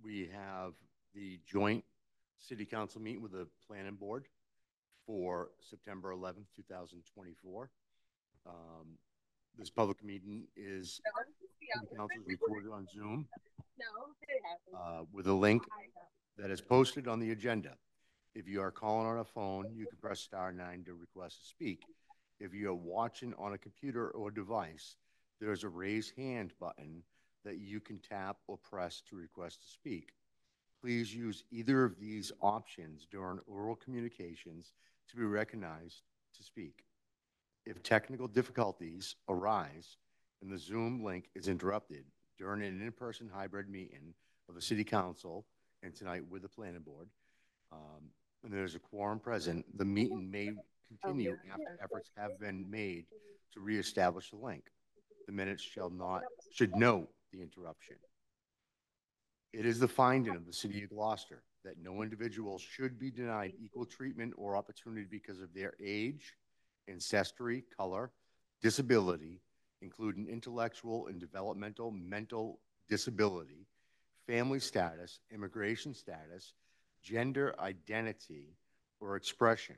We have the joint city council meeting with the planning board for September 11th, 2024. This public meeting is city council is recorded on Zoom with a link that is posted on the agenda. If you are calling on a phone, you can press *9 to request to speak. If you are watching on a computer or device, there's a raise hand button that you can tap or press to request to speak. Please use either of these options during oral communications to be recognized to speak. If technical difficulties arise and the Zoom link is interrupted during an in-person hybrid meeting of the City Council and tonight with the Planning Board, and there's a quorum present, the meeting may continue after efforts have been made to reestablish the link. The minutes should note the interruption. It is the finding of the City of Gloucester that no individual should be denied equal treatment or opportunity because of their age, ancestry, color, disability, including intellectual and developmental mental disability, family status, immigration status, gender identity or expression,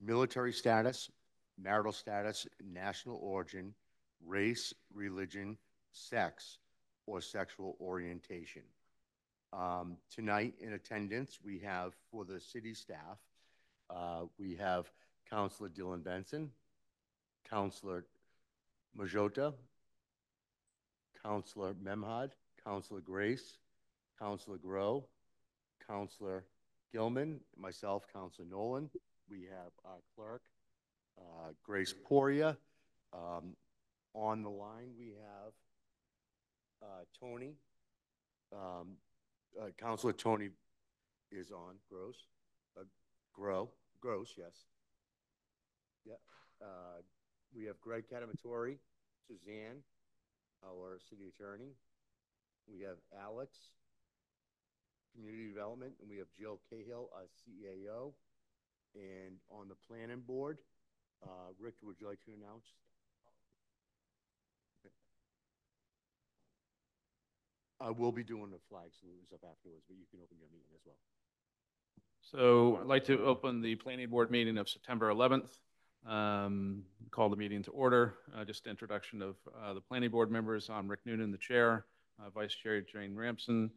military status, marital status, national origin, race, religion, sex, or sexual orientation. Tonight in attendance, we have for the city staff, we have Councilor Dylan Benson, Councilor Majota, Councilor Memhad, Councilor Grace, Councilor Grow, Councilor Gilman, myself, Councilor Nolan. We have our clerk, Grace Poria. On the line, we have Tony. Councilor Tony is on. Gross, yes. Yeah. We have Greg Catamatori, Suzanne, our city attorney. We have Alex, community development, and we have Jill Cahill, our CAO. And on the planning board, Rick, would you like to announce? I will be doing the flag salute and stuff afterwards, but you can open your meeting as well. So I'd like to open the planning board meeting of September 11th. Call the meeting to order. Just introduction of the planning board members. I'm Rick Noonan, the chair, Vice Chair Jane Ramson,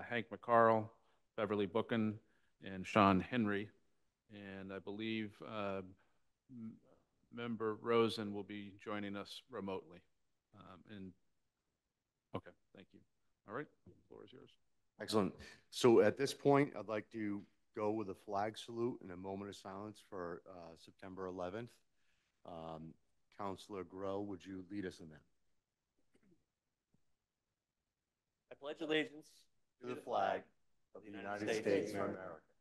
Hank McCarl, Beverly Bookin, and Sean Henry. And I believe Member Rosen will be joining us remotely. Okay, thank you. All right, the floor is yours. Excellent. So at this point, I'd like to go with a flag salute and a moment of silence for September 11th. Councilor Grow, would you lead us in that? I pledge allegiance to the flag of the United States of America,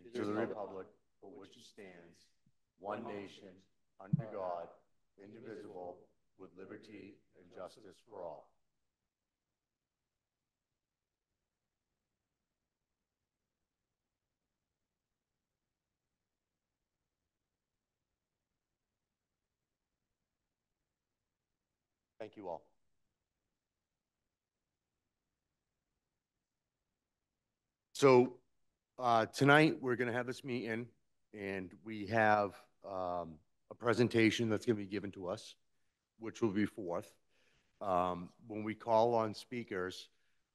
and to the republic for which it stands, one nation, under God, indivisible, with liberty and justice for all. Thank you all. So tonight we're going to have this meeting, and we have a presentation that's going to be given to us, which will be forth. When we call on speakers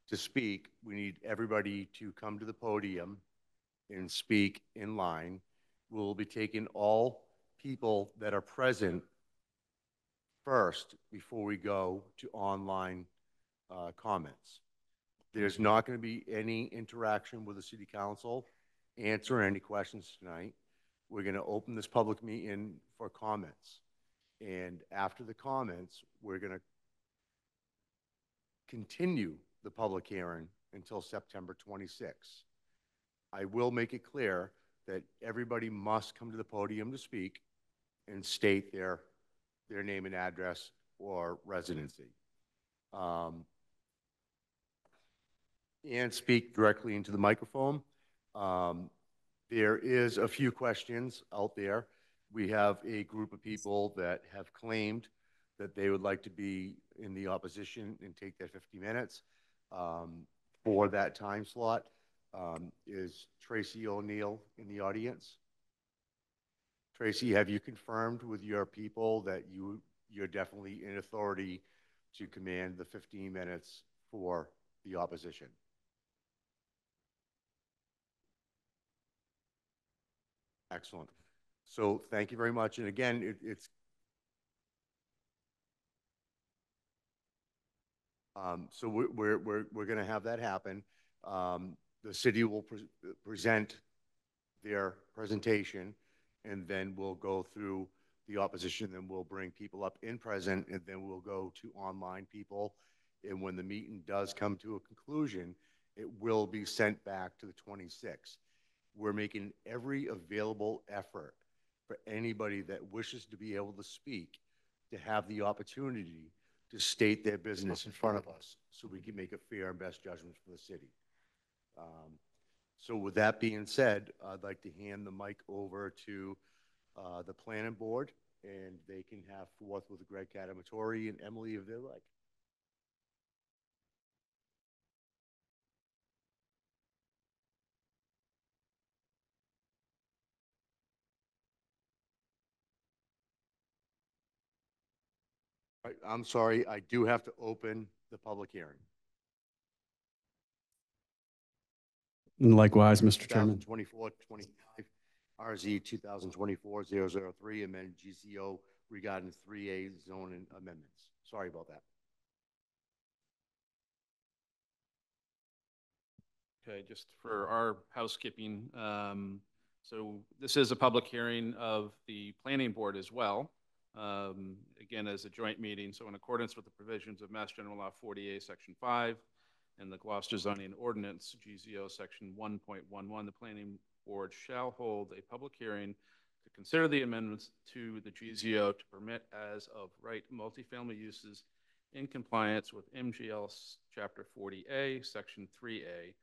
to speak, we need everybody to come to the podium and speak in line. We'll be taking all people that are present first before we go to online comments. There's not going to be any interaction with the city council, answer any questions tonight. We're going to open this public meeting for comments. And after the comments, we're going to continue the public hearing until September 26th. I will make it clear that everybody must come to the podium to speak and state their name and address or residency. And speak directly into the microphone. There is a few questions out there. We have a group of people that have claimed that they would like to be in the opposition and take their 50 minutes. for that time slot. Is Tracy O'Neill in the audience? Tracy, have you confirmed with your people that you're definitely in authority to command the 15 minutes for the opposition? Excellent. So thank you very much. And again, so we're going to have that happen. The city will present their presentation, and then we'll go through the opposition, and we'll bring people up in present, and then we'll go to online people. And when the meeting does come to a conclusion, it will be sent back to the 26th. We're making every available effort for anybody that wishes to be able to speak to have the opportunity to state their business in front of us so we can make a fair and best judgment for the city. So with that being said, I'd like to hand the mic over to the planning board, and they can have forth with Greg Cadamatore and Emily if they like. I'm sorry, I do have to open the public hearing. Likewise, Mr. Chairman. 2024-25 RZ 2024-003 amend GCO regarding 3A zoning amendments. Sorry about that. Okay, just for our housekeeping, so this is a public hearing of the planning board as well. Again, as a joint meeting, so in accordance with the provisions of Mass General Law 40A, Section 5, and the Gloucester Zoning Ordinance, GZO Section 1.11, the planning board shall hold a public hearing to consider the amendments to the GZO to permit as of right multifamily uses in compliance with MGL Chapter 40A, Section 3A,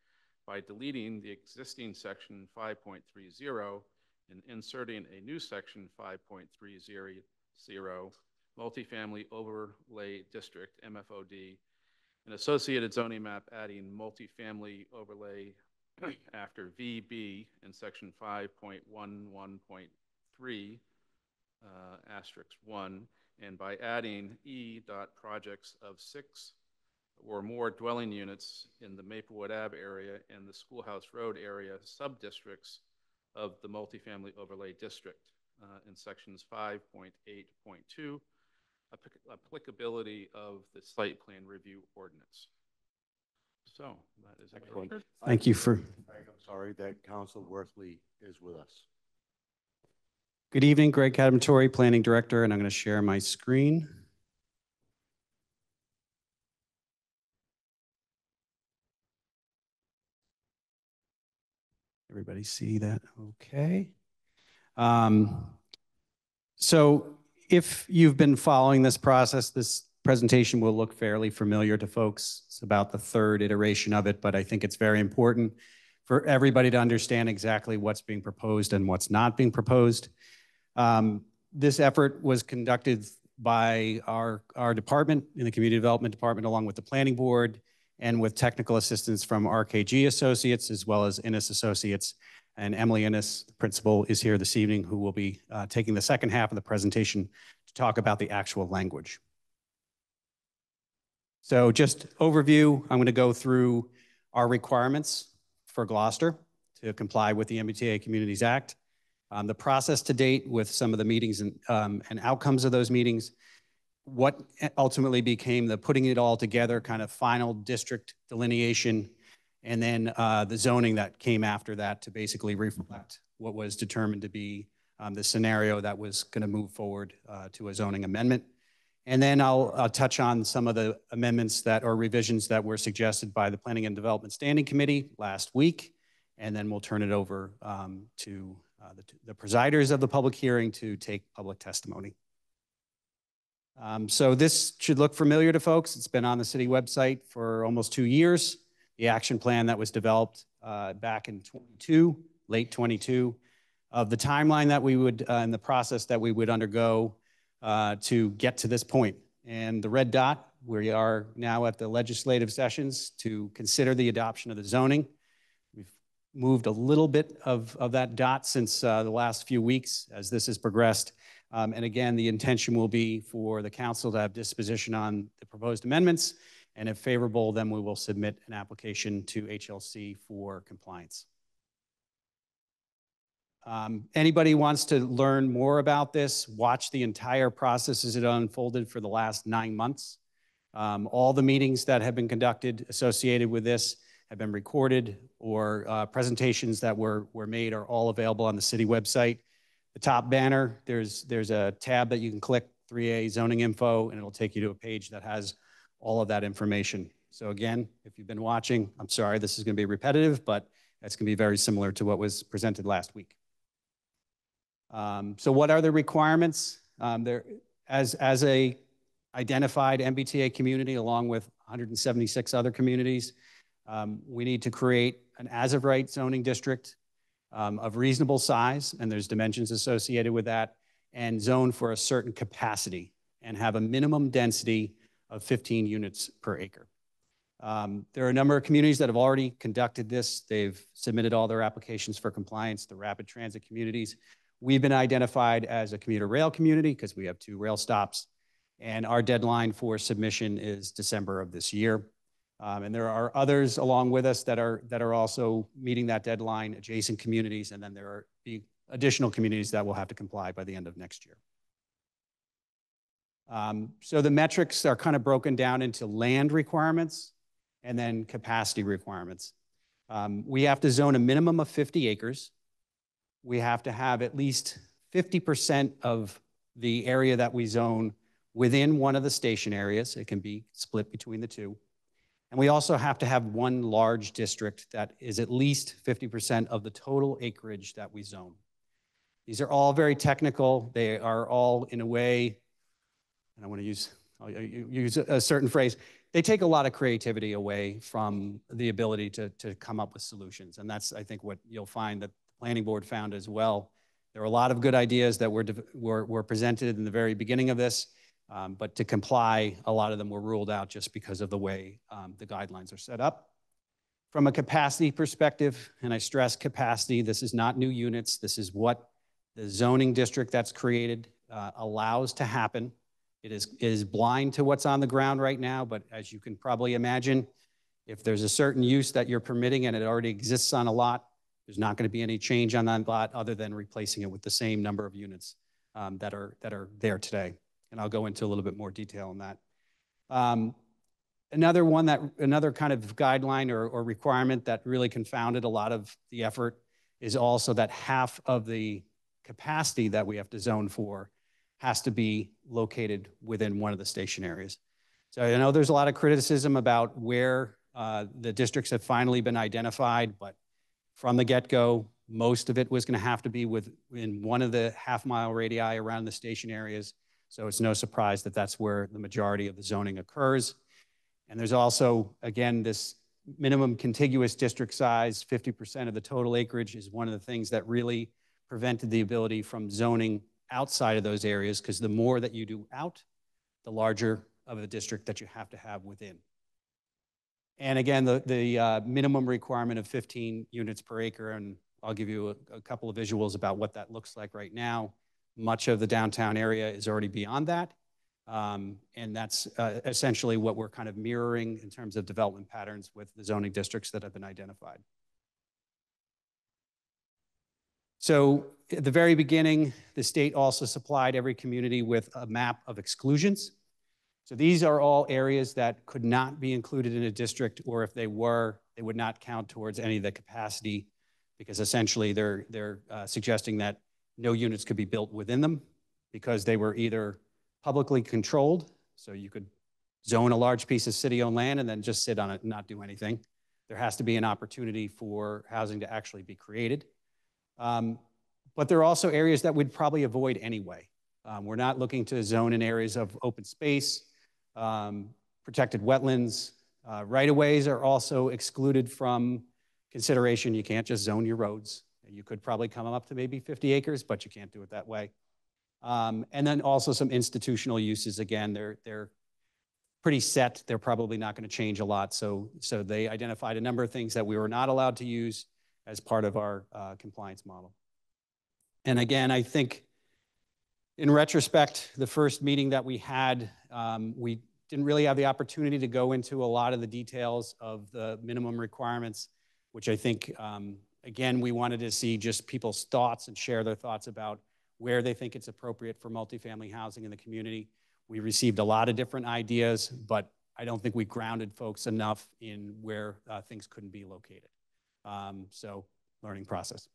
by deleting the existing Section 5.30 and inserting a new Section 5.30, Multifamily Overlay District, MFOD, an associated zoning map adding multifamily overlay after VB in Section 5.11.3, asterisk 1, and by adding E. projects of 6 or more dwelling units in the Maplewood Ave area and the Schoolhouse Road area sub-districts of the multifamily overlay district in sections 5.8.2, applicability of the site plan review ordinance. So that is excellent. Thank you for. I'm sorry that Council Worthley is with us. Good evening, Greg Cadamatore, Planning Director, and I'm going to share my screen. Everybody see that? Okay. So if you've been following this process, this presentation will look fairly familiar to folks. It's about the third iteration of it, but I think it's very important for everybody to understand exactly what's being proposed and what's not being proposed. This effort was conducted by our department in the Community Development Department, along with the Planning Board, and with technical assistance from RKG Associates, as well as Innes Associates. And Emily Innes, the principal, is here this evening, who will be taking the second half of the presentation to talk about the actual language. So just overview, I'm going to go through our requirements for Gloucester to comply with the MBTA Communities Act, the process to date with some of the meetings and outcomes of those meetings, what ultimately became the putting it all together kind of final district delineation, and then the zoning that came after that to basically reflect what was determined to be the scenario that was going to move forward to a zoning amendment. And then I'll touch on some of the amendments that or revisions that were suggested by the Planning and Development Standing Committee last week, and then we'll turn it over to the presiders of the public hearing to take public testimony. So this should look familiar to folks. It's been on the city website for almost 2 years. The action plan that was developed back in late 22, of the timeline that we would, and the process that we would undergo to get to this point. And the red dot We are now at the legislative sessions to consider the adoption of the zoning. We've moved a little bit of that dot since the last few weeks as this has progressed. And again, the intention will be for the council to have disposition on the proposed amendments, and if favorable, then we will submit an application to HLC for compliance. Anybody wants to learn more about this, watch the entire process as it unfolded for the last 9 months. All the meetings that have been conducted associated with this have been recorded, or presentations that were made are all available on the city website. The top banner, there's a tab that you can click, 3A zoning info, and it'll take you to a page that has all of that information. So again, if you've been watching, I'm sorry, this is going to be repetitive, but that's going to be very similar to what was presented last week. So what are the requirements? As a identified MBTA community, along with 176 other communities, we need to create an as-of-right zoning district of reasonable size, and there's dimensions associated with that, and zone for a certain capacity, and have a minimum density of 15 units per acre. There are a number of communities that have already conducted this. They've submitted all their applications for compliance, the rapid transit communities. We've been identified as a commuter rail community because we have 2 rail stops, and our deadline for submission is December of this year. And there are others along with us that are also meeting that deadline, adjacent communities, and then there are the additional communities that will have to comply by the end of next year. So the metrics are kind of broken down into land requirements and then capacity requirements. We have to zone a minimum of 50 acres. We have to have at least 50% of the area that we zone within one of the station areas. It can be split between the 2. And we also have to have 1 large district that is at least 50% of the total acreage that we zone. These are all very technical. They are all, in a way, and I want to I'll use a certain phrase, they take a lot of creativity away from the ability to come up with solutions. And that's, I think, what you'll find that the planning board found as well. There were a lot of good ideas that were presented in the very beginning of this, but to comply, a lot of them were ruled out just because of the way the guidelines are set up. From a capacity perspective, and I stress capacity, this is not new units. This is what the zoning district that's created allows to happen. It is blind to what's on the ground right now, but as you can probably imagine, if there's a certain use that you're permitting and it already exists on a lot, there's not going to be any change on that lot other than replacing it with the same number of units that are there today. And I'll go into a little bit more detail on that. Another kind of guideline or requirement that really confounded a lot of the effort is also that half of the capacity that we have to zone for has to be located within one of the station areas. So I know there's a lot of criticism about where the districts have finally been identified, but from the get-go, most of it was going to have to be within one of the half-mile radii around the station areas. So it's no surprise that that's where the majority of the zoning occurs. And there's also, again, this minimum contiguous district size, 50% of the total acreage is one of the things that really prevented the ability from zoning outside of those areas, because the more that you do out, the larger of a district that you have to have within. And again, the minimum requirement of 15 units per acre, and I'll give you a couple of visuals about what that looks like right now. Much of the downtown area is already beyond that. And that's essentially what we're kind of mirroring in terms of development patterns with the zoning districts that have been identified. So at the very beginning, the state also supplied every community with a map of exclusions. So these are all areas that could not be included in a district, or if they were, they would not count towards any of the capacity, because essentially they're suggesting that no units could be built within them because they were either publicly controlled, so you could zone a large piece of city-owned land and then just sit on it and not do anything. There has to be an opportunity for housing to actually be created. But there are also areas that we'd probably avoid anyway. We're not looking to zone in areas of open space, protected wetlands. Right-of-ways are also excluded from consideration. You can't just zone your roads. You could probably come up to maybe 50 acres, but you can't do it that way. And then also some institutional uses. Again, they're pretty set. They're probably not going to change a lot. So they identified a number of things that we were not allowed to use as part of our compliance model. And again, I think in retrospect, the first meeting that we had, we didn't really have the opportunity to go into a lot of the details of the minimum requirements, which I think, again, we wanted to see just people's thoughts and share their thoughts about where they think it's appropriate for multifamily housing in the community. We received a lot of different ideas, but I don't think we grounded folks enough in where things couldn't be located. So learning process.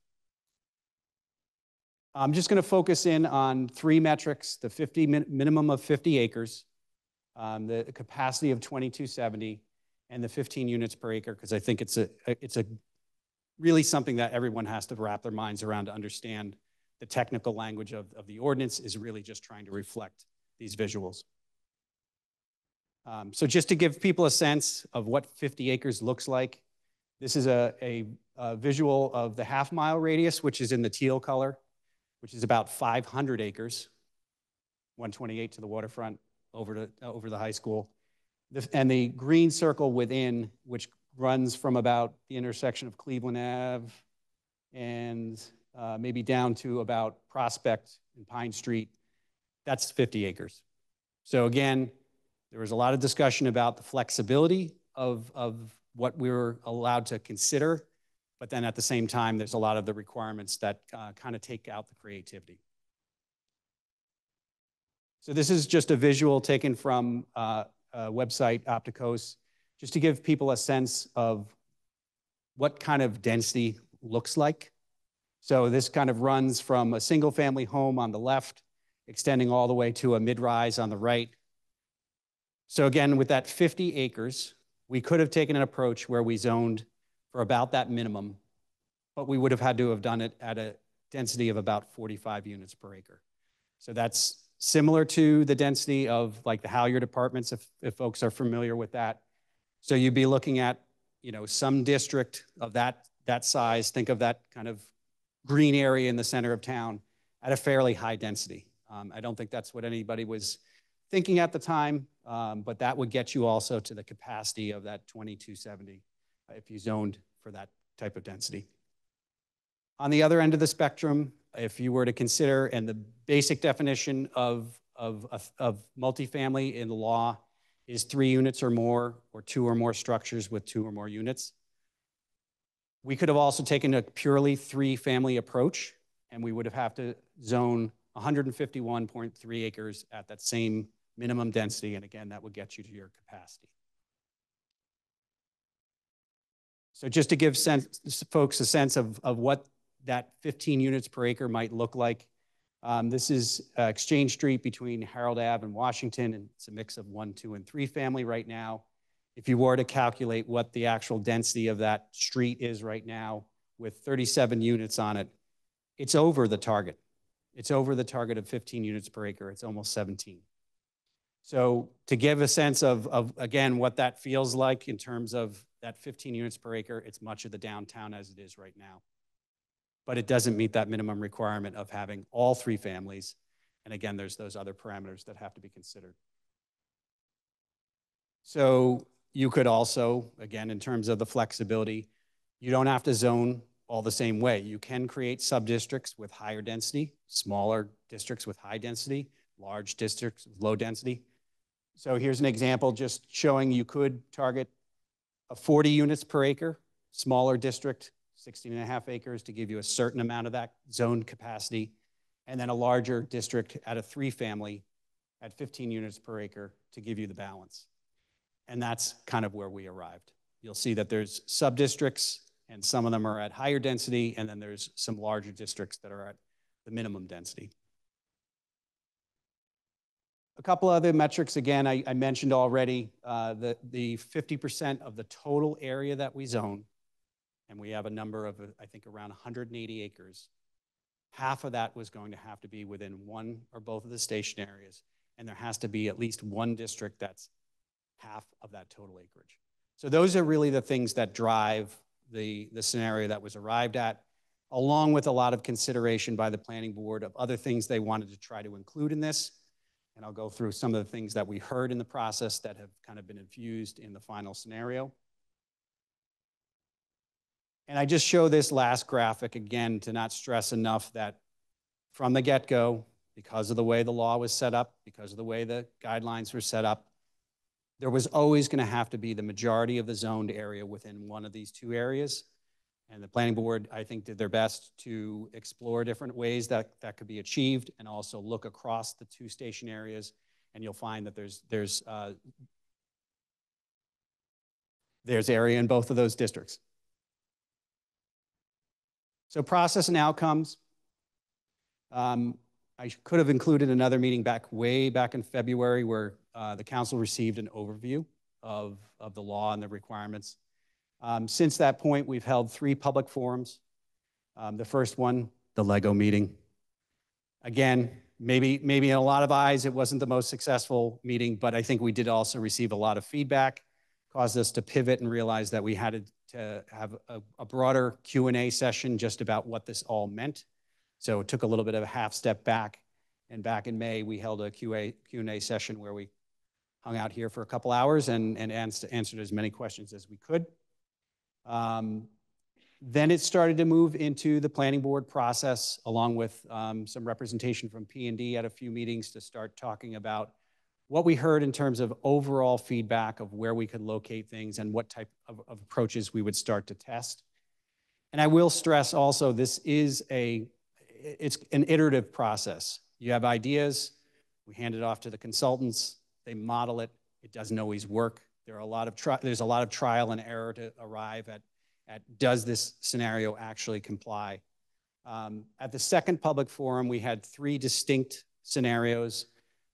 I'm just going to focus in on 3 metrics: the minimum of 50 acres, the capacity of 2270, and the 15 units per acre, because I think it's a really something that everyone has to wrap their minds around to understand. The technical language of the ordinance is really just trying to reflect these visuals. So just to give people a sense of what 50 acres looks like, this is a visual of the half-mile radius, which is in the teal color, which is about 500 acres, 128 to the waterfront, over the high school. And the green circle within, which runs from about the intersection of Cleveland Ave and maybe down to about Prospect and Pine Street, that's 50 acres. So again, there was a lot of discussion about the flexibility of what we were allowed to consider, but then at the same time, there's a lot of the requirements that kind of take out the creativity. So this is just a visual taken from a website, Opticos, just to give people a sense of what kind of density looks like. So this kind of runs from a single family home on the left, extending all the way to a mid-rise on the right. So again, with that 50 acres, we could have taken an approach where we zoned for about that minimum, but we would have had to have done it at a density of about 45 units per acre. So that's similar to the density of like the Halyard apartments, if folks are familiar with that. So you'd be looking at, you know, some district of that size, think of that kind of green area in the center of town at a fairly high density. I don't think that's what anybody was thinking at the time, but that would get you also to the capacity of that 2270 if you zoned for that type of density. On the other end of the spectrum, if you were to consider, and the basic definition of multifamily in the law is 3 units or more, or 2 or more structures with 2 or more units. We could have also taken a purely 3-family approach, and we would have to zone 151.3 acres at that same minimum density, and again, that would get you to your capacity. So just to give folks a sense of what that 15 units per acre might look like, this is Exchange Street between Harold Ave and Washington, and it's a mix of 1, 2, and 3 family right now. If you were to calculate what the actual density of that street is right now with 37 units on it, it's over the target. It's over the target of 15 units per acre. It's almost 17. So to give a sense of again, what that feels like in terms of that 15 units per acre, it's much of the downtown as it is right now. But it doesn't meet that minimum requirement of having all 3 families. And again, there's those other parameters that have to be considered. So you could also, again, in terms of the flexibility, you don't have to zone all the same way. You can create sub-districts with higher density, smaller districts with high density, large districts with low density. So here's an example just showing you could target a 40 units per acre, smaller district, 16.5 acres to give you a certain amount of that zoned capacity, and then a larger district at a 3-family at 15 units per acre to give you the balance. And that's kind of where we arrived. You'll see that there's sub-districts, and some of them are at higher density, and then there's some larger districts that are at the minimum density. A couple other metrics, again, I mentioned already, the 50% of the total area that we zone, and we have a number of, I think, around 180 acres. Half of that was going to have to be within one or both of the station areas, and there has to be at least one district that's half of that total acreage. So those are really the things that drive the scenario that was arrived at, along with a lot of consideration by the planning board of other things they wanted to try to include in this. and I'll go through some of the things that we heard in the process that have kind of been infused in the final scenario. And I just show this last graphic again to not stress enough that from the get-go, because of the way the law was set up, because of the way the guidelines were set up, there was always going to have to be the majority of the zoned area within one of these two areas. And the planning board, I think, did their best to explore different ways that could be achieved, and also look across the two station areas. And you'll find that there's area in both of those districts. So process and outcomes. I could have included another meeting way back in February where the council received an overview of the law and the requirements. Since that point, we've held 3 public forums. The first one, the Lego meeting. Again, maybe in a lot of eyes, it wasn't the most successful meeting, but I think we did also receive a lot of feedback, caused us to pivot and realize that we had to have a broader Q&A session just about what this all meant. So it took a little bit of a half step back. And back in May, we held a Q&A session where we hung out here for a couple hours and answered as many questions as we could. Then it started to move into the planning board process, along with some representation from P&D at a few meetings to start talking about what we heard in terms of overall feedback of where we could locate things and what type of approaches we would start to test. And I will stress also, it's an iterative process. You have ideas, we hand it off to the consultants, they model it, it doesn't always work. There's a lot of trial and error to arrive at does this scenario actually comply? At the second public forum, we had 3 distinct scenarios.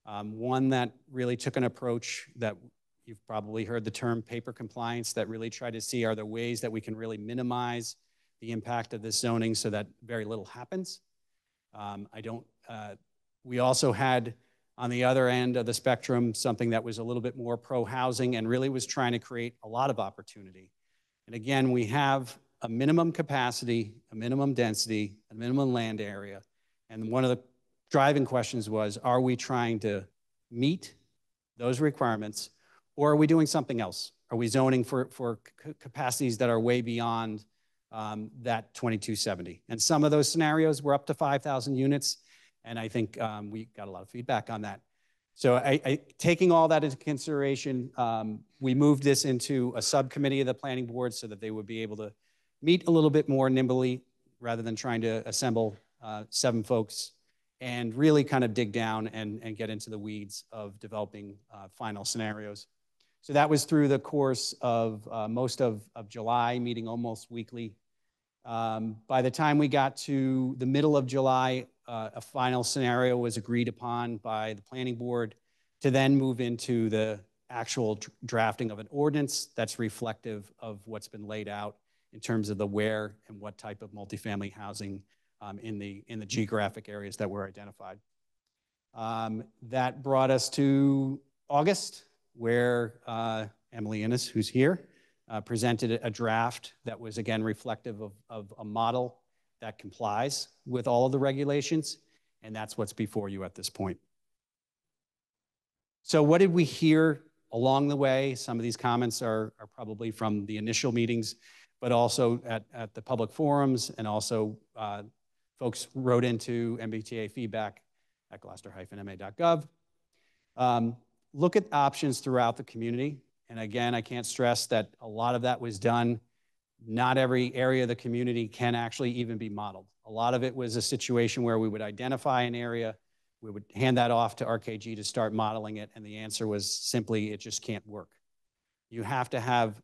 One that really took an approach that you've probably heard the term paper compliance, that really tried to see, are there ways that we can really minimize the impact of this zoning so that very little happens? We also had, on the other end of the spectrum, something that was a little bit more pro-housing and really was trying to create a lot of opportunity. And again, we have a minimum capacity, a minimum density, a minimum land area. And one of the driving questions was, are we trying to meet those requirements, or are we doing something else? Are we zoning for capacities that are way beyond that 2270? And some of those scenarios were up to 5,000 units. And I think we got a lot of feedback on that. So taking all that into consideration, we moved this into a subcommittee of the planning board so that they would be able to meet a little bit more nimbly rather than trying to assemble 7 folks and really kind of dig down and get into the weeds of developing final scenarios. So that was through the course of most of July, meeting almost weekly. By the time we got to the middle of July, a final scenario was agreed upon by the planning board to then move into the actual drafting of an ordinance that's reflective of what's been laid out in terms of the where and what type of multifamily housing in the geographic areas that were identified. That brought us to August, where Emily Innes, who's here, presented a draft that was, again, reflective of a model that complies with all of the regulations, and that's what's before you at this point. So what did we hear along the way? Some of these comments are probably from the initial meetings, but also at the public forums, and also folks wrote into MBTA feedback at gloucester-ma.gov. Look at options throughout the community. And again, I can't stress that a lot of that was done. Not every area of the community can actually even be modeled. A lot of it was a situation where we would identify an area, we would hand that off to RKG to start modeling it, and the answer was simply, it just can't work. You have to have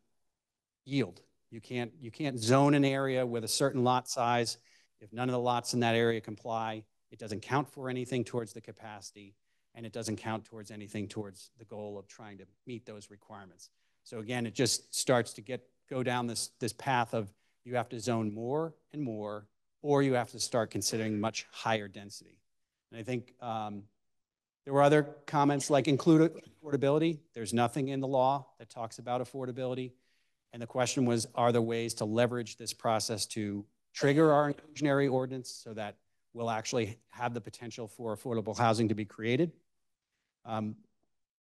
yield. You can't zone an area with a certain lot size. If none of the lots in that area comply, it doesn't count for anything towards the capacity, and it doesn't count towards anything towards the goal of trying to meet those requirements. So again, it just starts to go down this path of you have to zone more and more, or you have to start considering much higher density. And I think there were other comments like include affordability. There's nothing in the law that talks about affordability. And the question was, are there ways to leverage this process to trigger our inclusionary ordinance so that we'll actually have the potential for affordable housing to be created?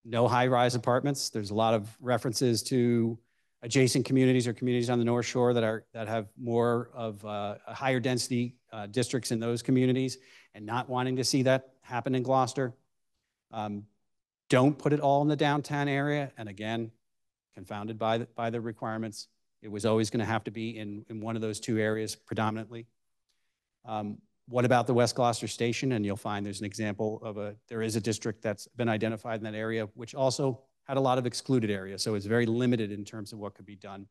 No high-rise apartments. There's a lot of references to adjacent communities or communities on the North Shore that have more of a higher density districts in those communities, and not wanting to see that happen in Gloucester. Don't put it all in the downtown area, and again, confounded by the requirements. It was always going to have to be in one of those two areas predominantly. What about the West Gloucester Station? And you'll find there's an example of there is a district that's been identified in that area, which also had a lot of excluded areas. So it's very limited in terms of what could be done.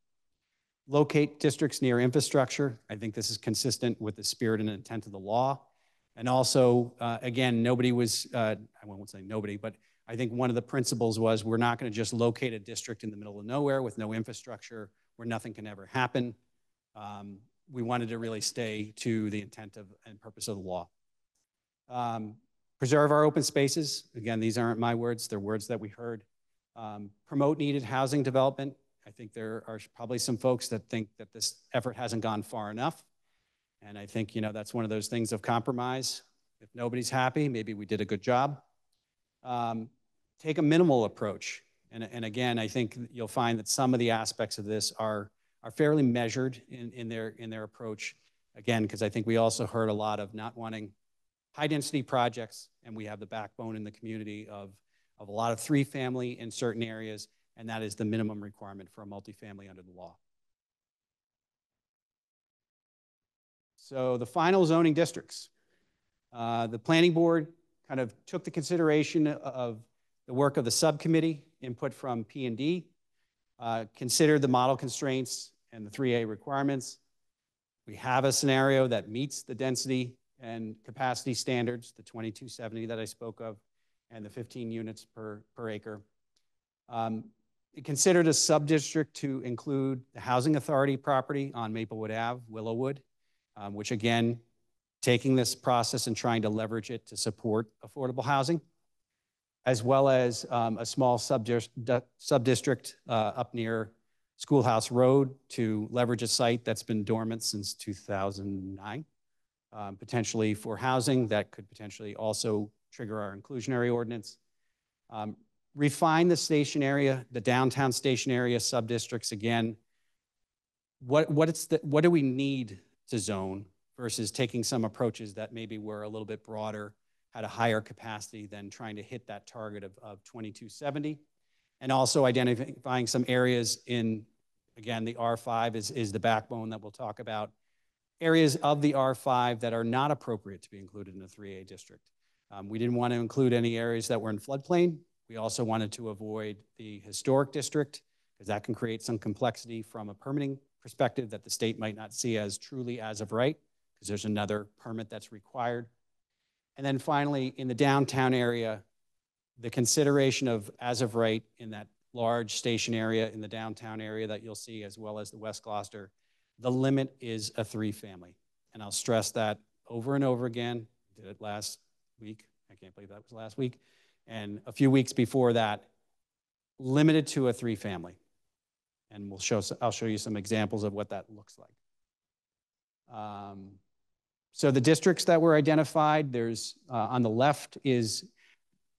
Locate districts near infrastructure. I think this is consistent with the spirit and intent of the law. And also, again, nobody was, I won't say nobody, but I think one of the principles was we're not going to just locate a district in the middle of nowhere with no infrastructure where nothing can ever happen. We wanted to really stay to the intent and purpose of the law. Preserve our open spaces. Again, these aren't my words, they're words that we heard. Promote needed housing development. I think there are probably some folks that think that this effort hasn't gone far enough. And I think, that's one of those things of compromise. If nobody's happy, maybe we did a good job. Take a minimal approach. And again, I think you'll find that some of the aspects of this are fairly measured in their approach. Again, because I think we also heard a lot of not wanting high density projects, and we have the backbone in the community of a lot of 3-family in certain areas, and that is the minimum requirement for a multifamily under the law. So the final zoning districts. The planning board kind of took the consideration of the work of the subcommittee, input from P&D, considered the model constraints and the 3A requirements. We have a scenario that meets the density and capacity standards, the 2270 that I spoke of, and the 15 units per acre. It considered a sub-district to include the Housing Authority property on Maplewood Ave, Willowwood, which again, taking this process and trying to leverage it to support affordable housing, as well as a small sub-district up near Schoolhouse Road to leverage a site that's been dormant since 2009, potentially for housing that could potentially also trigger our inclusionary ordinance. Refine the station area, the downtown station area sub-districts again. What do we need to zone versus taking some approaches that maybe were a little bit broader, had a higher capacity than trying to hit that target of 2270. And also identifying some areas in, again, the R5 is the backbone that we'll talk about. Areas of the R5 that are not appropriate to be included in a 3A district. We didn't want to include any areas that were in floodplain. We also wanted to avoid the historic district because that can create some complexity from a permitting perspective that the state might not see as truly as of right because there's another permit that's required. And then finally, in the downtown area, the consideration of as of right in that large station area in the downtown area that you'll see, as well as the West Gloucester, the limit is a 3-family. And I'll stress that over and over again. Did it last week. I can't believe that was last week. And a few weeks before that, limited to a 3-family. And I'll show you some examples of what that looks like. So the districts that were identified, there's on the left is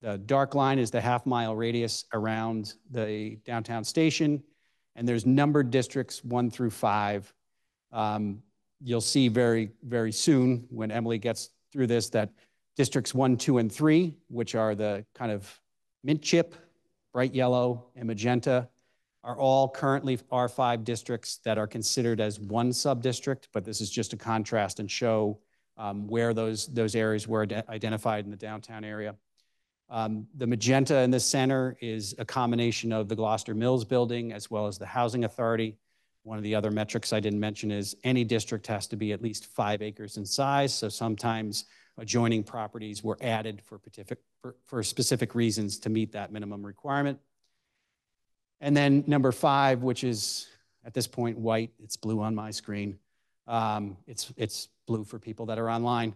the dark line is the half-mile radius around the downtown station, and there's numbered districts 1 through 5. You'll see very, very soon when Emily gets through this that districts 1, 2, and 3, which are the kind of mint chip, bright yellow, and magenta, are all currently R5 districts that are considered as one sub-district, but this is just to contrast and show where those areas were identified in the downtown area. The magenta in the center is a combination of the Gloucester Mills building as well as the Housing Authority. One of the other metrics I didn't mention is any district has to be at least 5 acres in size. So sometimes adjoining properties were added for specific reasons to meet that minimum requirement. And then number 5, which is at this point white, it's blue on my screen. It's blue for people that are online.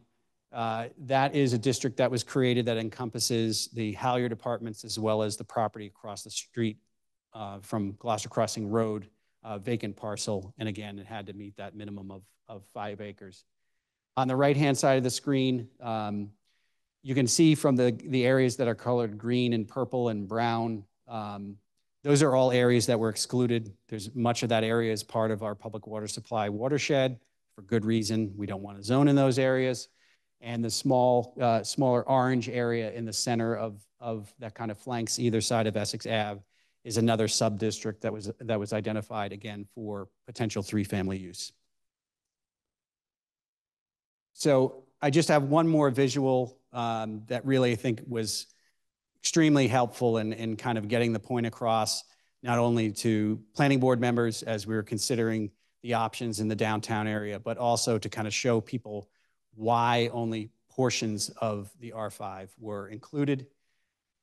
That is a district that was created that encompasses the Halyard Apartments as well as the property across the street from Gloucester Crossing Road, vacant parcel. And again, it had to meet that minimum of 5 acres. On the right-hand side of the screen, You can see from the areas that are colored green and purple and brown, those are all areas that were excluded. There's much of that area is part of our public water supply watershed for good reason. We don't want to zone in those areas. And the smaller orange area in the center of that kind of flanks either side of Essex Ave is another sub-district that was identified, again, for potential three-family use. So I just have one more visual that really I think was extremely helpful in kind of getting the point across, not only to planning board members as we were considering the options in the downtown area, but also to kind of show people why only portions of the R5 were included.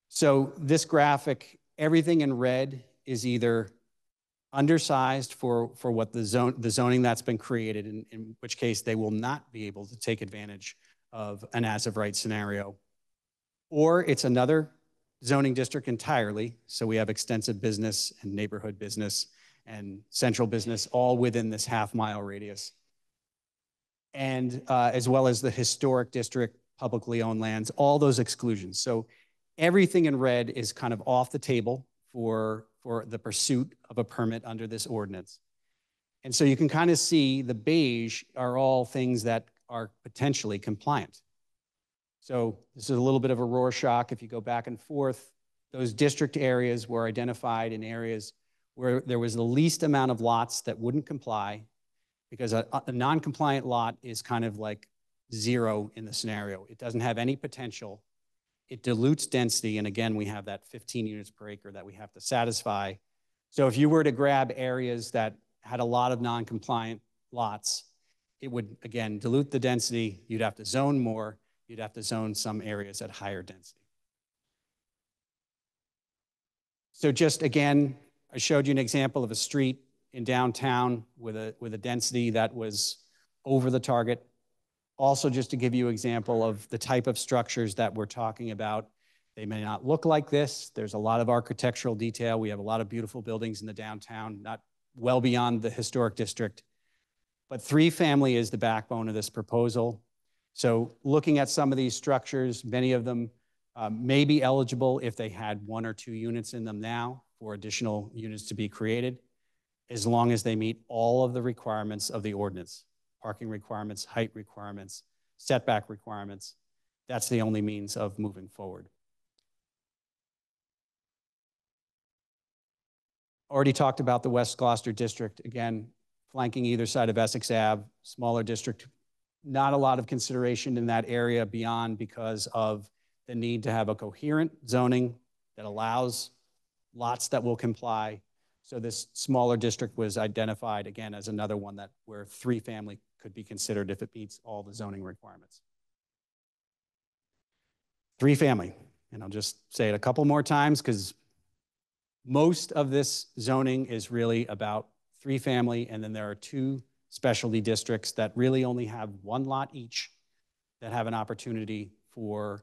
So this graphic, everything in red is either undersized for what the zoning that's been created, in which case they will not be able to take advantage of an as-of-right scenario, or it's another zoning district entirely. So we have extensive business and neighborhood business and central business all within this half-mile radius. And as well as the historic district, publicly owned lands, all those exclusions. So everything in red is kind of off the table for the pursuit of a permit under this ordinance. And so you can kind of see the beige are all things that are potentially compliant. So this is a little bit of a Rorschach. If you go back and forth, those district areas were identified in areas where there was the least amount of lots that wouldn't comply, because a non-compliant lot is kind of like zero in the scenario. It doesn't have any potential. It dilutes density, and again, we have that 15 units per acre that we have to satisfy. So if you were to grab areas that had a lot of non-compliant lots, it would, again, dilute the density. You'd have to zone more. You'd have to zone some areas at higher density. So just again, I showed you an example of a street in downtown with a density that was over the target. Also, just to give you an example of the type of structures that we're talking about, they may not look like this. There's a lot of architectural detail. We have a lot of beautiful buildings in the downtown, not well beyond the historic district. But three-family is the backbone of this proposal. So looking at some of these structures, many of them may be eligible if they had 1 or 2 units in them now for additional units to be created, as long as they meet all of the requirements of the ordinance. Parking requirements, height requirements, setback requirements. That's the only means of moving forward. Already talked about the West Gloucester district. Again, flanking either side of Essex Ave, smaller district. Not a lot of consideration in that area beyond because of the need to have a coherent zoning that allows lots that will comply. So this smaller district was identified, again, as another one that where three-family could be considered if it meets all the zoning requirements. Three-family, and I'll just say it a couple more times because most of this zoning is really about three-family, and then there are 2 specialty districts that really only have 1 lot each that have an opportunity for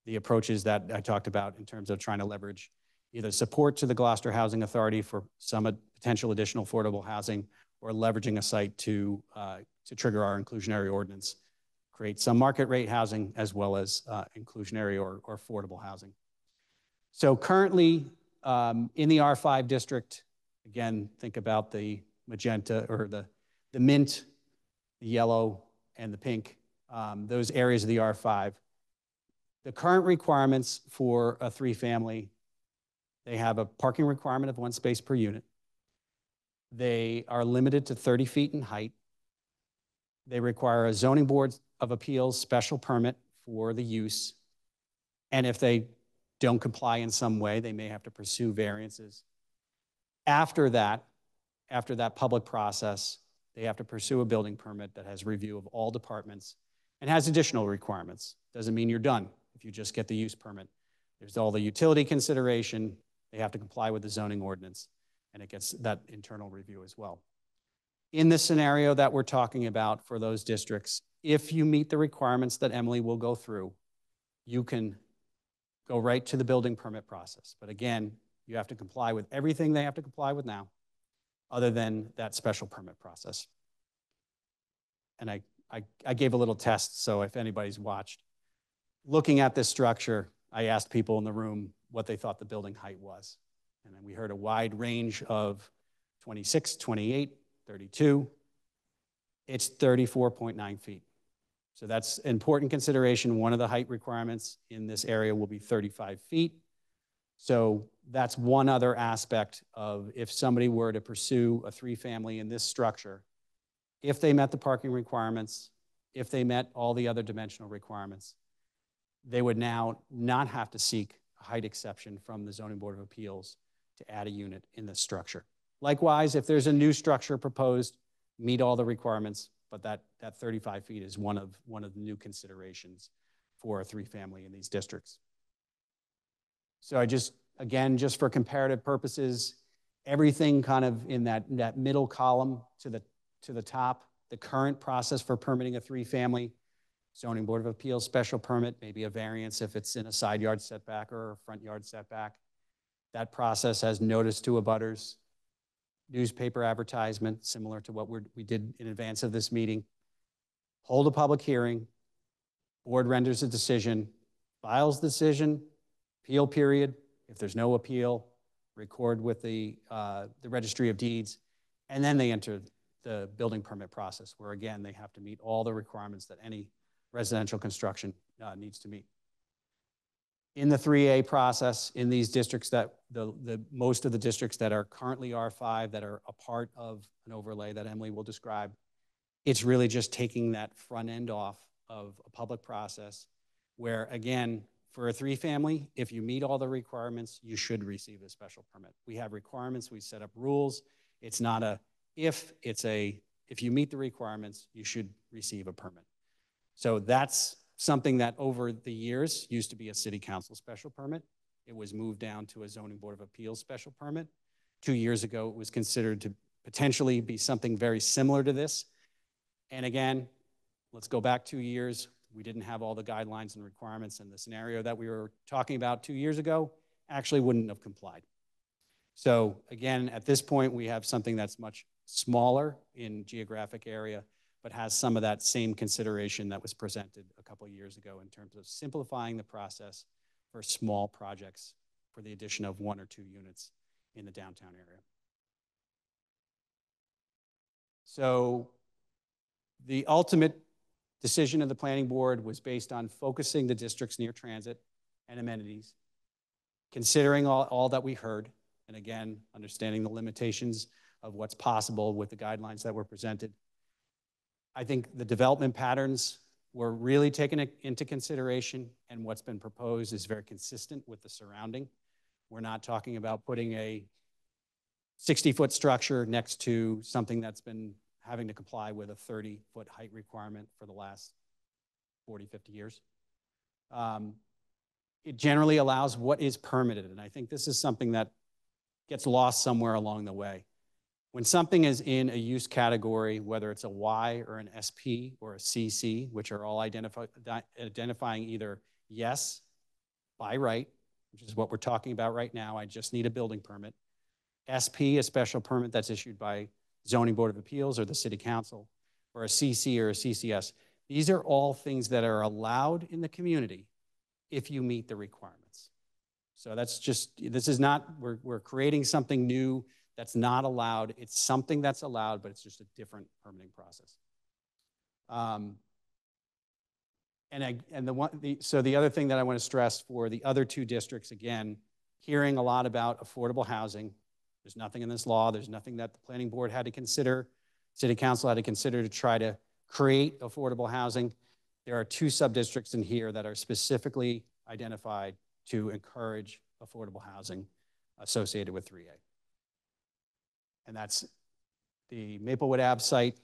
the approaches that I talked about in terms of trying to leverage either support to the Gloucester Housing Authority for some potential additional affordable housing, or leveraging a site to trigger our inclusionary ordinance, create some market rate housing as well as inclusionary or affordable housing. So currently in the R5 district, again, think about the magenta or the mint, the yellow, and the pink, those areas of the R5. The current requirements for a three-family, they have a parking requirement of 1 space per unit. They are limited to 30 feet in height. They require a zoning board of appeals special permit for the use. And if they don't comply in some way, they may have to pursue variances. After that public process, they have to pursue a building permit that has review of all departments and has additional requirements. Doesn't mean you're done if you just get the use permit. There's all the utility consideration. They have to comply with the zoning ordinance, and it gets that internal review as well. In the scenario that we're talking about for those districts, if you meet the requirements that Emily will go through, you can go right to the building permit process. But again, you have to comply with everything they have to comply with now, other than that special permit process. And I gave a little test, so if anybody's watched, looking at this structure, I asked people in the room what they thought the building height was. And then we heard a wide range of 26, 28, 32. It's 34.9 feet. So that's important consideration. One of the height requirements in this area will be 35 feet. So that's one other aspect of if somebody were to pursue a 3-family in this structure, if they met the parking requirements, if they met all the other dimensional requirements, they would now not have to seek a height exception from the Zoning Board of Appeals to add a unit in this structure. Likewise, if there's a new structure proposed, meet all the requirements, but that 35 feet is one of the new considerations for a 3-family in these districts. So I just, again, just for comparative purposes, everything kind of in that middle column to the top, the current process for permitting a 3-family, Zoning Board of Appeals special permit, maybe a variance if it's in a side yard setback or a front yard setback. That process has notice to abutters, newspaper advertisement, similar to what we did in advance of this meeting. Hold a public hearing, board renders a decision, files the decision, appeal period. If there's no appeal, record with the Registry of Deeds, and then they enter the building permit process, where again, they have to meet all the requirements that any residential construction needs to meet. In the 3A process, in these districts that most of the districts that are currently R5 that are a part of an overlay that Emily will describe, it's really just taking that front end off of a public process where, again, for a 3-family, if you meet all the requirements, you should receive a special permit. We have requirements, we set up rules. It's not a if, it's a if you meet the requirements, you should receive a permit. So that's something that over the years used to be a city council special permit. It was moved down to a zoning board of appeals special permit. 2 years ago, it was considered to potentially be something very similar to this. And again, let's go back 2 years. We didn't have all the guidelines and requirements, and the scenario that we were talking about 2 years ago actually wouldn't have complied. So again, at this point, we have something that's much smaller in geographic area, but has some of that same consideration that was presented a couple of years ago in terms of simplifying the process for small projects for the addition of 1 or 2 units in the downtown area. So the ultimate decision of the planning board was based on focusing the districts near transit and amenities, considering all that we heard, and again, understanding the limitations of what's possible with the guidelines that were presented. I think the development patterns were really taken into consideration, and what's been proposed is very consistent with the surrounding. We're not talking about putting a 60-foot structure next to something that's been having to comply with a 30-foot height requirement for the last 40, 50 years. It generally allows what is permitted, and I think this is something that gets lost somewhere along the way. When something is in a use category, whether it's a Y or an SP or a CC, which are all identifying either yes, by right, which is what we're talking about right now, I just need a building permit, SP, a special permit that's issued by Zoning Board of Appeals or the City Council, or a CC or a CCS. These are all things that are allowed in the community if you meet the requirements. So that's just, this is not, we're creating something new that's not allowed. It's something that's allowed, but it's just a different permitting process. So the other thing that I want to stress for the other 2 districts, again, hearing a lot about affordable housing. There's nothing in this law. There's nothing that the planning board had to consider, City Council had to consider to try to create affordable housing. There are 2 sub-districts in here that are specifically identified to encourage affordable housing associated with 3A. And that's the Maplewood Ave site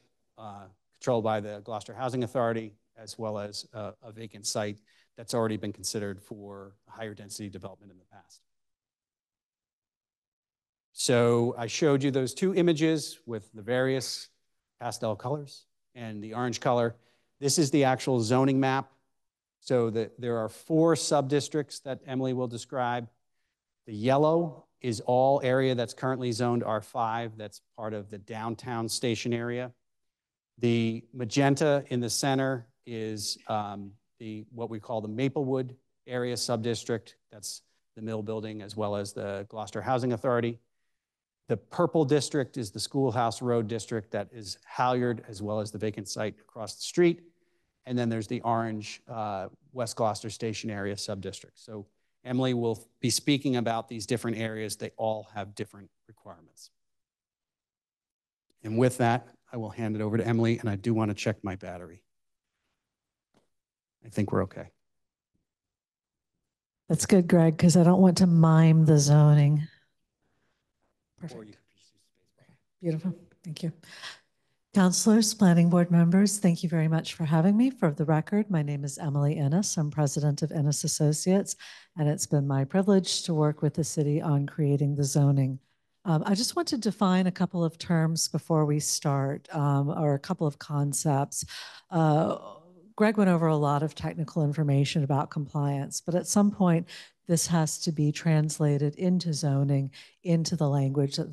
controlled by the Gloucester Housing Authority, as well as a vacant site that's already been considered for higher density development in the past. So I showed you those 2 images with the various pastel colors and the orange color. This is the actual zoning map. So there are 4 sub-districts that Emily will describe. The yellow is all area that's currently zoned R5. That's part of the downtown station area. The magenta in the center is what we call the Maplewood area subdistrict. That's the mill building as well as the Gloucester Housing Authority. The purple district is the Schoolhouse Road district, that is Halyard as well as the vacant site across the street. And then there's the orange West Gloucester Station area subdistrict. So Emily will be speaking about these different areas. They all have different requirements. And with that, I will hand it over to Emily, and I do want to check my battery. I think we're okay. That's good, Greg, because I don't want to mime the zoning. Perfect. Beautiful. Thank you. Councilors, planning board members, thank you very much for having me. For the record, my name is Emily Ennis. I'm president of Ennis Associates, and it's been my privilege to work with the city on creating the zoning. I just want to define a couple of terms before we start, or a couple of concepts. Greg went over a lot of technical information about compliance, but at some point, this has to be translated into zoning, into the language that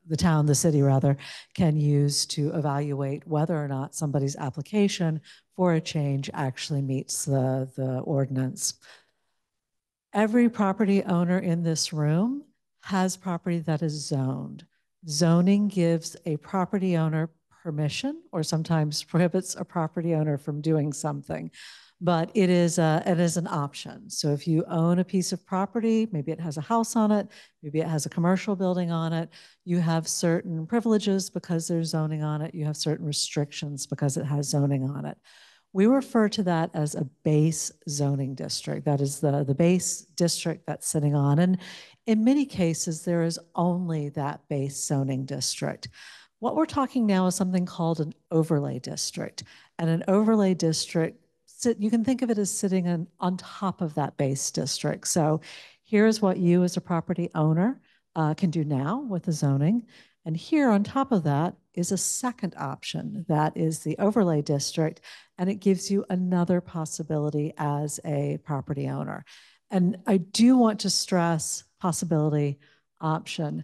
the city rather, can use to evaluate whether or not somebody's application for a change actually meets the ordinance. Every property owner in this room has property that is zoned. Zoning gives a property owner permission, or sometimes prohibits a property owner from doing something, but it is an option. So if you own a piece of property, maybe it has a house on it, maybe it has a commercial building on it, you have certain privileges because there's zoning on it, you have certain restrictions because it has zoning on it. We refer to that as a base zoning district. That is the base district that's sitting on. And in many cases, there is only that base zoning district. What we're talking now is something called an overlay district. And an overlay district, you can think of it as sitting on top of that base district. So here's what you as a property owner can do now with the zoning. And here on top of that is a second option, that is the overlay district, and it gives you another possibility as a property owner. And I do want to stress possibility, option.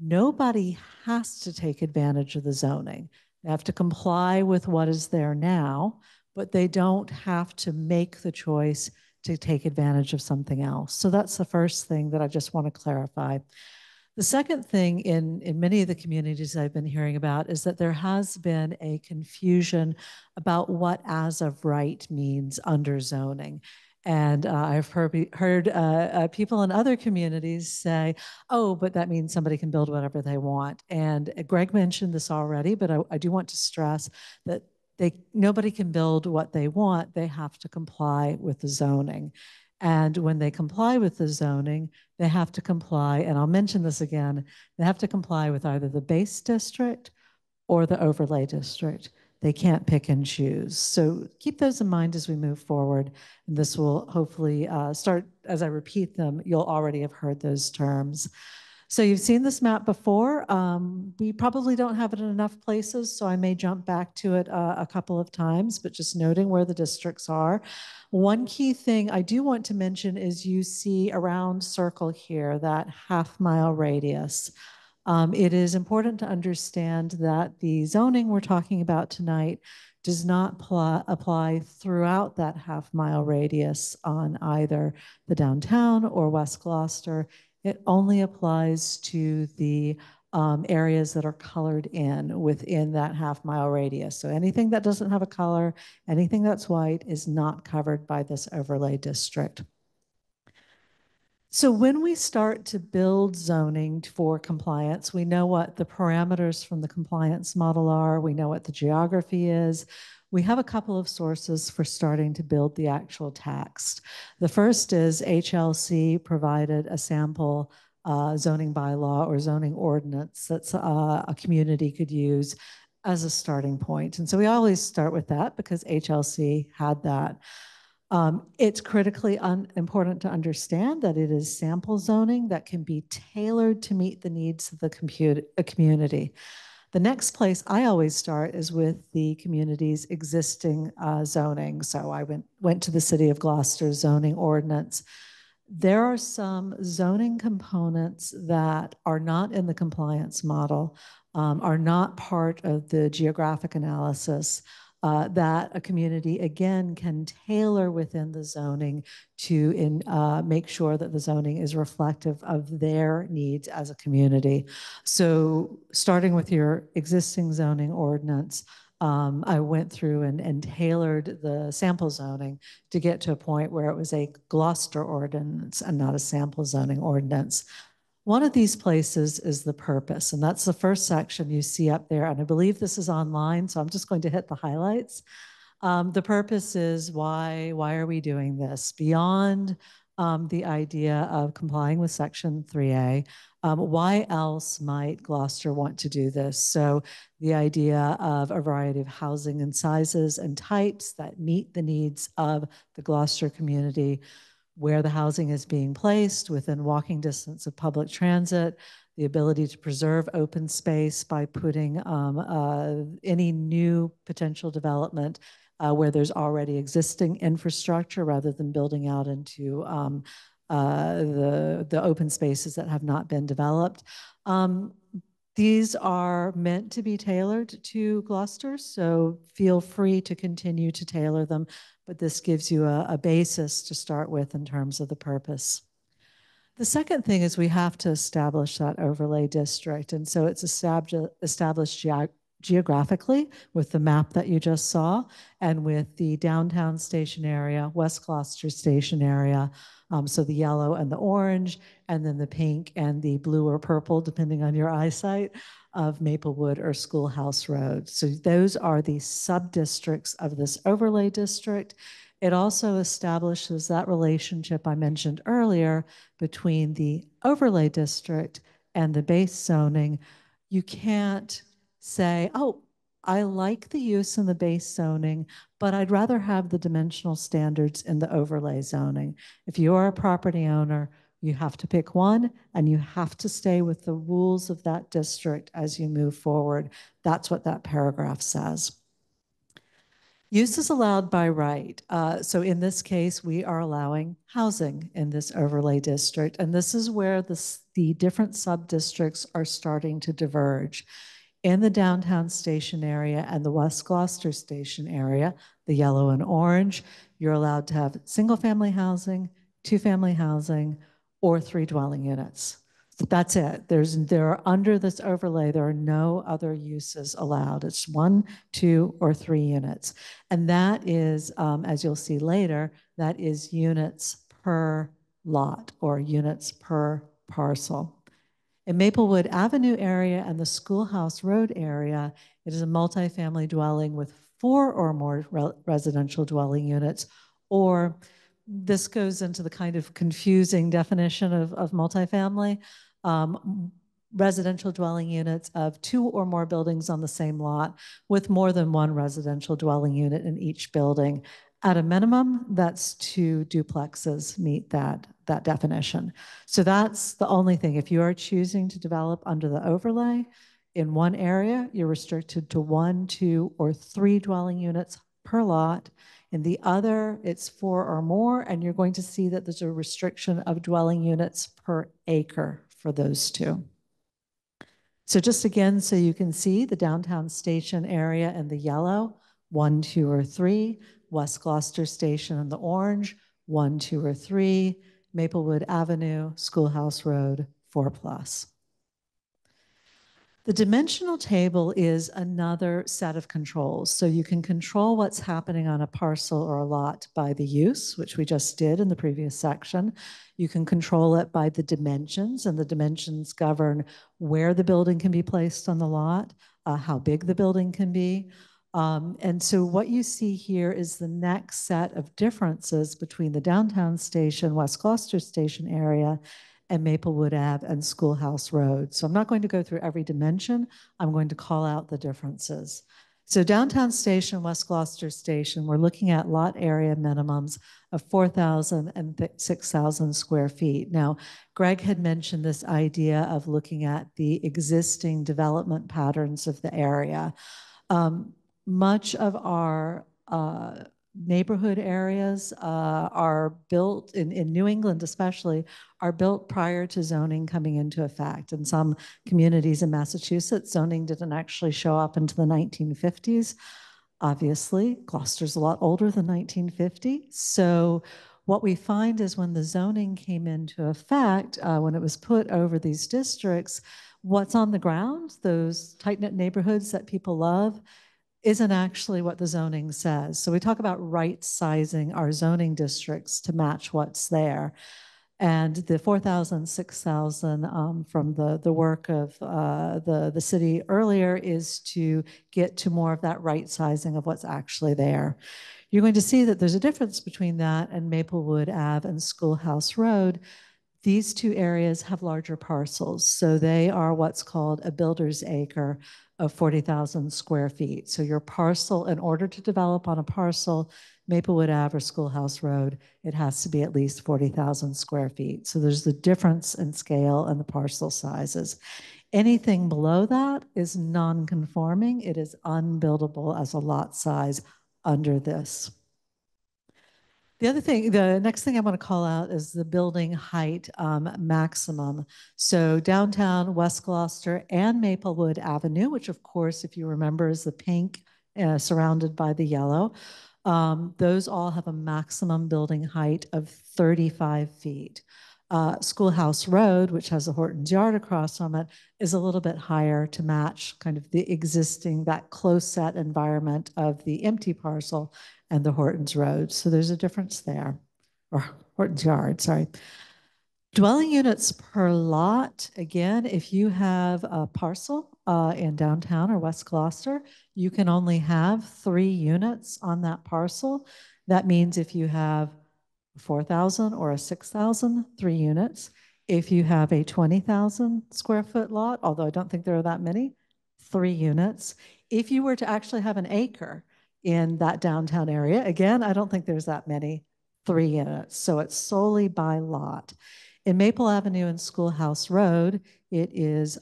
Nobody has to take advantage of the zoning. They have to comply with what is there now, but they don't have to make the choice to take advantage of something else. So that's the first thing that I just want to clarify. The second thing in many of the communities I've been hearing about is that there has been a confusion about what as of right means under zoning. And I've heard people in other communities say, oh, but that means somebody can build whatever they want. And Greg mentioned this already, but I do want to stress that nobody can build what they want. They have to comply with the zoning. And when they comply with the zoning, they have to comply, and I'll mention this again, they have to comply with either the base district or the overlay district. They can't pick and choose. So keep those in mind as we move forward. And this will hopefully start, as I repeat them, you'll already have heard those terms. So you've seen this map before. We probably don't have it in enough places, so I may jump back to it a couple of times, but just noting where the districts are. One key thing I do want to mention is you see a round circle here, that half-mile radius. It is important to understand that the zoning we're talking about tonight does not apply throughout that half-mile radius on either the downtown or West Gloucester. It only applies to the areas that are colored in within that half-mile radius. So anything that doesn't have a color, anything that's white is not covered by this overlay district. So when we start to build zoning for compliance, we know what the parameters from the compliance model are. We know what the geography is. We have a couple of sources for starting to build the actual text. The first is HLC provided a sample zoning bylaw or zoning ordinance that's a community could use as a starting point. And so we always start with that because HLC had that. It's critically important to understand that it is sample zoning that can be tailored to meet the needs of the community. The next place I always start is with the community's existing zoning. So I went to the City of Gloucester zoning ordinance. There are some zoning components that are not in the compliance model, are not part of the geographic analysis, that a community, again, can tailor within the zoning to make sure that the zoning is reflective of their needs as a community. So starting with your existing zoning ordinance, I went through and tailored the sample zoning to get to a point where it was a Gloucester ordinance and not a sample zoning ordinance. One of these places is the purpose, and that's the first section you see up there. And I believe this is online, so I'm just going to hit the highlights. The purpose is why are we doing this? Beyond the idea of complying with Section 3A, why else might Gloucester want to do this? So the idea of a variety of housing and sizes and types that meet the needs of the Gloucester community, where the housing is being placed within walking distance of public transit, the ability to preserve open space by putting any new potential development where there's already existing infrastructure rather than building out into the open spaces that have not been developed. These are meant to be tailored to Gloucester, so feel free to continue to tailor them, but this gives you a basis to start with in terms of the purpose. The second thing is we have to establish that overlay district, and so it's established geographically with the map that you just saw, and with the downtown station area, West Gloucester station area, so the yellow and the orange, and then the pink and the blue or purple, depending on your eyesight, of Maplewood or Schoolhouse Road. So those are the sub-districts of this overlay district. It also establishes that relationship I mentioned earlier between the overlay district and the base zoning. You can't say, oh, I like the use in the base zoning, but I'd rather have the dimensional standards in the overlay zoning. If you are a property owner, you have to pick one, and you have to stay with the rules of that district as you move forward. That's what that paragraph says. Use is allowed by right. So in this case, we are allowing housing in this overlay district, and this is where the different sub-districts are starting to diverge. In the downtown station area and the West Gloucester station area, the yellow and orange, you're allowed to have single-family housing, two-family housing, or 3 dwelling units. That's it. Under this overlay, there are no other uses allowed. It's 1, 2, or 3 units. And that is, as you'll see later, that is units per lot or units per parcel. In Maplewood Avenue area and the Schoolhouse Road area, it is a multifamily dwelling with 4 or more residential dwelling units, or this goes into the kind of confusing definition of multifamily. Residential dwelling units of 2 or more buildings on the same lot with more than 1 residential dwelling unit in each building. At a minimum, that's 2 duplexes meet that definition. So that's the only thing. If you are choosing to develop under the overlay in one area, you're restricted to 1, 2, or 3 dwelling units per lot. In the other, it's 4 or more, and you're going to see that there's a restriction of dwelling units per acre for those 2. So just again, so you can see the downtown station area in the yellow, 1, 2, or 3, West Gloucester Station in the orange, 1, 2, or 3, Maplewood Avenue, Schoolhouse Road, 4+. The dimensional table is another set of controls. So you can control what's happening on a parcel or a lot by the use, which we just did in the previous section. You can control it by the dimensions, and the dimensions govern where the building can be placed on the lot, how big the building can be. And so what you see here is the next set of differences between the downtown station, West Gloucester Station area, and Maplewood Ave and Schoolhouse Road. So I'm not going to go through every dimension. I'm going to call out the differences. So downtown station, West Gloucester Station, we're looking at lot area minimums of 4,000 and 6,000 square feet. Now, Greg had mentioned this idea of looking at the existing development patterns of the area. Much of our neighborhood areas are built, in New England especially, are built prior to zoning coming into effect. In some communities in Massachusetts, zoning didn't actually show up until the 1950s. Obviously, Gloucester's a lot older than 1950. So what we find is when the zoning came into effect, when it was put over these districts, what's on the ground, those tight-knit neighborhoods that people love, isn't actually what the zoning says. So we talk about right sizing our zoning districts to match what's there. And the 4,000, 6,000 from the work of the city earlier is to get to more of that right sizing of what's actually there. You're going to see that there's a difference between that and Maplewood Ave and Schoolhouse Road. These two areas have larger parcels. So they are what's called a builder's acre of 40,000 square feet. So your parcel, in order to develop on a parcel, Maplewood Ave or Schoolhouse Road, it has to be at least 40,000 square feet. So there's the difference in scale and the parcel sizes. Anything below that is non-conforming. It is unbuildable as a lot size under this. The next thing I want to call out is the building height maximum. So downtown West Gloucester and Maplewood Avenue, which of course, if you remember, is the pink surrounded by the yellow. Those all have a maximum building height of 35 feet. Schoolhouse Road, which has a Horton's Yard across from it, is a little bit higher to match kind of the existing, that close set environment of the empty parcel and the Horton's Road. So there's a difference there, or Horton's Yard, sorry. Dwelling units per lot, again, if you have a parcel in downtown or West Gloucester, you can only have 3 units on that parcel. That means if you have 4,000 or a 6,000, 3 units. If you have a 20,000 square foot lot, although I don't think there are that many, 3 units. If you were to actually have an acre in that downtown area, again, I don't think there's that many, 3 units. So it's solely by lot. In Maple Avenue and Schoolhouse Road, it is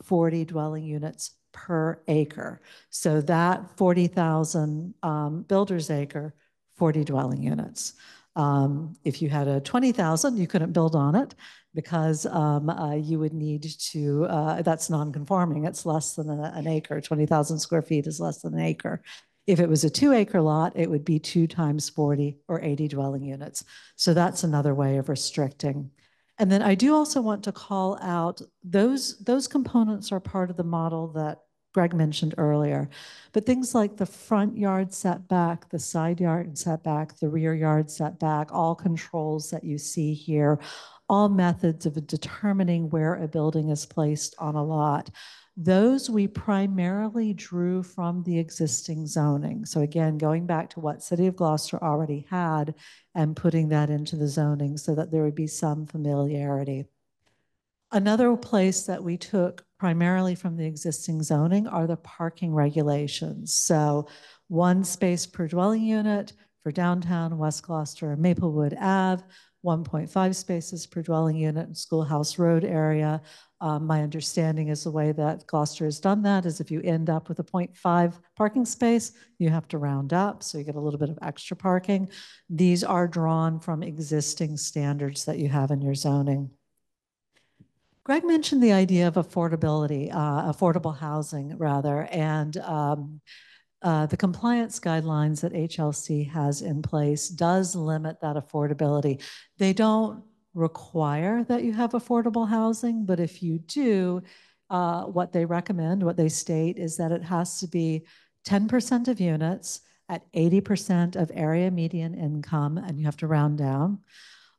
40 dwelling units per acre. So that 40,000 builder's acre, 40 dwelling units. If you had a 20,000, you couldn't build on it because you would need to, that's non-conforming. It's less than an acre. 20,000 square feet is less than an acre. If it was a 2-acre lot, it would be 2 times 40 or 80 dwelling units. So that's another way of restricting. And then I do also want to call out those components are part of the model that Greg mentioned earlier. But things like the front yard setback, the side yard setback, the rear yard setback, all controls that you see here, all methods of determining where a building is placed on a lot. Those we primarily drew from the existing zoning. So again, going back to what City of Gloucester already had and putting that into the zoning so that there would be some familiarity. Another place that we took primarily from the existing zoning are the parking regulations. So 1 space per dwelling unit for downtown West Gloucester and Maplewood Ave, 1.5 spaces per dwelling unit in Schoolhouse Road area. My understanding is the way that Gloucester has done that is if you end up with a 0.5 parking space, you have to round up, so you get a little bit of extra parking. These are drawn from existing standards that you have in your zoning. Greg mentioned the idea of affordability, affordable housing rather, and the compliance guidelines that HLC has in place does limit that affordability. They don't require that you have affordable housing, but if you do, what they recommend, what they state is that it has to be 10% of units at 80% of area median income, and you have to round down,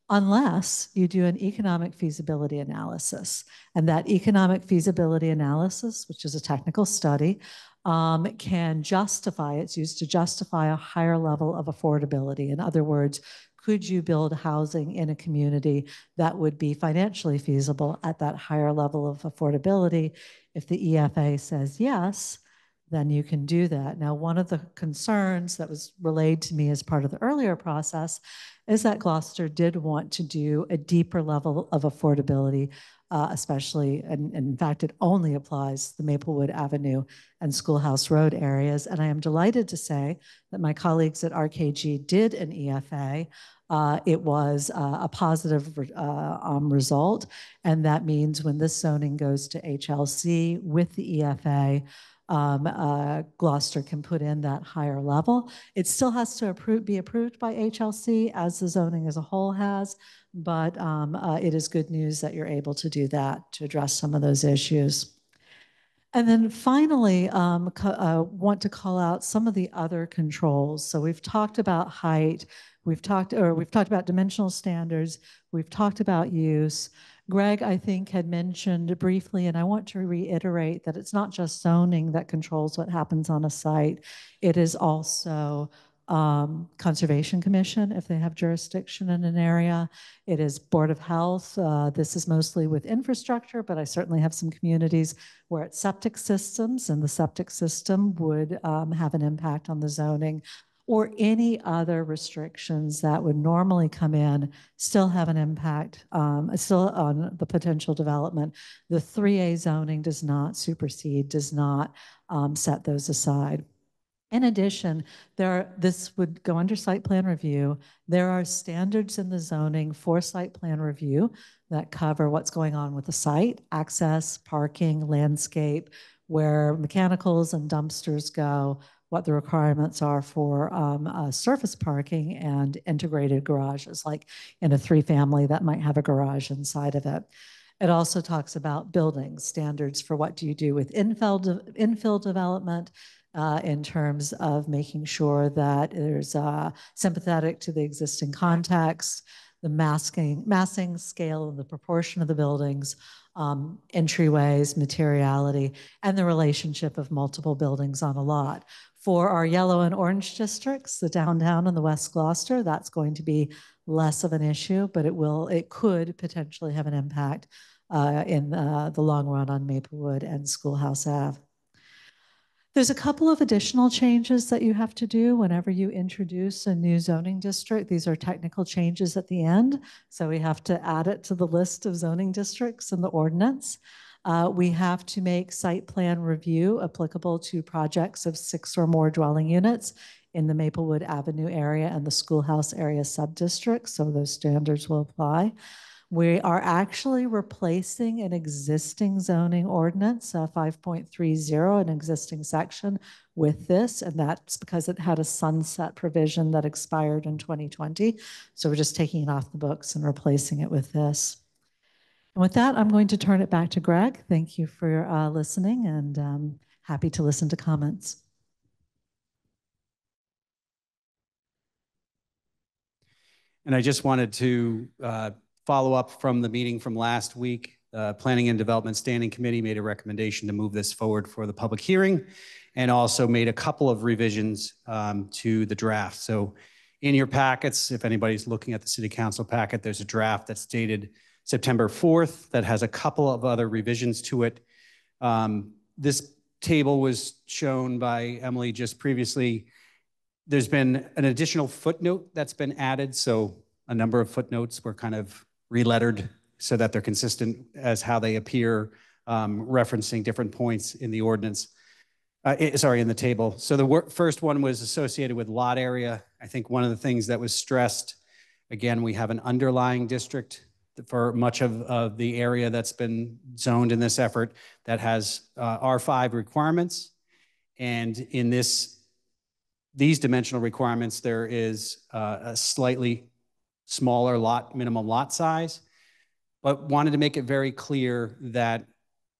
unless you do an economic feasibility analysis. And that economic feasibility analysis, which is a technical study, can justify, it's used to justify a higher level of affordability. In other words, could you build housing in a community that would be financially feasible at that higher level of affordability? If the EFA says yes, then you can do that. Now, one of the concerns that was relayed to me as part of the earlier process is that Gloucester did want to do a deeper level of affordability, especially, and in fact, it only applies the Maplewood Avenue and Schoolhouse Road areas. And I am delighted to say that my colleagues at RKG did an EFA. It was a positive result. And that means when this zoning goes to HLC with the EFA, Gloucester can put in that higher level. It still has to be approved by HLC, as the zoning as a whole has, but it is good news that you're able to do that to address some of those issues. And then finally, want to call out some of the other controls. So we've talked about height, we've talked about dimensional standards, we've talked about use. Greg, I think, had mentioned briefly, and I want to reiterate that it's not just zoning that controls what happens on a site. It is also Conservation Commission, if they have jurisdiction in an area. It is Board of Health. This is mostly with infrastructure, but I certainly have some communities where it's septic systems, and the septic system would have an impact on the zoning, or any other restrictions that would normally come in still have an impact, still on the potential development. The 3A zoning does not supersede, does not set those aside. In addition, this would go under site plan review. There are standards in the zoning for site plan review that cover what's going on with the site: access, parking, landscape, where mechanicals and dumpsters go, what the requirements are for surface parking, and integrated garages, like in a 3-family that might have a garage inside of it. It also talks about buildings, standards for what do you do with infill development, in terms of making sure that there's sympathetic to the existing context, the massing scale and the proportion of the buildings, entryways, materiality, and the relationship of multiple buildings on a lot. For our yellow and orange districts, the downtown and the West Gloucester, that's going to be less of an issue, but it could potentially have an impact in the long run on Maplewood and Schoolhouse Ave. There's a couple of additional changes that you have to do whenever you introduce a new zoning district. These are technical changes at the end, so we have to add it to the list of zoning districts in the ordinance. We have to make site plan review applicable to projects of 6 or more dwelling units in the Maplewood Avenue area and the Schoolhouse area subdistricts, so those standards will apply. We are actually replacing an existing zoning ordinance, 5.30, an existing section with this, and that's because it had a sunset provision that expired in 2020. So we're just taking it off the books and replacing it with this. And with that, I'm going to turn it back to Greg. Thank you for listening, and happy to listen to comments. And I just wanted to follow up from the meeting from last week. Planning and Development Standing Committee made a recommendation to move this forward for the public hearing, and also made a couple of revisions to the draft. So in your packets, if anybody's looking at the City Council packet, there's a draft that's dated September 4th that has a couple of other revisions to it. This table was shown by Emily just previously. There's been an additional footnote that's been added, so a number of footnotes were kind of relettered so that they're consistent as how they appear, referencing different points in the ordinance, in the table. So the first one was associated with lot area. I think one of the things that was stressed, again, we have an underlying district for much of the area that's been zoned in this effort that has R5 requirements. And in these dimensional requirements, there is a slightly smaller minimum lot size, but wanted to make it very clear that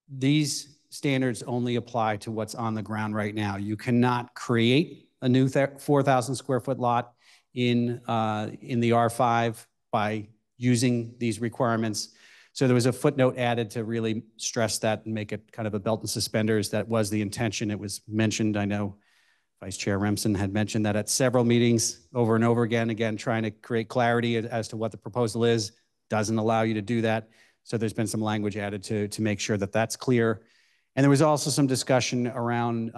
these standards only apply to what's on the ground right now. You cannot create a new 4,000 square foot lot in the R5 by using these requirements. So there was a footnote added to really stress that and make it kind of a belt and suspenders. That was the intention. It was mentioned, I know Vice Chair Remsen had mentioned that at several meetings over and over again, trying to create clarity as to what the proposal is, doesn't allow you to do that. So there's been some language added to make sure that that's clear. And there was also some discussion around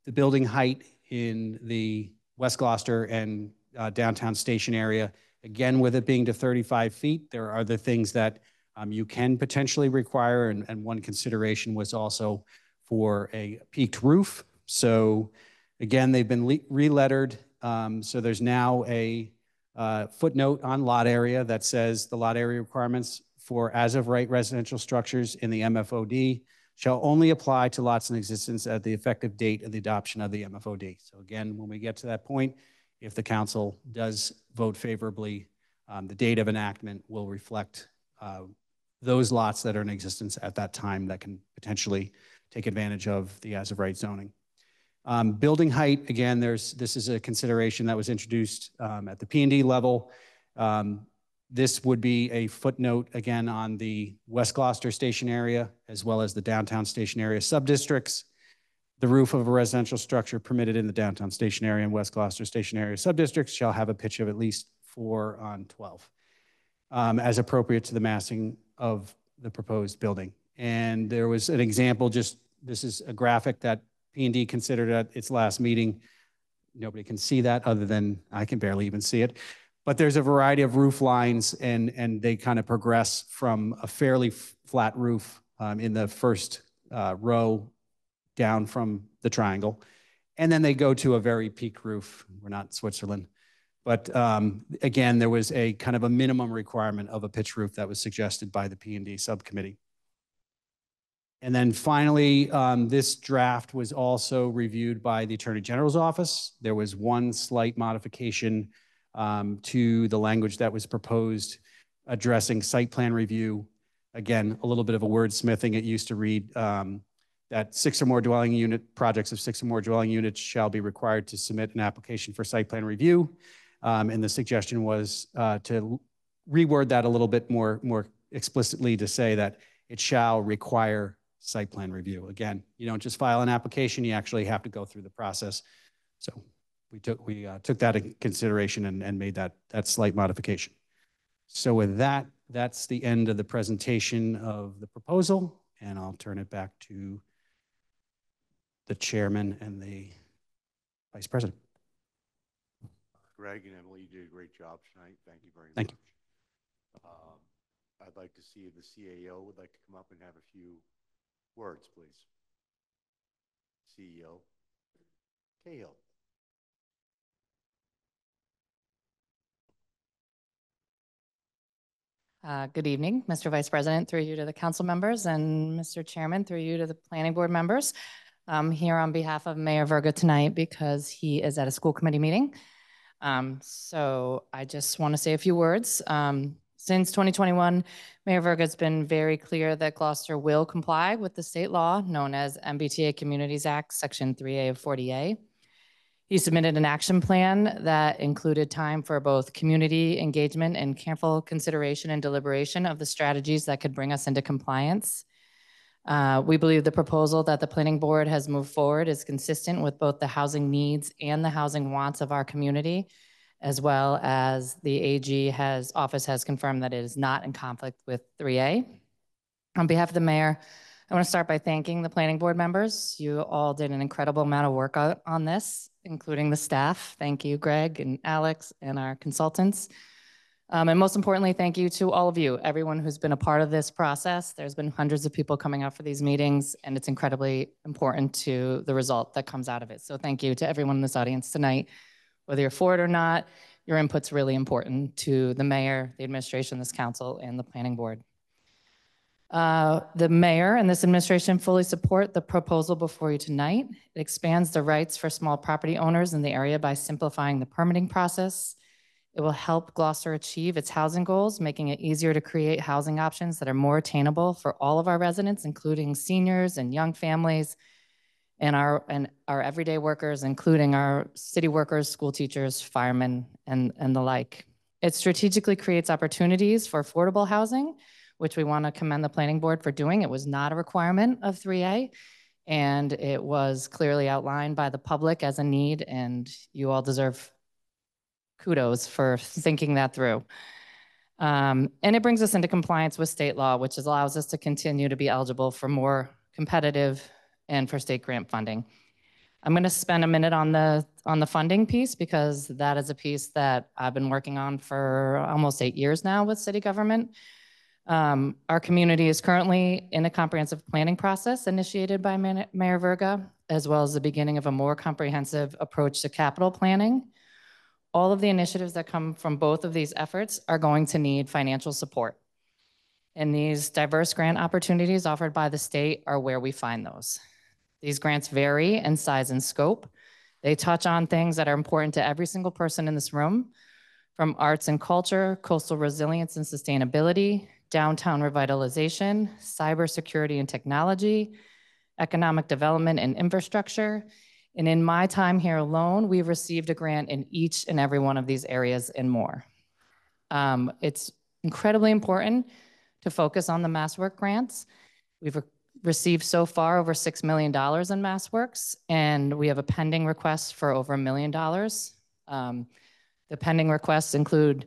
the building height in the West Gloucester and downtown station area. Again, with it being to 35 feet, there are other things that you can potentially require. And one consideration was also for a peaked roof. So again, they've been relettered. So there's now a footnote on lot area that says the lot area requirements for as of right residential structures in the MFOD shall only apply to lots in existence at the effective date of the adoption of the MFOD. So again, when we get to that point, if the council does vote favorably, the date of enactment will reflect those lots that are in existence at that time that can potentially take advantage of the as-of-right zoning. Building height, again, this is a consideration that was introduced at the P&D level. This would be a footnote, again, on the West Gloucester station area, as well as the downtown station area subdistricts. The roof of a residential structure permitted in the downtown station area and West Gloucester station area subdistricts shall have a pitch of at least 4:12, as appropriate to the massing of the proposed building. And there was an example, this is a graphic that P&D considered at its last meeting. Nobody can see that other than I can barely even see it. But there's a variety of roof lines, and they kind of progress from a fairly flat roof in the first row down from the triangle. And then they go to a very peaked roof. We're not in Switzerland. But again, there was a kind of a minimum requirement of a pitch roof that was suggested by the P&D subcommittee. And then finally, this draft was also reviewed by the Attorney General's office. There was one slight modification to the language that was proposed addressing site plan review. Again, a little bit of a wordsmithing. It used to read that projects of 6 or more dwelling units shall be required to submit an application for site plan review. And the suggestion was to reword that a little bit more explicitly to say that it shall require site plan review. Again, you don't just file an application, you actually have to go through the process. So we took that into consideration and made that slight modification. So with that, that's the end of the presentation of the proposal, and I'll turn it back to the chairman and the vice president. Greg and Emily, you did a great job tonight. Thank you very much. Thank you. I'd like to see if the CAO would like to come up and have a few words, please. CEO Cahill. Good evening, Mr. Vice President, through you to the council members, and Mr. Chairman, through you to the planning board members. I'm here on behalf of Mayor Verga tonight because he is at a school committee meeting. So I just want to say a few words. Since 2021, Mayor Verga has been very clear that Gloucester will comply with the state law known as MBTA Communities Act, Section 3A of 40A. He submitted an action plan that included time for both community engagement and careful consideration and deliberation of the strategies that could bring us into compliance. We believe the proposal that the planning board has moved forward is consistent with both the housing needs and the housing wants of our community, as well as the AG office has confirmed that it is not in conflict with 3A. On behalf of the mayor, I want to start by thanking the planning board members. You all did an incredible amount of work on this, including the staff. Thank you, Greg and Alex and our consultants. And most importantly, thank you to all of you, everyone who's been a part of this process. There's been hundreds of people coming out for these meetings, and it's incredibly important to the result that comes out of it. So thank you to everyone in this audience tonight. Whether you're for it or not, your input's really important to the mayor, the administration, this council, and the planning board. The mayor and this administration fully support the proposal before you tonight. It expands the rights for small property owners in the area by simplifying the permitting process. It will help Gloucester achieve its housing goals, making it easier to create housing options that are more attainable for all of our residents, including seniors and young families, and our everyday workers, including our city workers, school teachers, firemen, and the like. It strategically creates opportunities for affordable housing, which we want to commend the planning board for doing. It was not a requirement of 3A, and it was clearly outlined by the public as a need, and you all deserve kudos for thinking that through. And it brings us into compliance with state law, which allows us to continue to be eligible for more competitive and for state grant funding. I'm going to spend a minute on the funding piece because that is a piece that I've been working on for almost 8 years now with city government. Our community is currently in a comprehensive planning process initiated by Mayor Verga, as well as the beginning of a more comprehensive approach to capital planning. All of the initiatives that come from both of these efforts are going to need financial support. And these diverse grant opportunities offered by the state are where we find those. These grants vary in size and scope. They touch on things that are important to every single person in this room, from arts and culture, coastal resilience and sustainability, downtown revitalization, cybersecurity and technology, economic development and infrastructure. And in my time here alone, we've received a grant in each and every one of these areas and more. It's incredibly important to focus on the MassWork grants. We've received so far over $6 million in MassWorks, and we have a pending request for over $1 million. The pending requests include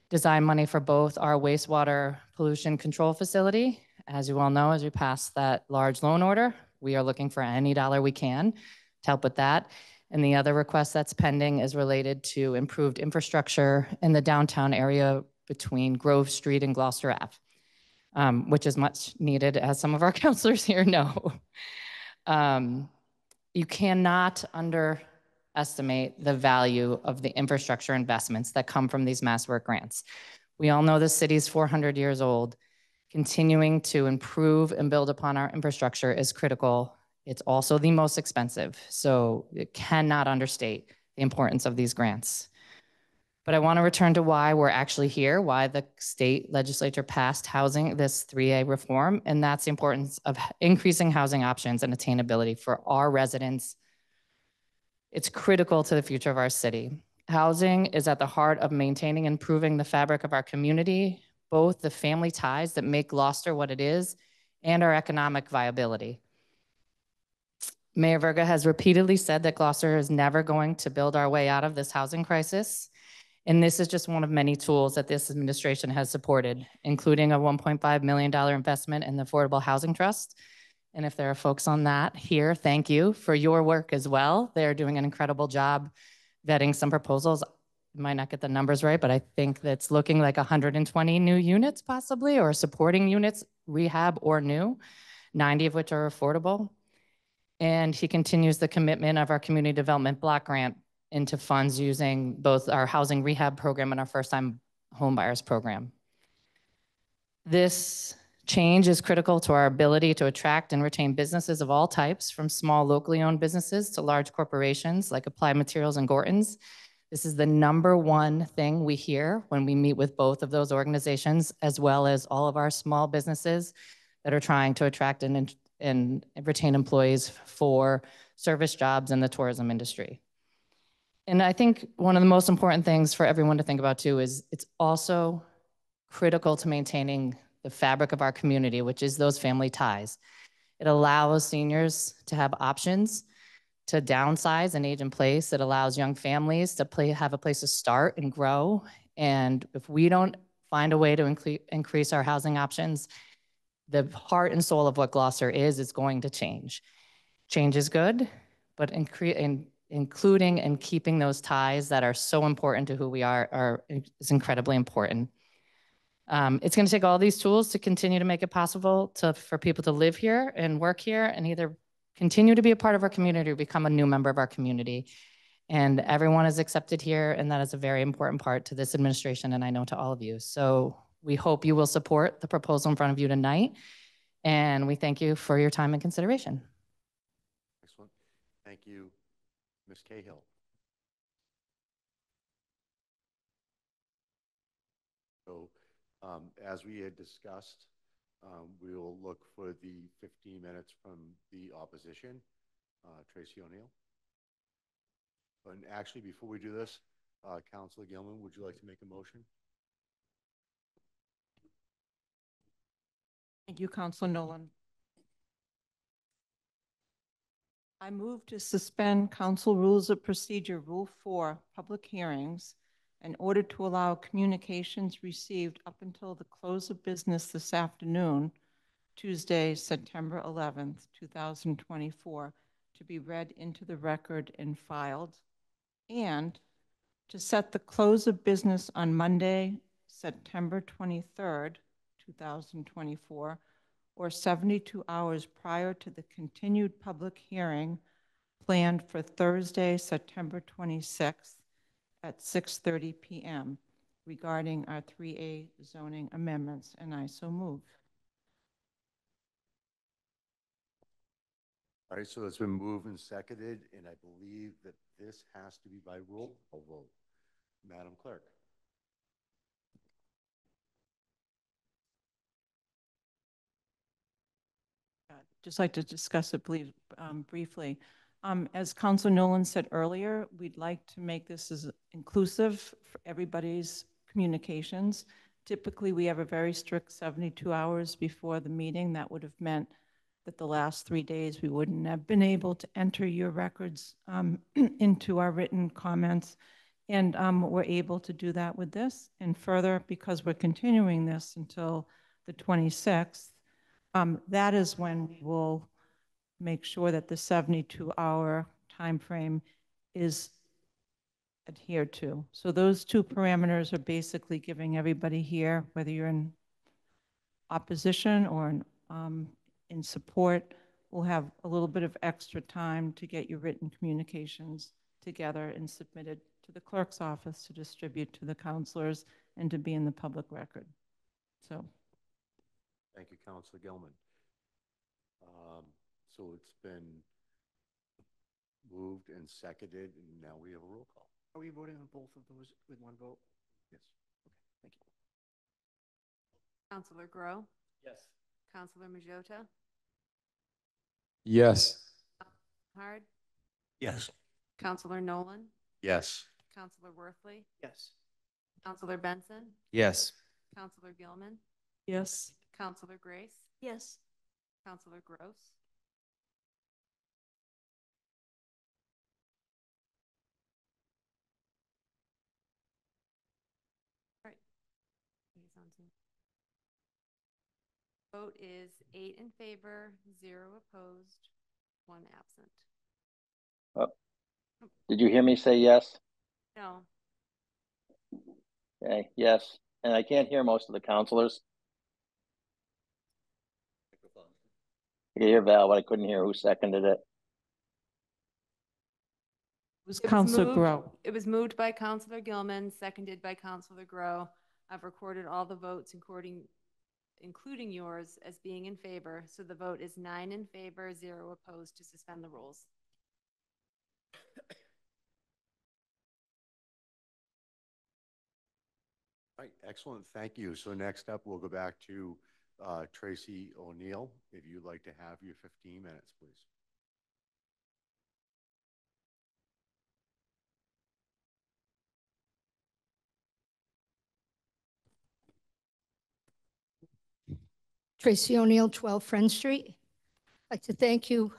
design money for both our wastewater pollution control facility. As you all know, as we passed that large loan order, we are looking for any dollar we can to help with that. And the other request that's pending is related to improved infrastructure in the downtown area between Grove Street and Gloucester Ave, which is much needed, as some of our counselors here know. You cannot underestimate the value of the infrastructure investments that come from these MassWork grants. We all know the city's 400 years old. Continuing to improve and build upon our infrastructure is critical. It's also the most expensive, so it cannot understate the importance of these grants. But I want to return to why we're actually here, why the state legislature passed this 3A reform, and that's the importance of increasing housing options and attainability for our residents. It's critical to the future of our city. Housing is at the heart of maintaining and improving the fabric of our community, both the family ties that make Gloucester what it is and our economic viability. Mayor Verga has repeatedly said that Gloucester is never going to build our way out of this housing crisis. And this is just one of many tools that this administration has supported, including a $1.5 million investment in the Affordable Housing Trust. And if there are folks on that here, thank you for your work as well. They're doing an incredible job vetting some proposals. I might not get the numbers right, but I think that's looking like 120 new units possibly, or supporting units, rehab or new, 90 of which are affordable. And he continues the commitment of our community development block grant into funds using both our housing rehab program and our first-time homebuyers program. This change is critical to our ability to attract and retain businesses of all types, from small locally owned businesses to large corporations like Applied Materials and Gorton's. This is the #1 thing we hear when we meet with both of those organizations, as well as all of our small businesses that are trying to attract and retain employees for service jobs in the tourism industry. And I think one of the most important things for everyone to think about too is it's also critical to maintaining the fabric of our community, which is those family ties. It allows seniors to have options to downsize and age in place. It allows young families to have a place to start and grow. And if we don't find a way to increase our housing options, the heart and soul of what Gloucester is going to change. Change is good, but including and keeping those ties that are so important to who we are is incredibly important. It's going to take all these tools to continue to make it possible for people to live here and work here and either continue to be a part of our community or become a new member of our community. And everyone is accepted here, and that is a very important part to this administration, and I know to all of you. So we hope you will support the proposal in front of you tonight, and we thank you for your time and consideration. Excellent. Thank you, Ms. Cahill. So, as we had discussed, we will look for the 15 minutes from the opposition, Tracy O'Neill. And actually, before we do this, Councilor Gilman, would you like to make a motion? Thank you, Councilor Nolan. I move to suspend Council Rules of Procedure Rule 4, Public Hearings, in order to allow communications received up until the close of business this afternoon, Tuesday, September 11th, 2024, to be read into the record and filed, and to set the close of business on Monday, September 23rd, 2024, or 72 hours prior to the continued public hearing planned for Thursday, September 26th at 6:30 p.m. regarding our 3A zoning amendments, and I so move. All right, so it's been moved and seconded, and I believe that this has to be by roll call vote. Madam Clerk. Just like to discuss it briefly. As Councilor Nolan said earlier, we'd like to make this as inclusive for everybody's communications. Typically, we have a very strict 72 hours before the meeting. That would have meant that the last 3 days we wouldn't have been able to enter your records into our written comments. And we're able to do that with this. And further, because we're continuing this until the 26th, that is when we will make sure that the 72-hour time frame is adhered to. So those two parameters are basically giving everybody here, whether you're in opposition or in support, will have a little bit of extra time to get your written communications together and submitted to the clerk's office to distribute to the counselors and to be in the public record. So. Thank you, Councilor Gilman. So it's been moved and seconded, and now we have a roll call. Are we voting on both of those with one vote? Yes. Okay, thank you. Councilor Grow, Yes. Councilor Majota, Yes. Hard, Yes. Councilor Nolan, Yes. Councilor Worthley, Yes. Councilor Benson, Yes. Councilor Gilman, Yes. Councilor Grace, Yes. Councilor Gross, right. Vote is 8 in favor, 0 opposed, 1 absent. Did you hear me say yes? No, Okay, yes. And I can't hear most of the counselors. I could hear Val, but I couldn't hear who seconded it. It was It was Councilor moved- Grow. It was moved by Councilor Gilman, seconded by Councilor Grow. I've recorded all the votes, including yours, as being in favor. So the vote is 9 in favor, 0 opposed to suspend the rules. All right, excellent, thank you. So next up, we'll go back to Tracy O'Neill. If you'd like to have your 15 minutes, please. Tracy O'Neill, 12 Friend Street. I'd like to thank you,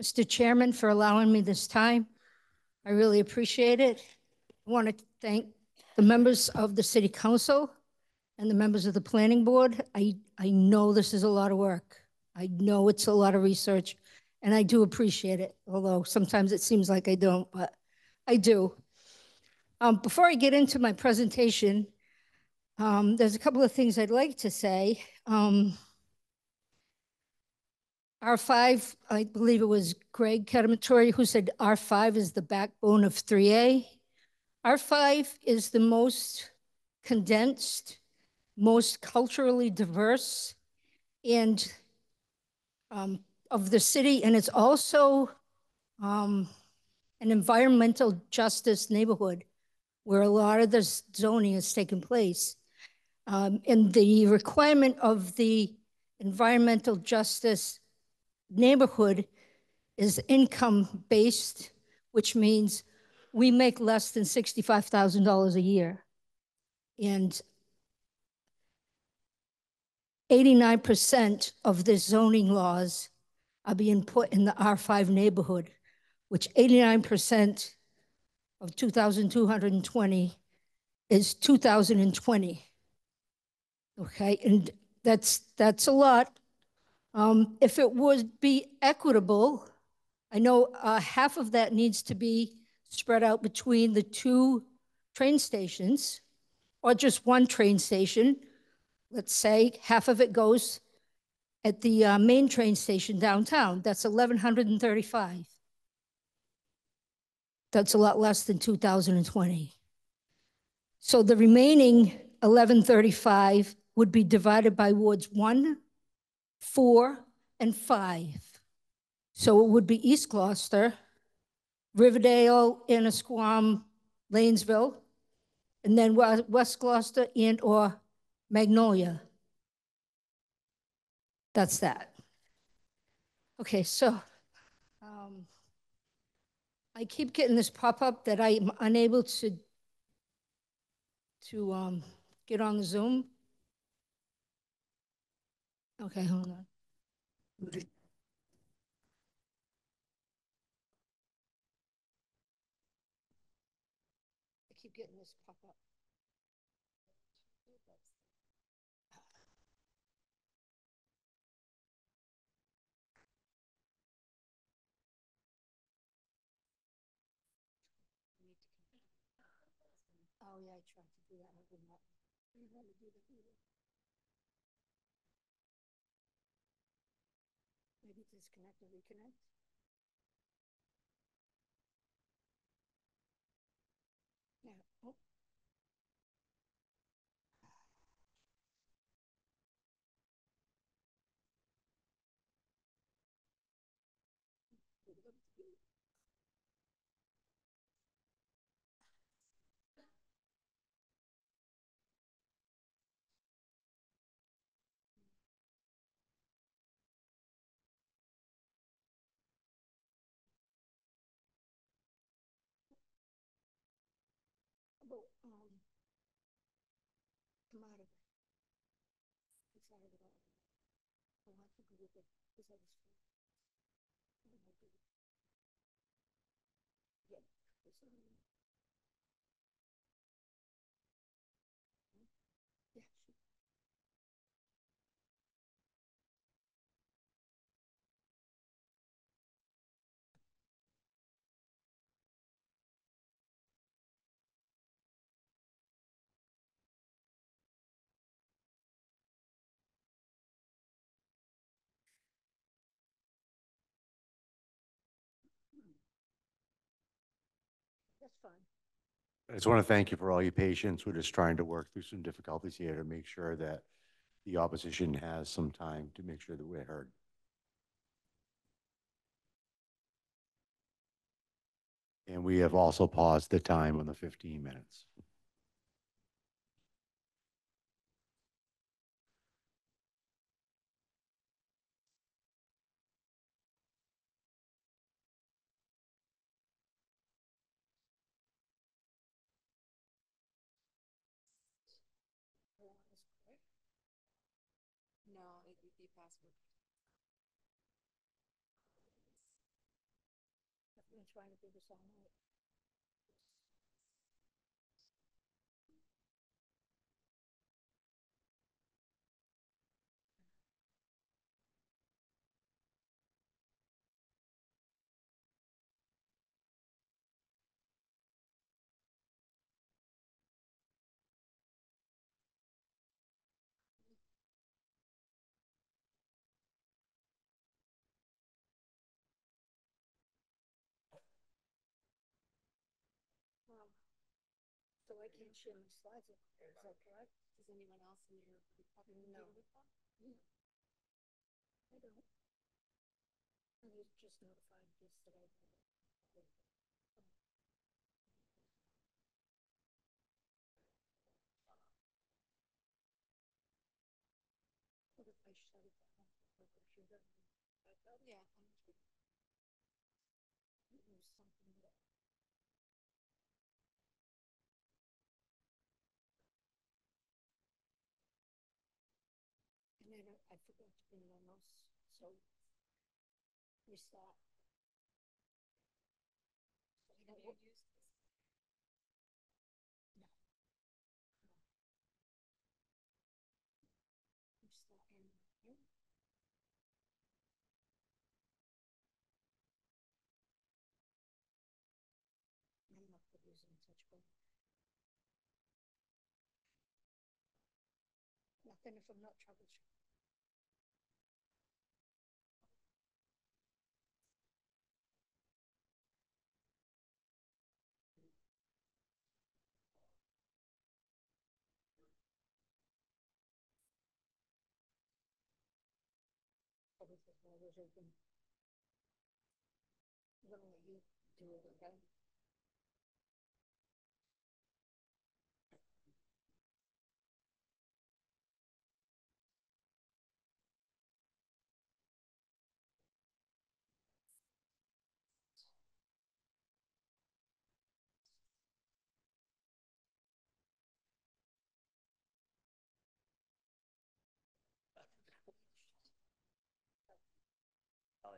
Mr. Chairman, for allowing me this time. I really appreciate it. I want to thank the members of the City Council and the members of the Planning Board. I know this is a lot of work. I know it's a lot of research, and I do appreciate it, although sometimes it seems like I don't, but I do. Before I get into my presentation, there's a couple of things I'd like to say. R5, I believe it was Greg Kadamatori who said R5 is the backbone of 3A. R5 is the most condensed, most culturally diverse, and of the city, and it's also an environmental justice neighborhood where a lot of this zoning has taken place. And the requirement of the environmental justice neighborhood is income-based, which means we make less than $65,000 a year. And 89% of the zoning laws are being put in the R5 neighborhood, which 89% of 2,220 is 2020. Okay, and that's a lot. If it would be equitable, I know half of that needs to be spread out between the 2 train stations, or just 1 train station. Let's say half of it goes at the main train station downtown. That's 1,135. That's a lot less than 2020. So the remaining 1135 would be divided by wards 1, 4, and 5. So it would be East Gloucester, Riverdale, Annisquam, Lanesville, and then West Gloucester and or Magnolia. That's that. Okay, so I keep getting this pop-up that I'm unable to get on the Zoom. Okay, hold on. I keep getting this pop-up. Oh yeah, I tried to do that. I did not. Maybe disconnect and reconnect. Yeah. Oh. Come out of it. It's out of it all. I want to go with it because I was free. Yeah. Yeah. That's fine. I just want to thank you for all your patience. We're just trying to work through some difficulties here to make sure that the opposition has some time to make sure that we're heard. And we have also paused the time on the 15 minutes. No, it would be password. I've been trying to do this all night. So I can't share my slides. Is that correct? Does anyone else in your Republican No. with that? I don't. I was just notified yesterday. What if I shut it down? Yeah. There's something that and then I forgot to bring my mouse, so restart. I don't Have you used this? No. Restart in here. I'm not good using touchpad. Nothing if I'm not troubleshooting.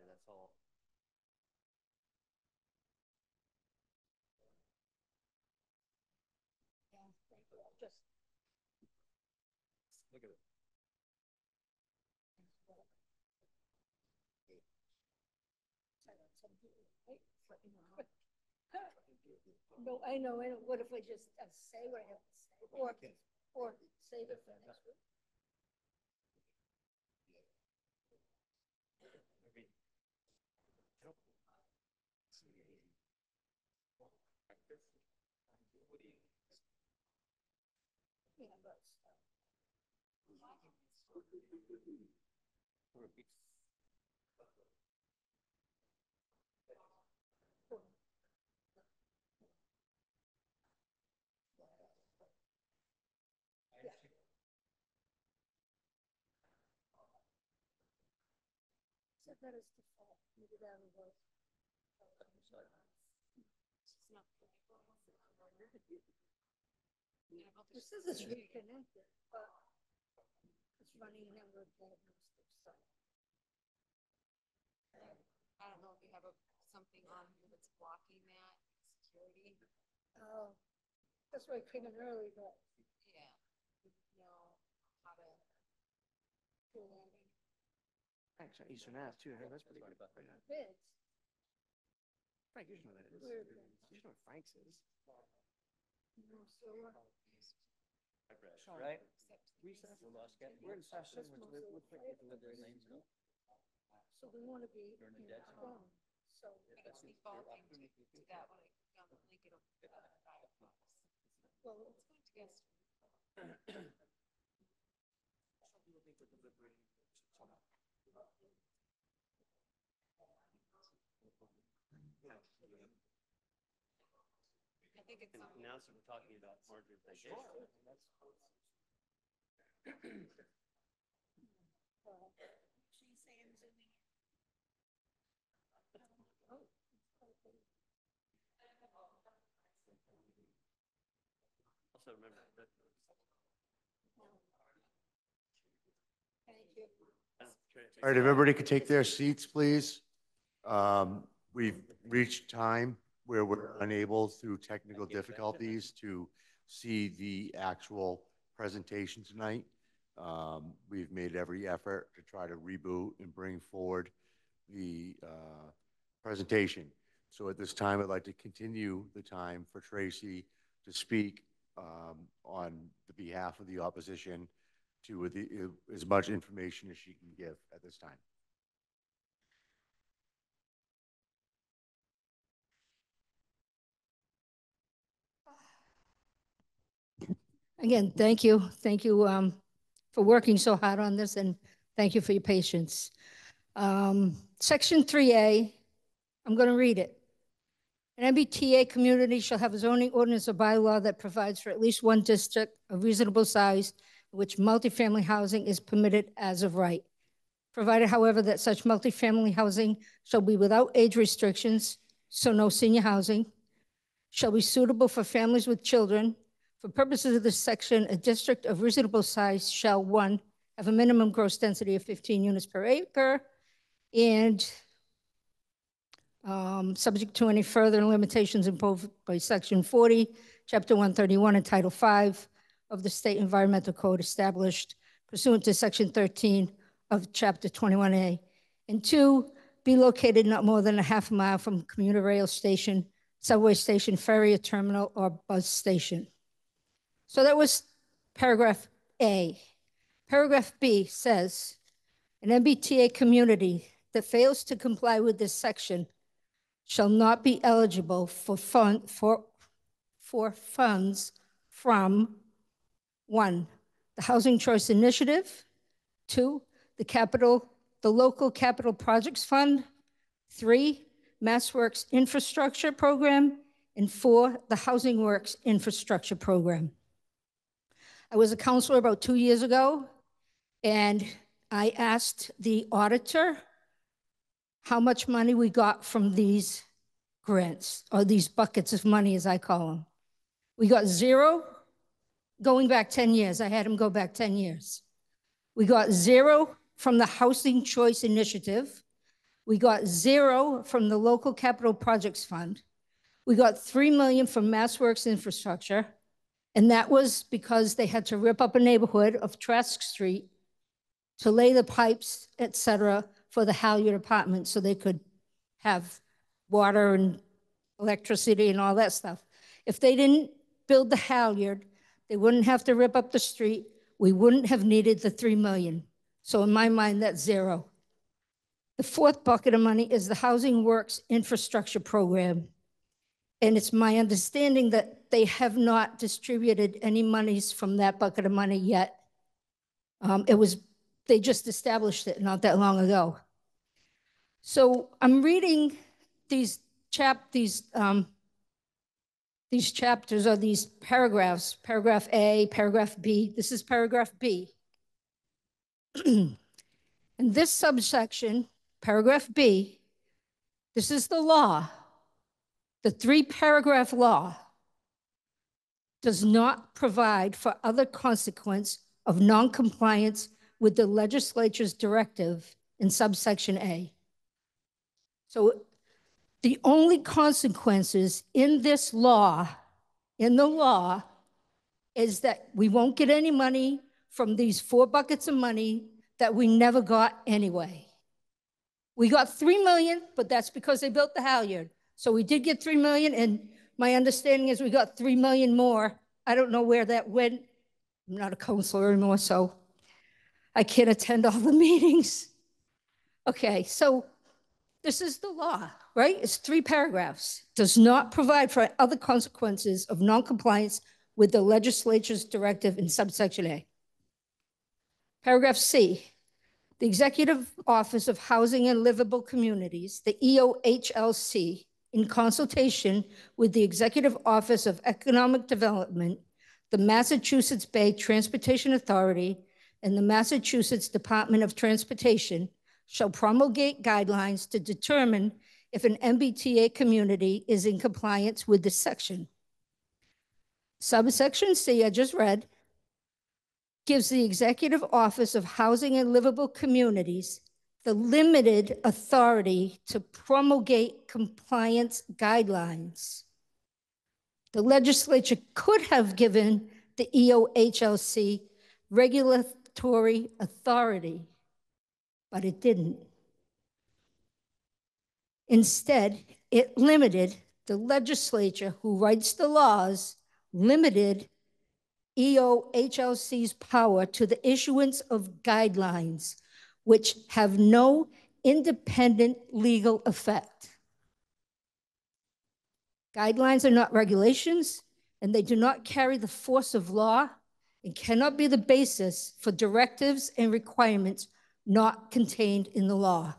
That's all. Look at it. No, I know. What if I just say what I have to say, or save it for next week? Yeah, but set that as default. Maybe that'll work. This says it's reconnected, but it's running a number of diagnostics. So. I don't know if you have something on here that's blocking that security. Oh, that's why I came in early, but Yeah. You know how to do that. Thanks, Eastern Ave too. That's pretty good. Bids. Frank, you should know that is. Where? You should know what Frank's is. No, so Right? Recess? We're in session. We're quick with delivery lanes. So we want to be in the phone. So But it's defaulting to that when I click on the link, it'll Firefox. well, Let's go to guest. I think it's on. Now, so we're talking about margin of digestion. Also remember that. thank you. All right, if everybody could take their seats, please. We've reached time where we're unable, through technical difficulties, to see the actual presentation tonight. We've made every effort to try to reboot and bring forward the presentation. So at this time, I'd like to continue the time for Tracy to speak on the behalf of the opposition to as much information as she can give at this time. Again, thank you. Thank you for working so hard on this, and thank you for your patience. Section 3A, I'm going to read it. An MBTA community shall have a zoning ordinance or bylaw that provides for at least one district of reasonable size in which multifamily housing is permitted as of right. Provided, however, that such multifamily housing shall be without age restrictions, so no senior housing, shall be suitable for families with children. For purposes of this section, a district of reasonable size shall, one, have a minimum gross density of 15 units per acre, and subject to any further limitations imposed by Section 40, Chapter 131, and Title 5 of the State Environmental Code established pursuant to Section 13 of Chapter 21A. And two, be located not more than a half a mile from commuter rail station, subway station, ferry, or terminal, or bus station. So that was paragraph A. Paragraph B says, an MBTA community that fails to comply with this section shall not be eligible for funds from, one, the Housing Choice Initiative, two, the the Local Capital Projects Fund. 3, MassWorks Infrastructure Program. And 4, the Housing Works Infrastructure Program. I was a counselor about 2 years ago, and I asked the auditor how much money we got from these grants, or these buckets of money, as I call them. We got 0, going back 10 years. I had him go back 10 years. We got 0 from the Housing Choice Initiative. We got 0 from the Local Capital Projects Fund. We got $3 million from MassWorks Infrastructure. And that was because they had to rip up a neighborhood of Trask Street to lay the pipes, et cetera, for the Halyard apartments so they could have water and electricity and all that stuff. If they didn't build the Halyard, they wouldn't have to rip up the street. We wouldn't have needed the $3 million. So in my mind, that's 0. The 4th bucket of money is the Housing Works Infrastructure Program. And it's my understanding that they have not distributed any monies from that bucket of money yet. They just established it not that long ago. So I'm reading these chapters or these paragraphs, paragraph A, paragraph B. This is paragraph B. In this subsection, paragraph B, this is the law. The 3-paragraph law does not provide for other consequence of noncompliance with the legislature's directive in subsection A. So the only consequences in this law, is that we won't get any money from these 4 buckets of money that we never got anyway. We got $3 million, but that's because they built the Halyard. So we did get $3 million, and my understanding is we got $3 million more. I don't know where that went. I'm not a counselor anymore, so I can't attend all the meetings. Okay, so this is the law, right? It's 3 paragraphs. Does not provide for other consequences of noncompliance with the legislature's directive in subsection A. Paragraph C, the Executive Office of Housing and Livable Communities, the EOHLC, in consultation with the Executive Office of Economic Development, the Massachusetts Bay Transportation Authority, and the Massachusetts Department of Transportation, shall promulgate guidelines to determine if an MBTA community is in compliance with this section. Subsection C, I just read, gives the Executive Office of Housing and Livable Communities the limited authority to promulgate compliance guidelines. The legislature could have given the EOHLC regulatory authority, but it didn't. Instead, it limited the legislature, who writes the laws, limited EOHLC's power to the issuance of guidelines, which have no independent legal effect. Guidelines are not regulations, and they do not carry the force of law and cannot be the basis for directives and requirements not contained in the law.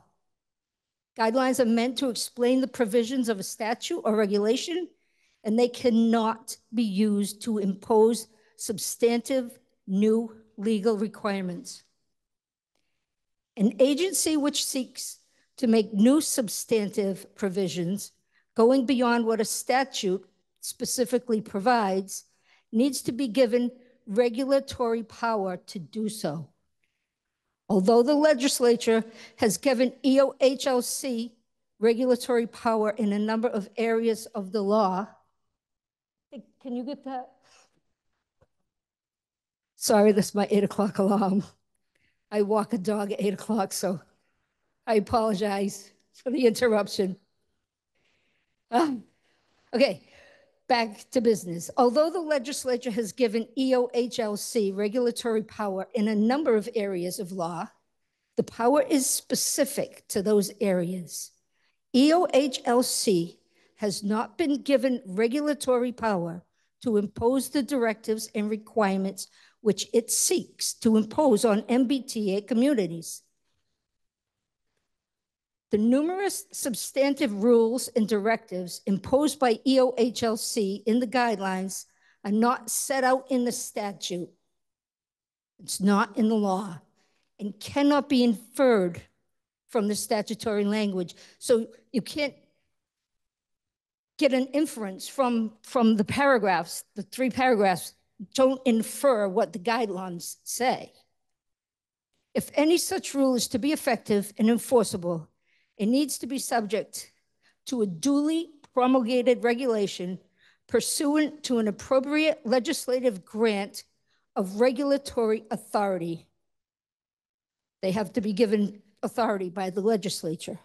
Guidelines are meant to explain the provisions of a statute or regulation, and they cannot be used to impose substantive new legal requirements. An agency which seeks to make new substantive provisions going beyond what a statute specifically provides needs to be given regulatory power to do so. Although the legislature has given EOHLC regulatory power in a number of areas of the law. Can you get that? Sorry, that's my 8 o'clock alarm. I walk a dog at 8 o'clock, so I apologize for the interruption. Okay, back to business. Although the legislature has given EOHLC regulatory power in a number of areas of law, the power is specific to those areas. EOHLC has not been given regulatory power to impose the directives and requirements which it seeks to impose on MBTA communities. The numerous substantive rules and directives imposed by EOHLC in the guidelines are not set out in the statute. It's not in the law and cannot be inferred from the statutory language. So you can't get an inference from the paragraphs. The 3 paragraphs don't infer what the guidelines say. If any such rule is to be effective and enforceable, it needs to be subject to a duly promulgated regulation pursuant to an appropriate legislative grant of regulatory authority. They have to be given authority by the legislature.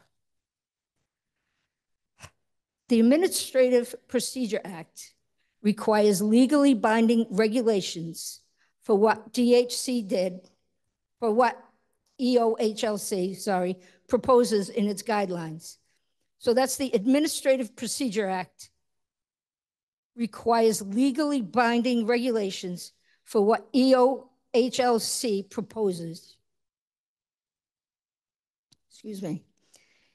The Administrative Procedure Act requires legally binding regulations for what DHC did, for what EOHLC, proposes in its guidelines. So that's the Administrative Procedure Act requires legally binding regulations for what EOHLC proposes. Excuse me.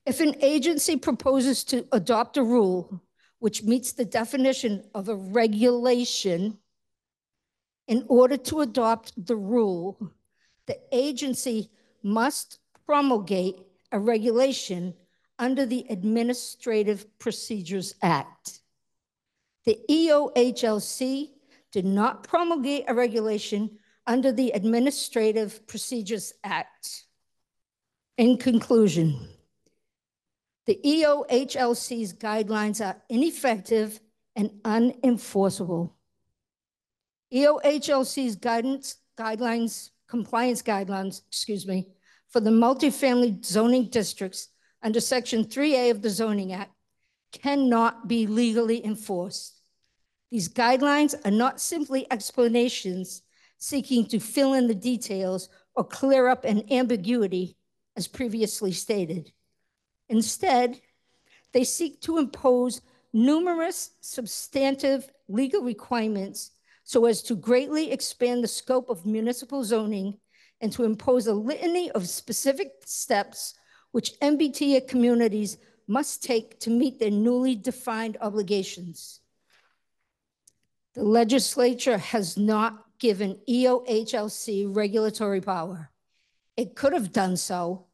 If an agency proposes to adopt a rule which meets the definition of a regulation, in order to adopt the rule, the agency must promulgate a regulation under the Administrative Procedures Act. The EOHLC did not promulgate a regulation under the Administrative Procedures Act. In conclusion, the EOHLC's guidelines are ineffective and unenforceable. EOHLC's compliance guidelines, for the multifamily zoning districts under Section 3A of the Zoning Act cannot be legally enforced. These guidelines are not simply explanations seeking to fill in the details or clear up an ambiguity, as previously stated. Instead, they seek to impose numerous substantive legal requirements so as to greatly expand the scope of municipal zoning and to impose a litany of specific steps which MBTA communities must take to meet their newly defined obligations. The legislature has not given EOHLC regulatory power. It could have done so,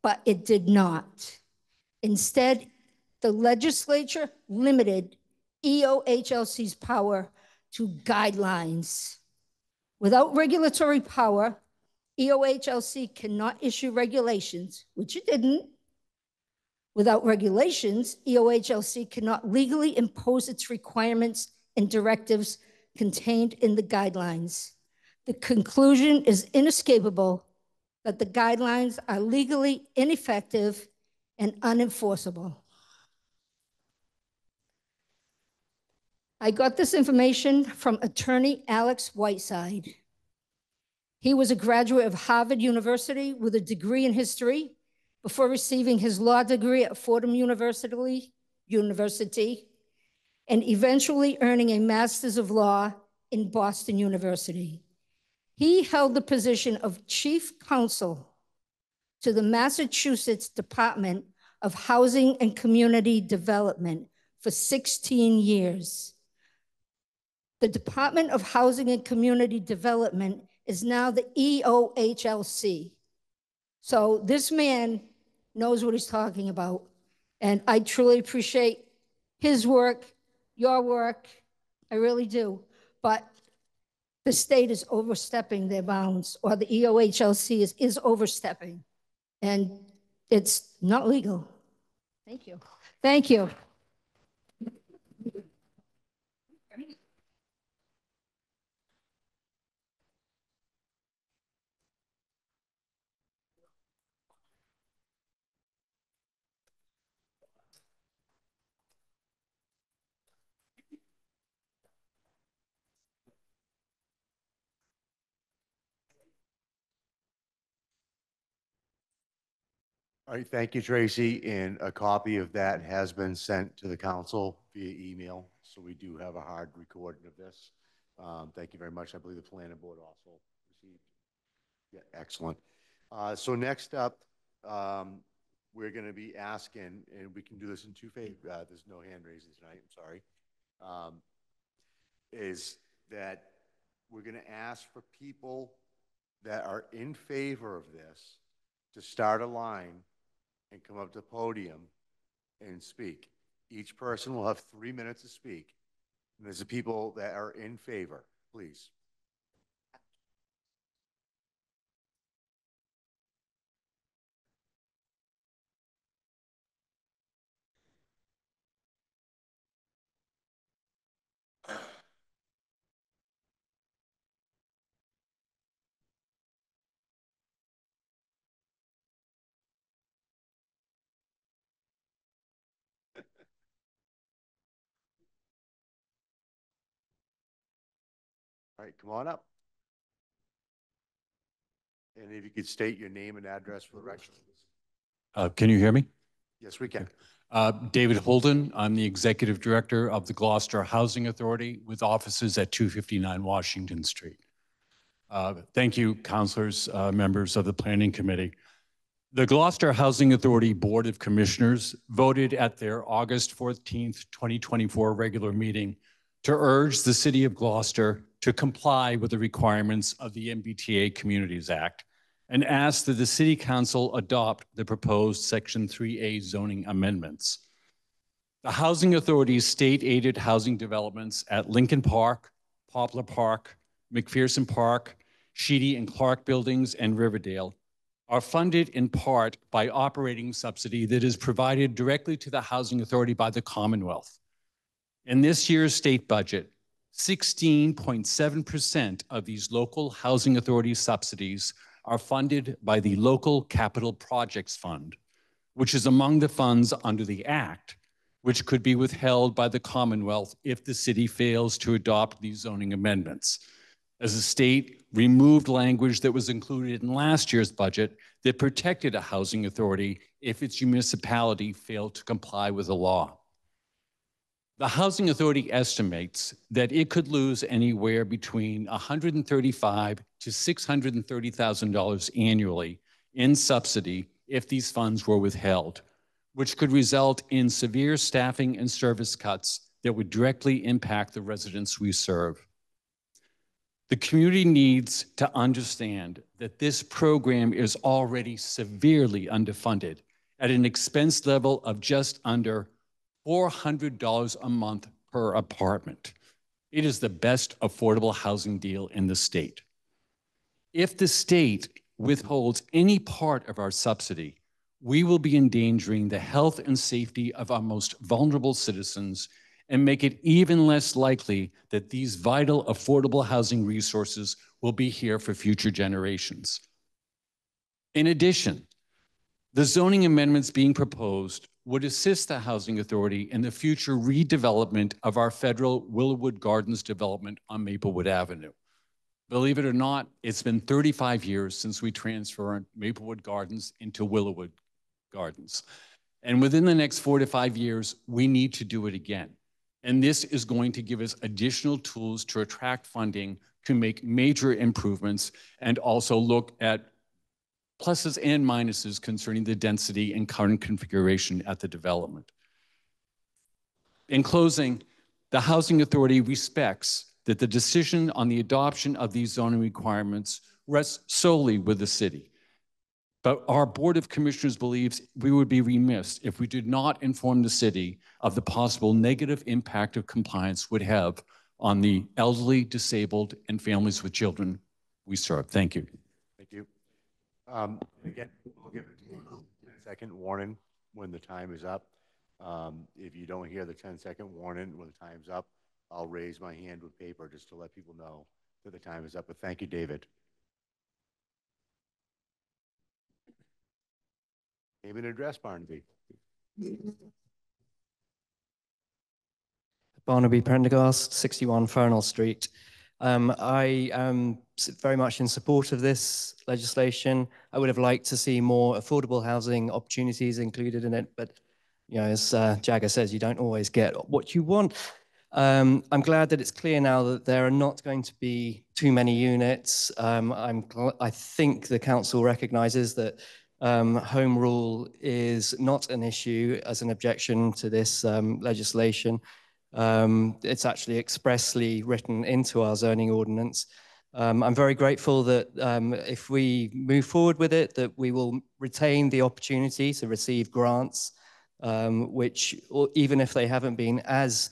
but it did not. Instead, the legislature limited EOHLC's power to guidelines. Without regulatory power, EOHLC cannot issue regulations, which it didn't. Without regulations, EOHLC cannot legally impose its requirements and directives contained in the guidelines. The conclusion is inescapable that the guidelines are legally ineffective and unenforceable. I got this information from attorney Alex Whiteside. He was a graduate of Harvard University with a degree in history before receiving his law degree at Fordham University and eventually earning a Master's of Law in Boston University. He held the position of Chief Counsel to the Massachusetts Department of Housing and Community Development for 16 years. The Department of Housing and Community Development is now the EOHLC. So this man knows what he's talking about. And I truly appreciate his work, your work, I really do. But the state is overstepping their bounds, or the EOHLC is overstepping. And it's not legal. Thank you. Thank you. All right, thank you, Tracy. And a copy of that has been sent to the council via email. So we do have a hard recording of this. Thank you very much. I believe the planning board also received. Yeah, excellent. So next up, we're going to be asking, and we can do this in two phases. There's no hand raising tonight. I'm sorry. Is that we're going to ask for people that are in favor of this to start a line and come up to the podium and speak. Each person will have 3 minutes to speak. And there's the people that are in favor, please. All right, come on up. And if you could state your name and address for the record. Can you hear me? Yes, we can. David Holden. I'm the Executive Director of the Gloucester Housing Authority with offices at 259 Washington Street. Thank you, councilors, members of the Planning Committee. The Gloucester Housing Authority Board of Commissioners voted at their August 14th, 2024 regular meeting to urge the City of Gloucester to comply with the requirements of the MBTA Communities Act and asked that the City Council adopt the proposed Section 3A zoning amendments. The Housing Authority's state-aided housing developments at Lincoln Park, Poplar Park, McPherson Park, Sheedy and Clark Buildings, and Riverdale are funded in part by operating subsidy that is provided directly to the Housing Authority by the Commonwealth. In this year's state budget, 16.7% of these local housing authority subsidies are funded by the Local Capital Projects Fund, which is among the funds under the Act, which could be withheld by the Commonwealth if the city fails to adopt these zoning amendments, as the state removed language that was included in last year's budget that protected a housing authority if its municipality failed to comply with the law. The Housing Authority estimates that it could lose anywhere between $135,000 to $630,000 annually in subsidy if these funds were withheld, which could result in severe staffing and service cuts that would directly impact the residents we serve. The community needs to understand that this program is already severely underfunded at an expense level of just under $400 a month per apartment. It is the best affordable housing deal in the state. If the state withholds any part of our subsidy, we will be endangering the health and safety of our most vulnerable citizens and make it even less likely that these vital affordable housing resources will be here for future generations. In addition, the zoning amendments being proposed would assist the Housing Authority in the future redevelopment of our federal Willowwood Gardens development on Maplewood Avenue. Believe it or not, it's been 35 years since we transferred Maplewood Gardens into Willowwood Gardens. And within the next 4 to 5 years, we need to do it again. And this is going to give us additional tools to attract funding to make major improvements and also look at pluses and minuses concerning the density and current configuration at the development. In closing, the Housing Authority respects that the decision on the adoption of these zoning requirements rests solely with the city. But our Board of Commissioners believes we would be remiss if we did not inform the city of the possible negative impact of compliance would have on the elderly, disabled, and families with children we serve. Thank you. Thank you. Again, we'll give a 10-second warning when the time is up. If you don't hear the 10-second warning when the time's up, I'll raise my hand with paper just to let people know that the time is up. But thank you, David. Name and address, Barnaby. Barnaby Prendergast, 61 Fernald Street. I am very much in support of this legislation. I would have liked to see more affordable housing opportunities included in it, but you know, as Jagger says, you don't always get what you want. I'm glad that it's clear now that there are not going to be too many units. I think the council recognizes that home rule is not an issue as an objection to this legislation. It's actually expressly written into our zoning ordinance. I'm very grateful that if we move forward with it, that we will retain the opportunity to receive grants, which even if they haven't been as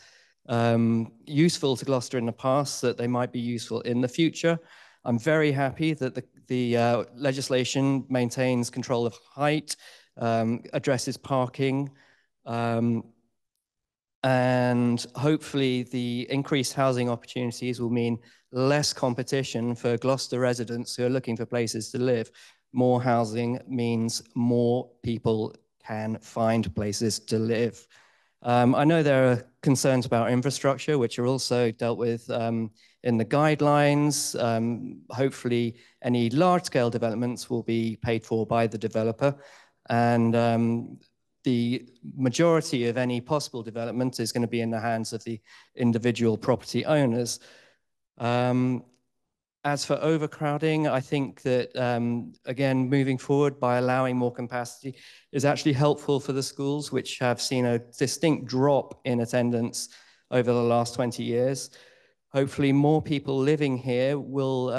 useful to Gloucester in the past, that they might be useful in the future. I'm very happy that the legislation maintains control of height, addresses parking, and hopefully the increased housing opportunities will mean less competition for Gloucester residents who are looking for places to live. More housing means more people can find places to live. I know there are concerns about infrastructure, which are also dealt with in the guidelines. Hopefully, any large-scale developments will be paid for by the developer. And the majority of any possible development is going to be in the hands of the individual property owners. As for overcrowding, I think that, again, moving forward by allowing more capacity is actually helpful for the schools, which have seen a distinct drop in attendance over the last 20 years. Hopefully, more people living here will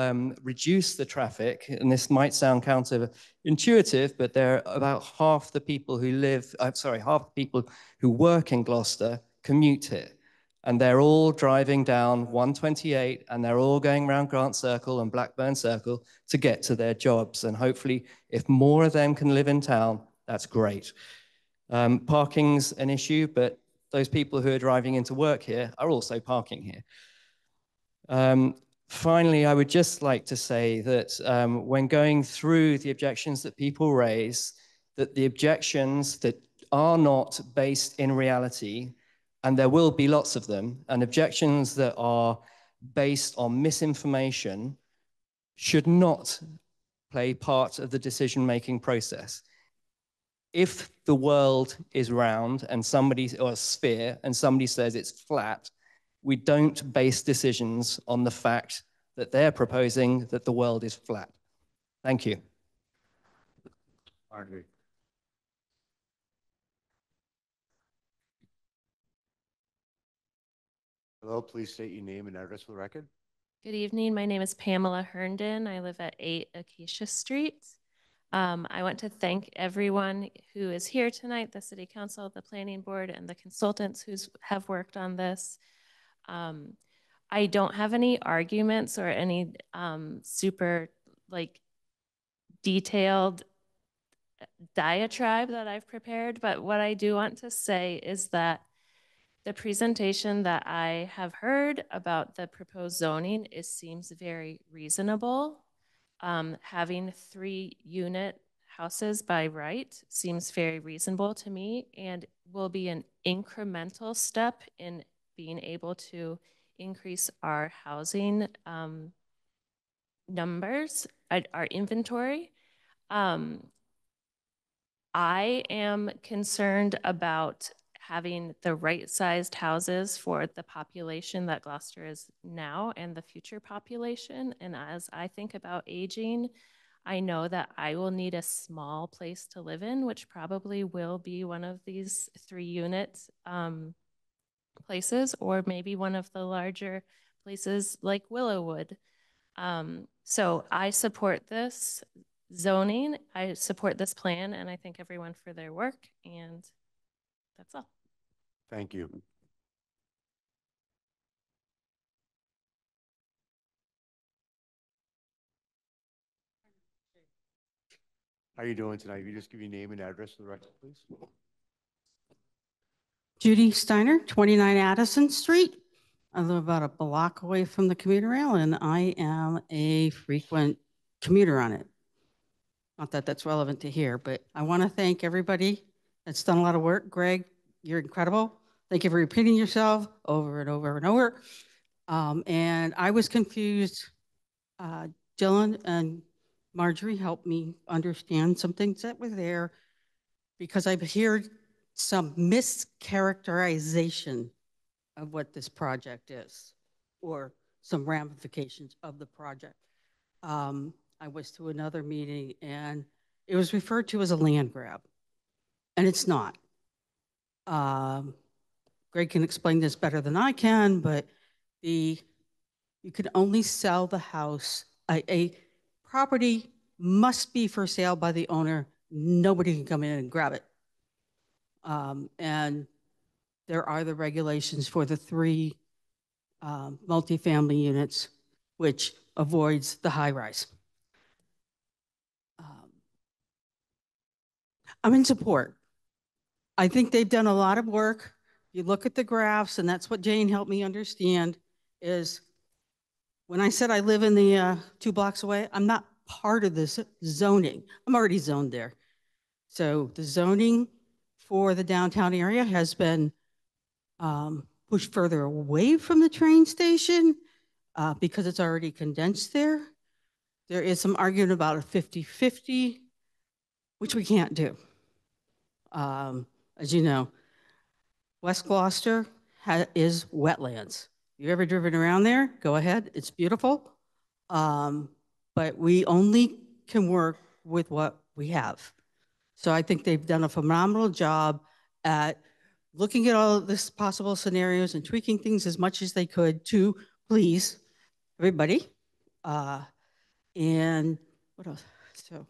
reduce the traffic. And this might sound counterintuitive, but there are about half the people who half the people who work in Gloucester commute here. And they're all driving down 128 and they're all going around Grant Circle and Blackburn Circle to get to their jobs. And hopefully, if more of them can live in town, that's great. Parking's an issue, but those people who are driving into work here are also parking here. Finally, I would just like to say that when going through the objections that people raise, that the objections that are not based in reality, and there will be lots of them, and objections that are based on misinformation should not play part of the decision-making process. If the world is round and or a sphere, and somebody says it's flat, we don't base decisions on the fact that they're proposing that the world is flat. Thank you. Hello, please state your name and address for the record. Good evening. My name is Pamela Herndon. I live at 8 Acacia Street. I want to thank everyone who is here tonight, the City Council, the Planning Board, and the consultants who have worked on this. I don't have any arguments or any super detailed diatribe that I've prepared, but what I do want to say is that the presentation that I have heard about the proposed zoning seems very reasonable. Having 3-unit houses by right seems very reasonable to me and will be an incremental step in being able to increase our housing numbers, our inventory. I am concerned about having the right-sized houses for the population that Gloucester is now and the future population. And as I think about aging, I know that I will need a small place to live in, which probably will be one of these 3-unit places, or maybe one of the larger places like Willowwood. So I support this zoning, I support this plan, and I thank everyone for their work, and that's all. Thank you. How are you doing tonight? If you just give your name and address for the record, please. Judy Steiner, 29 Addison Street. I live about a block away from the commuter rail, and I am a frequent commuter on it. Not that that's relevant to here, but I want to thank everybody that's done a lot of work. Greg, you're incredible. Thank you for repeating yourself over and over and over. And I was confused. Dylan and Marjorie helped me understand some things that were there because I've heard some mischaracterization of what this project is or some ramifications of the project. I was to another meeting and it was referred to as a land grab, and it's not. Greg can explain this better than I can, but you can only sell the house. A property must be for sale by the owner. Nobody can come in and grab it. And there are the regulations for the 3 multifamily units, which avoids the high rise. I'm in support. I think they've done a lot of work. You look at the graphs, and that's what Jane helped me understand, is when I said I live in the 2 blocks away, I'm not part of this zoning. I'm already zoned there. So the zoning for the downtown area has been pushed further away from the train station because it's already condensed there. There is some argument about a 50-50, which we can't do. As you know, West Gloucester is wetlands. You ever driven around there? Go ahead, it's beautiful. But we only can work with what we have. So I think they've done a phenomenal job at looking at all of this possible scenarios and tweaking things as much as they could to please everybody. And what else? So,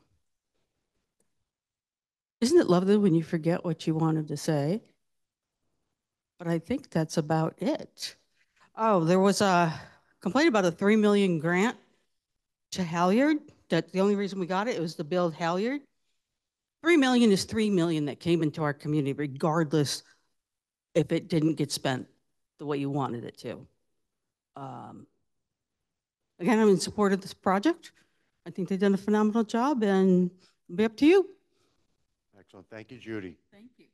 isn't it lovely when you forget what you wanted to say? But I think that's about it. Oh, there was a complaint about a $3 million grant to Halyard. That the only reason we got it was to build Halyard. $3 million is $3 million that came into our community, regardless if it didn't get spent the way you wanted it to. Again, I'm in support of this project. I think they've done a phenomenal job, and it'll be up to you. Excellent. Thank you, Judy. Thank you.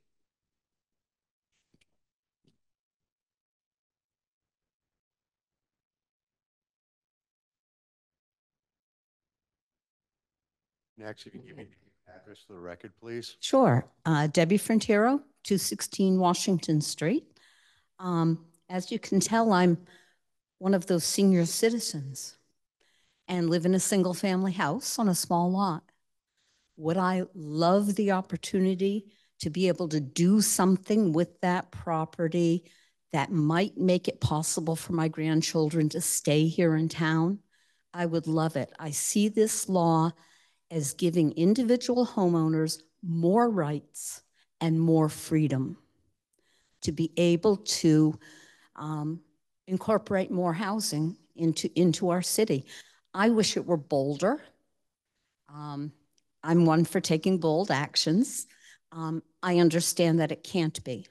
Next, if you give me the address for the record, please. Sure. Debbie Frontiero, 216 Washington Street. As you can tell, I'm one of those senior citizens and live in a single family house on a small lot. Would I love the opportunity to be able to do something with that property that might make it possible for my grandchildren to stay here in town? I would love it. I see this law as giving individual homeowners more rights and more freedom to be able to incorporate more housing into our city. I wish it were bolder. I'm one for taking bold actions. I understand that it can't be.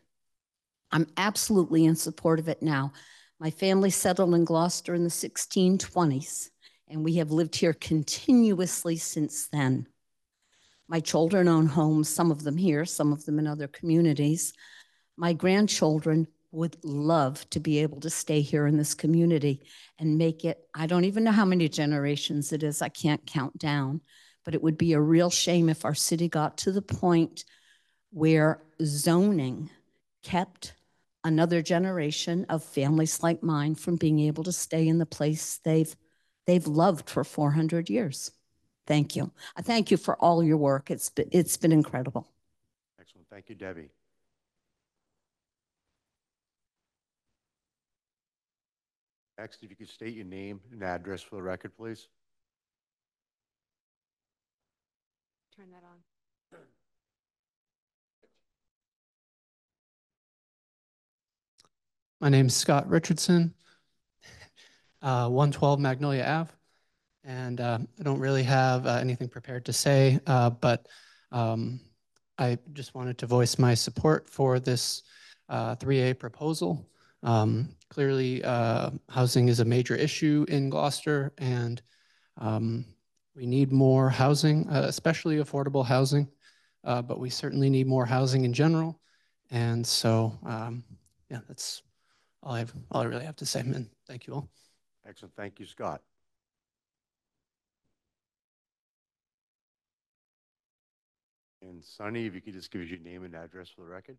I'm absolutely in support of it now. My family settled in Gloucester in the 1620s, and we have lived here continuously since then. My children own homes, some of them here, some of them in other communities. My grandchildren would love to be able to stay here in this community and make it, I don't even know how many generations it is, I can't count down, but it would be a real shame if our city got to the point where zoning kept another generation of families like mine from being able to stay in the place they've loved for 400 years. Thank you. I thank you for all your work. It's been incredible. Excellent. Thank you, Debbie. Next, if you could state your name and address for the record, please. Turn that on. My name's Scott Richardson, 112 Magnolia Ave, and I don't really have anything prepared to say, but I just wanted to voice my support for this 3A proposal. Clearly, housing is a major issue in Gloucester, and we need more housing, especially affordable housing, but we certainly need more housing in general. And so, yeah, that's all I really have to say, and thank you all. Excellent. Thank you, Scott. And Sonny, if you could just give us your name and address for the record.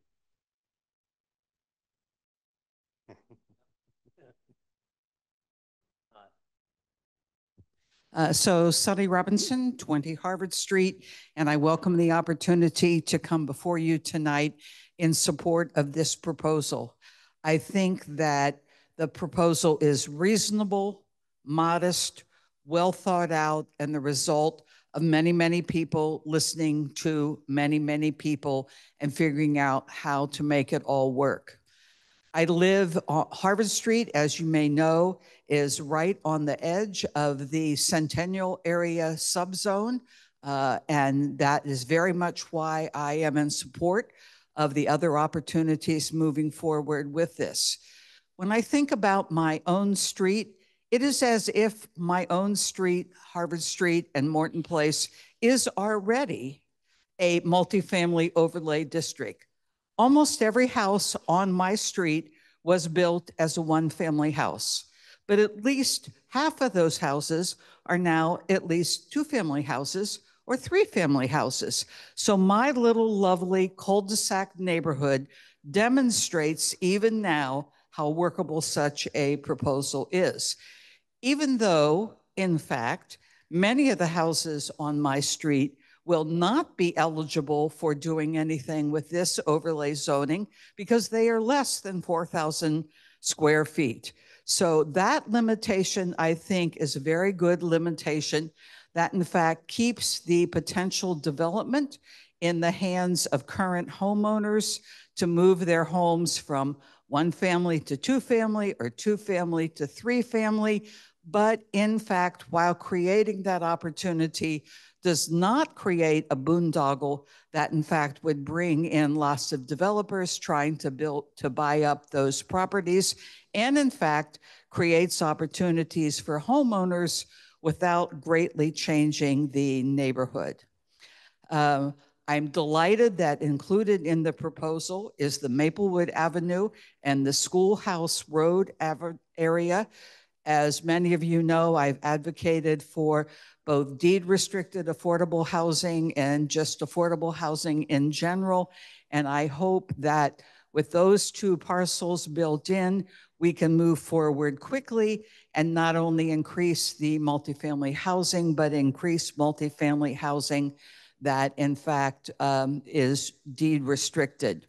Sally Robinson, 20 Harvard Street, and I welcome the opportunity to come before you tonight in support of this proposal. I think that the proposal is reasonable, modest, well thought out, and the result of many, many people listening to many, many people and figuring out how to make it all work. I live on Harvard Street, as you may know, is right on the edge of the Centennial area subzone. And that is very much why I am in support of the other opportunities moving forward with this. When I think about my own street, it is as if my own street, Harvard Street and Morton Place, is already a multifamily overlay district. Almost every house on my street was built as a one-family house, but at least half of those houses are now at least two-family houses or three-family houses. So my little lovely cul-de-sac neighborhood demonstrates even now how workable such a proposal is. Even though, in fact, many of the houses on my street will not be eligible for doing anything with this overlay zoning because they are less than 4,000 square feet. So that limitation, I think, is a very good limitation that, in fact, keeps the potential development in the hands of current homeowners to move their homes from one family to two family or two family to three family. But in fact, while creating that opportunity, does not create a boondoggle that in fact would bring in lots of developers trying to buy up those properties, and in fact creates opportunities for homeowners without greatly changing the neighborhood. I'm delighted that included in the proposal is the Maplewood Avenue and the Schoolhouse Road area. As many of you know, I've advocated for both deed-restricted affordable housing and just affordable housing in general. And I hope that with those two parcels built in, we can move forward quickly and not only increase the multifamily housing, but increase multifamily housing that in fact is deed-restricted.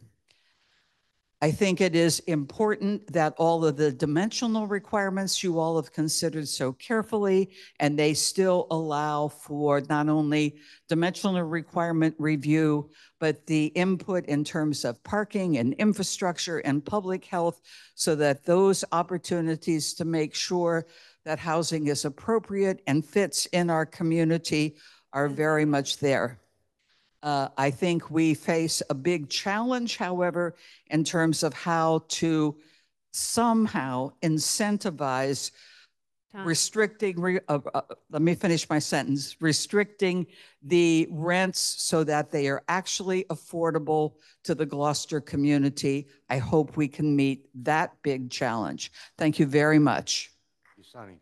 I think it is important that all of the dimensional requirements you all have considered so carefully, and they still allow for not only dimensional requirement review, but the input in terms of parking and infrastructure and public health, so that those opportunities to make sure that housing is appropriate and fits in our community are very much there. I think we face a big challenge, however, in terms of how to somehow incentivize restricting, let me finish my sentence, restricting the rents so that they are actually affordable to the Gloucester community. I hope we can meet that big challenge. Thank you very much. Thank you, Sonny.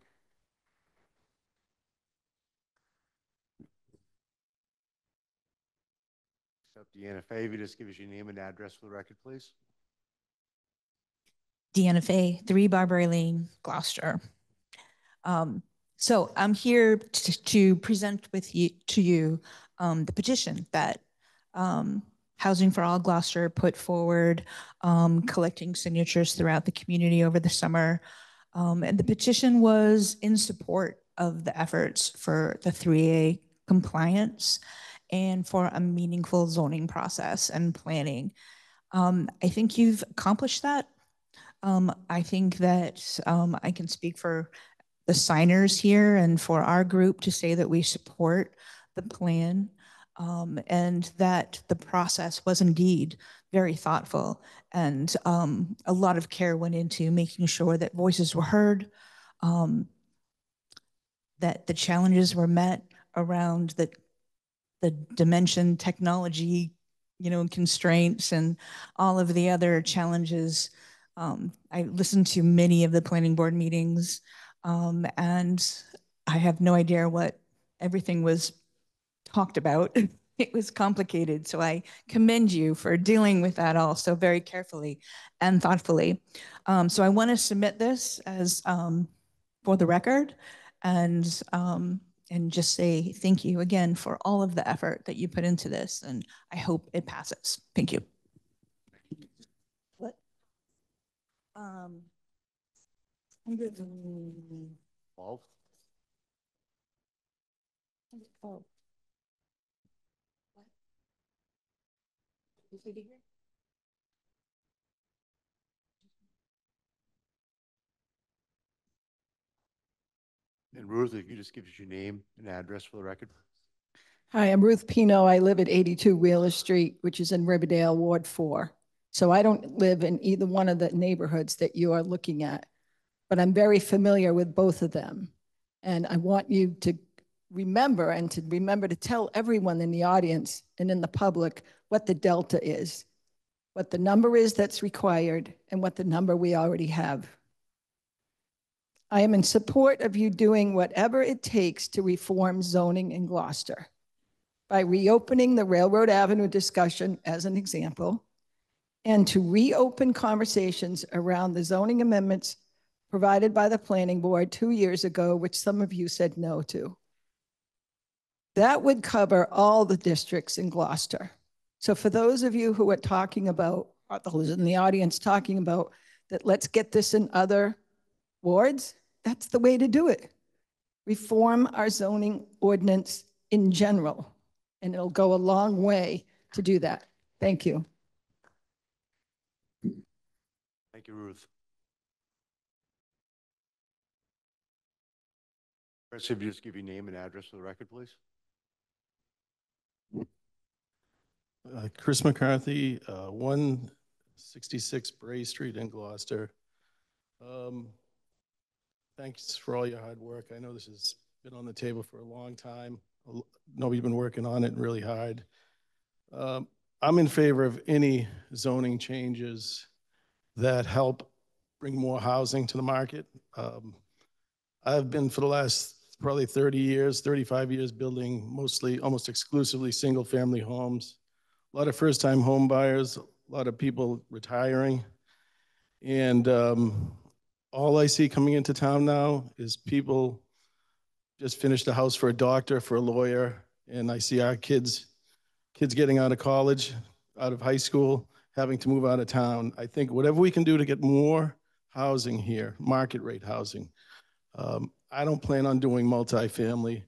Deanna Fay, if you just give us your name and address for the record, please. Deanna Fay, 3 Barbary Lane, Gloucester. So I'm here to present to you the petition that Housing for All Gloucester put forward, collecting signatures throughout the community over the summer. And the petition was in support of the efforts for the 3A compliance and for a meaningful zoning process and planning. I think you've accomplished that. I think that I can speak for the signers here and for our group to say that we support the plan and that the process was indeed very thoughtful, and a lot of care went into making sure that voices were heard, that the challenges were met around the dimension, technology, constraints, and all of the other challenges. I listened to many of the planning board meetings, and I have no idea what everything was talked about. It was complicated, so I commend you for dealing with that all so very carefully and thoughtfully. So I want to submit this as for the record, and and just say thank you again for all of the effort that you put into this, and I hope it passes. Thank you. What? 12? Oh. Is it here? And Ruth, if you just give us your name and address for the record. Hi, I'm Ruth Pino. I live at 82 Wheeler Street, which is in Riverdale, Ward 4. So I don't live in either one of the neighborhoods that you are looking at, but I'm very familiar with both of them. And I want you to remember to tell everyone in the audience and in the public what the delta is, what the number is that's required, and what the number we already have. I am in support of you doing whatever it takes to reform zoning in Gloucester by reopening the Railroad Avenue discussion as an example, and to reopen conversations around the zoning amendments provided by the planning board 2 years ago, which some of you said no to. That would cover all the districts in Gloucester. So for those of you who are talking about, or those in the audience talking about that, let's get this in other wards, that's the way to do it. Reform our zoning ordinance in general, and it'll go a long way to do that. Thank you. Thank you, Ruth. Chris, if you just give your name and address for the record, please. Chris McCarthy, 166 Bray Street in Gloucester. Thanks for all your hard work. I know this has been on the table for a long time. I know you've been working on it really hard. I'm in favor of any zoning changes that help bring more housing to the market. I've been for the last probably 30 years, 35 years building mostly, almost exclusively single family homes. A lot of first time home buyers, a lot of people retiring. And all I see coming into town now is people just finished a house for a doctor, for a lawyer, and I see our kids getting out of college, out of high school, having to move out of town. I think whatever we can do to get more housing here, market rate housing. I don't plan on doing multifamily.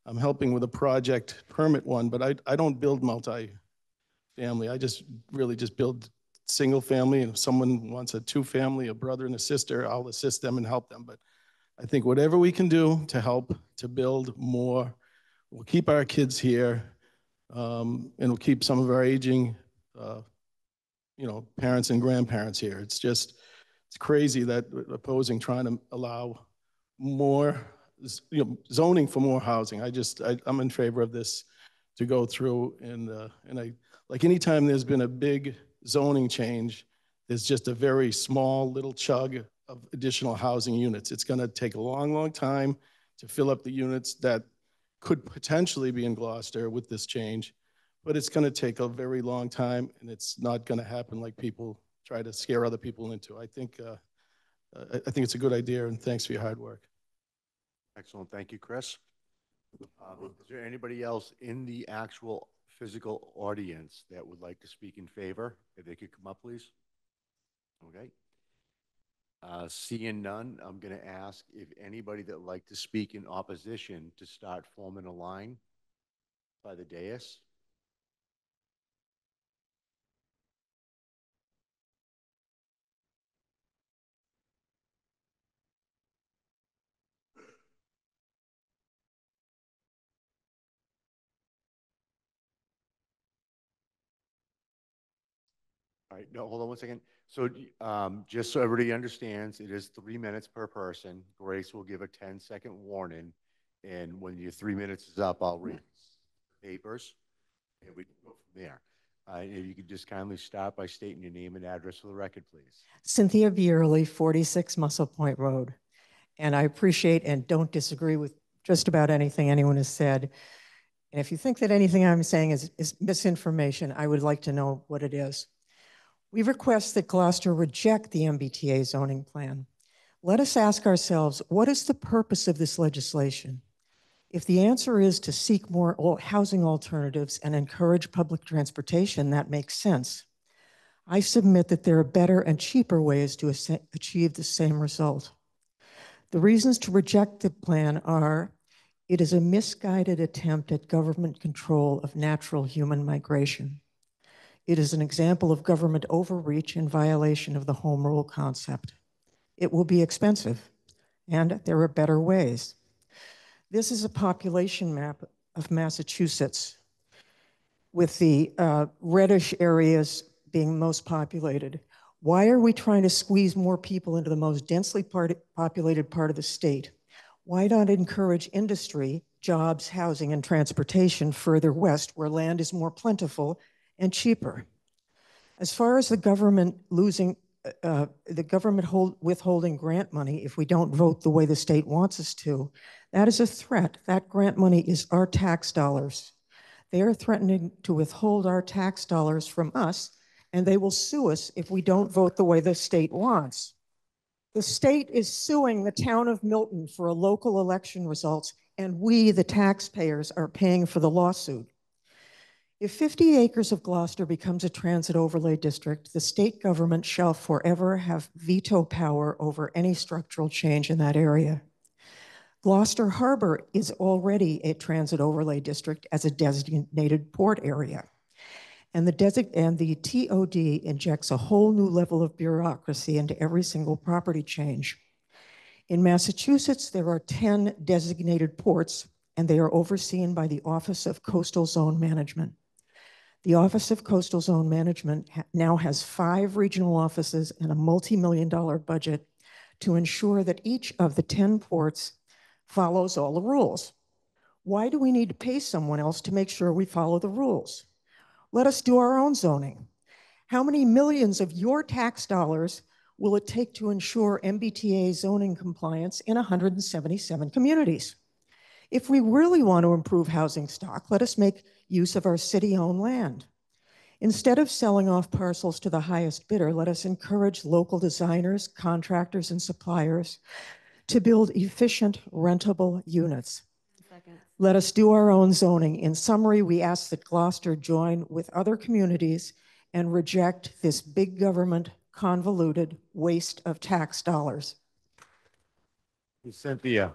I'm helping with a project permit one, but I don't build multi-family. I just really just build single family, and if someone wants a two-family, a brother and a sister, I'll assist them and help them. But I think whatever we can do to help to build more, we'll keep our kids here, and we'll keep some of our aging, parents and grandparents here. It's crazy that we're opposing trying to allow more, zoning for more housing. I'm in favor of this to go through, and I like anytime there's been a big zoning change, there's just a very small little chug of additional housing units. It's going to take a long, long time to fill up the units that could potentially be in Gloucester with this change, but it's going to take a very long time, and it's not going to happen like people try to scare other people into. I think it's a good idea, and thanks for your hard work. Excellent. Thank you, Chris. Is there anybody else in the actual physical audience that would like to speak in favor? If they could come up, please. Okay. Seeing none, I'm going to ask if anybody that would like to speak in opposition to start forming a line by the dais. All right, no, hold on one second. So just so everybody understands, it is 3 minutes per person. Grace will give a 10-second warning. And when your 3 minutes is up, I'll read papers and we can go from there. If you could just kindly start by stating your name and address for the record, please. Cynthia Bierley, 46 Muscle Point Road. And I appreciate and don't disagree with just about anything anyone has said. And if you think that anything I'm saying is misinformation, I would like to know what it is. We request that Gloucester reject the MBTA zoning plan. Let us ask ourselves, what is the purpose of this legislation? If the answer is to seek more housing alternatives and encourage public transportation, that makes sense. I submit that there are better and cheaper ways to achieve the same result. The reasons to reject the plan are: it is a misguided attempt at government control of natural human migration. It is an example of government overreach in violation of the home rule concept. It will be expensive, and there are better ways. This is a population map of Massachusetts, with the reddish areas being most populated. Why are we trying to squeeze more people into the most densely populated part of the state? Why not encourage industry, jobs, housing, and transportation further west, where land is more plentiful and cheaper? As far as the government withholding grant money if we don't vote the way the state wants us to, that is a threat. That grant money is our tax dollars. They are threatening to withhold our tax dollars from us, and they will sue us if we don't vote the way the state wants. The state is suing the town of Milton for a local election results, and we, the taxpayers, are paying for the lawsuit. If 50 acres of Gloucester becomes a transit overlay district, the state government shall forever have veto power over any structural change in that area. Gloucester Harbor is already a transit overlay district as a designated port area. And the TOD injects a whole new level of bureaucracy into every single property change. In Massachusetts, there are 10 designated ports, and they are overseen by the Office of Coastal Zone Management. The Office of Coastal Zone Management now has 5 regional offices and a multi-million-dollar budget to ensure that each of the 10 ports follows all the rules. Why do we need to pay someone else to make sure we follow the rules? Let us do our own zoning. How many millions of your tax dollars will it take to ensure MBTA zoning compliance in 177 communities? If we really want to improve housing stock, let us make use of our city-owned land. Instead of selling off parcels to the highest bidder, let us encourage local designers, contractors, and suppliers to build efficient, rentable units. Let us do our own zoning. In summary, we ask that Gloucester join with other communities and reject this big government, convoluted waste of tax dollars. Cynthia.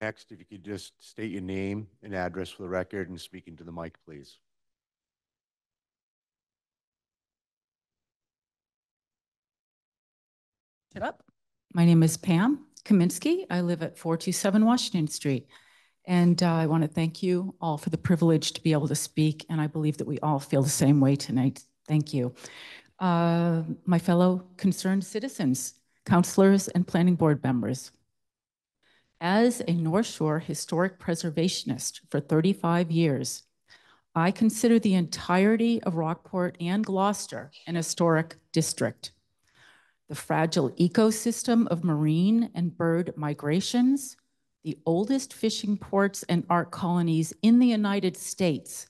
Next, if you could just state your name and address for the record and speak into the mic, please. Sit up. My name is Pam Kaminsky. I live at 427 Washington Street. And I want to thank you all for the privilege to be able to speak. And I believe that we all feel the same way tonight. Thank you. My fellow concerned citizens, counselors, and planning board members. As a North Shore historic preservationist for 35 years, I consider the entirety of Rockport and Gloucester an historic district. The fragile ecosystem of marine and bird migrations, the oldest fishing ports and art colonies in the United States,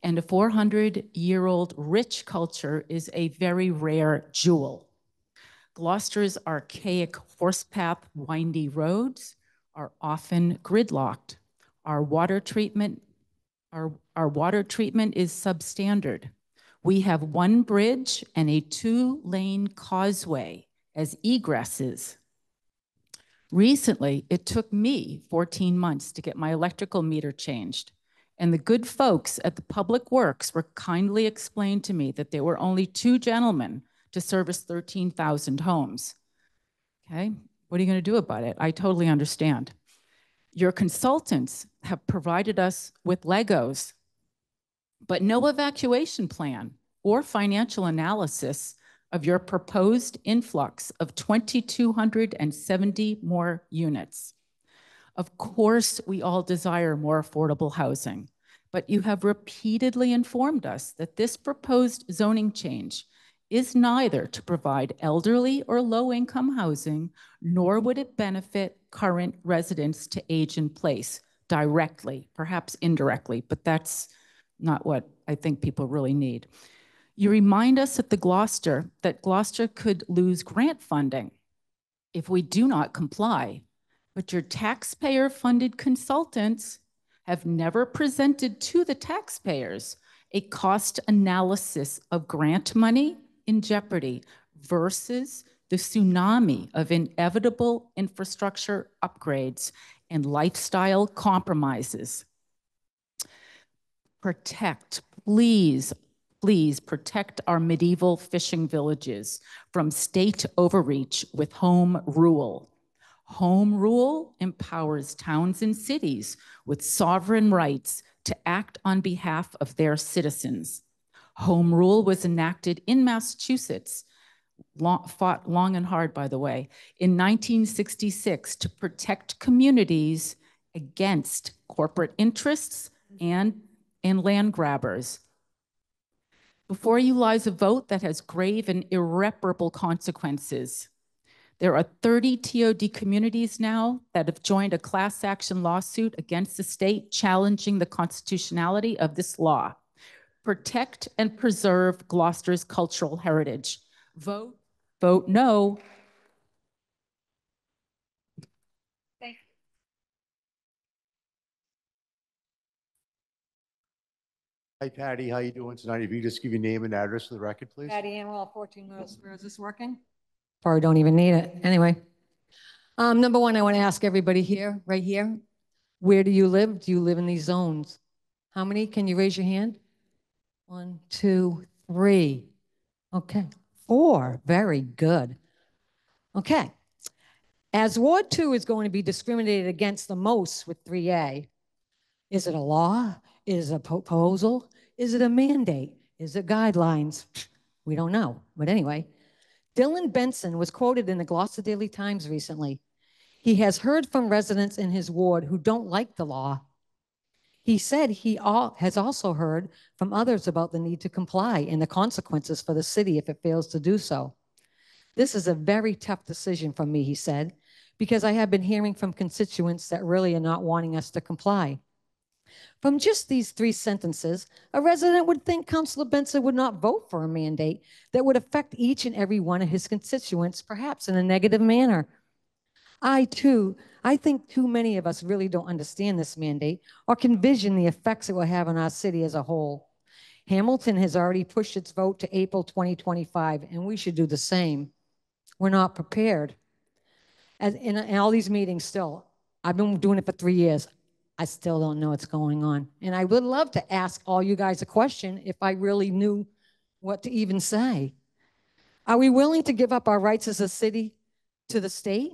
and a 400-year-old rich culture is a very rare jewel. Gloucester's archaic horsepath windy roads are often gridlocked. Our water treatment is substandard. We have one bridge and a 2-lane causeway as egresses. Recently, it took me 14 months to get my electrical meter changed. And the good folks at the Public Works were kindly explained to me that there were only 2 gentlemen to service 13,000 homes. Okay, what are you going to do about it? I totally understand. Your consultants have provided us with Legos, but no evacuation plan or financial analysis of your proposed influx of 2,270 more units. Of course, we all desire more affordable housing, but you have repeatedly informed us that this proposed zoning change is neither to provide elderly or low-income housing, nor would it benefit current residents to age in place directly, perhaps indirectly, but that's not what I think people really need. You remind us at the Gloucester that Gloucester could lose grant funding if we do not comply, but your taxpayer-funded consultants have never presented to the taxpayers a cost analysis of grant money in jeopardy versus the tsunami of inevitable infrastructure upgrades and lifestyle compromises. Protect, please, please protect our medieval fishing villages from state overreach with home rule. Home rule empowers towns and cities with sovereign rights to act on behalf of their citizens. Home rule was enacted in Massachusetts, fought long and hard, by the way, in 1966 to protect communities against corporate interests and land grabbers. Before you lies a vote that has grave and irreparable consequences. There are 30 TOD communities now that have joined a class action lawsuit against the state challenging the constitutionality of this law. Protect and preserve Gloucester's cultural heritage. Vote, vote no. Thank you. Hi, Patty. How you doing tonight? If you just give your name and address for the record, please. Patty Anwell, 14 Middle Square. Is this working? Probably don't even need it. Anyway, number one, I want to ask everybody here, right here, where do you live? Do you live in these zones? How many? Can you raise your hand? 1, 2, 3. Okay. 4. Very good. Okay. As Ward 2 is going to be discriminated against the most with 3A, is it a law? Is it a proposal? Is it a mandate? Is it guidelines? We don't know. But anyway, Dylan Benson was quoted in the Gloucester Daily Times recently. He has heard from residents in his ward who don't like the law. He said he has also heard from others about the need to comply and the consequences for the city if it fails to do so. This is a very tough decision for me, he said, because I have been hearing from constituents that really are not wanting us to comply. From just these 3 sentences, a resident would think Councilor Benson would not vote for a mandate that would affect each and every one of his constituents, perhaps in a negative manner. I think too many of us really don't understand this mandate or can vision the effects it will have on our city as a whole. Hamilton has already pushed its vote to April 2025, and we should do the same. We're not prepared. As in all these meetings still, I've been doing it for 3 years. I still don't know what's going on. And I would love to ask all you guys a question if I really knew what to even say. Are we willing to give up our rights as a city to the state?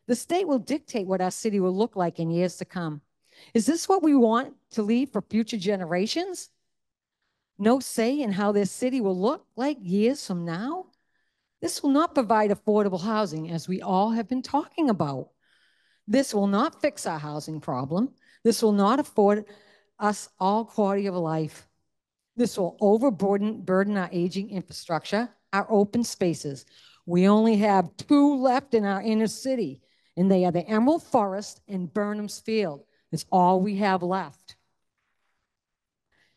The state will dictate what our city will look like in years to come. Is this what we want to leave for future generations? No say in how this city will look like years from now? This will not provide affordable housing, as we all have been talking about. This will not fix our housing problem. This will not afford us all quality of life. This will overburden our aging infrastructure, our open spaces. We only have 2 left in our inner city, and they are the Emerald Forest and Burnham's Field. It's all we have left.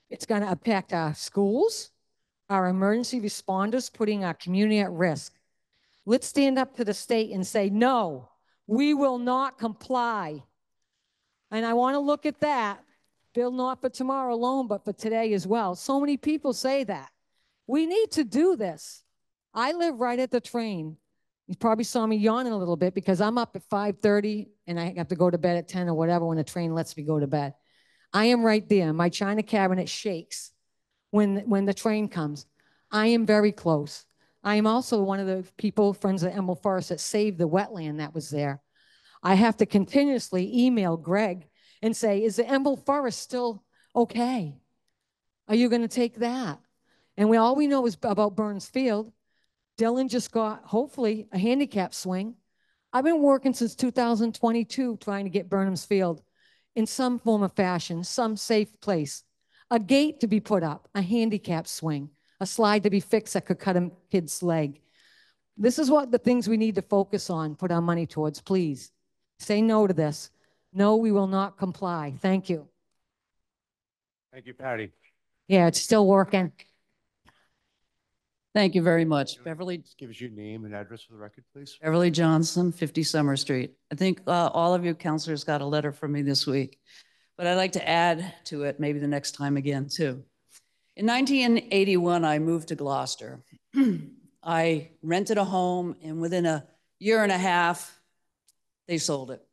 It's going to impact our schools, our emergency responders, putting our community at risk. Let's stand up to the state and say, no, we will not comply. And I want to look at that, Bill, not for tomorrow alone, but for today as well. So many people say that. We need to do this. I live right at the train. You probably saw me yawning a little bit because I'm up at 5:30 and I have to go to bed at 10 or whatever when the train lets me go to bed. I am right there. My china cabinet shakes when the train comes. I am very close. I am also one of the people, friends of Emerald Forest, that saved the wetland that was there. I have to continuously email Greg and say, is the Emerald Forest still okay? Are you going to take that? And all we know is about Burns Field. Dylan just got, hopefully, a handicap swing. I've been working since 2022 trying to get Burnham's Field in some form of fashion, some safe place. A gate to be put up, a handicap swing, a slide to be fixed that could cut a kid's leg. This is what the things we need to focus on, put our money towards, please. Say no to this. No, we will not comply. Thank you. Thank you, Patty. Yeah, it's still working. Thank you very much. Beverly. Just give us your name and address for the record, please. Beverly Johnson, 50 Summer Street. I think all of you counselors got a letter from me this week, but I'd like to add to it maybe the next time again too. In 1981, I moved to Gloucester. I rented a home, and within a year and a half, they sold it.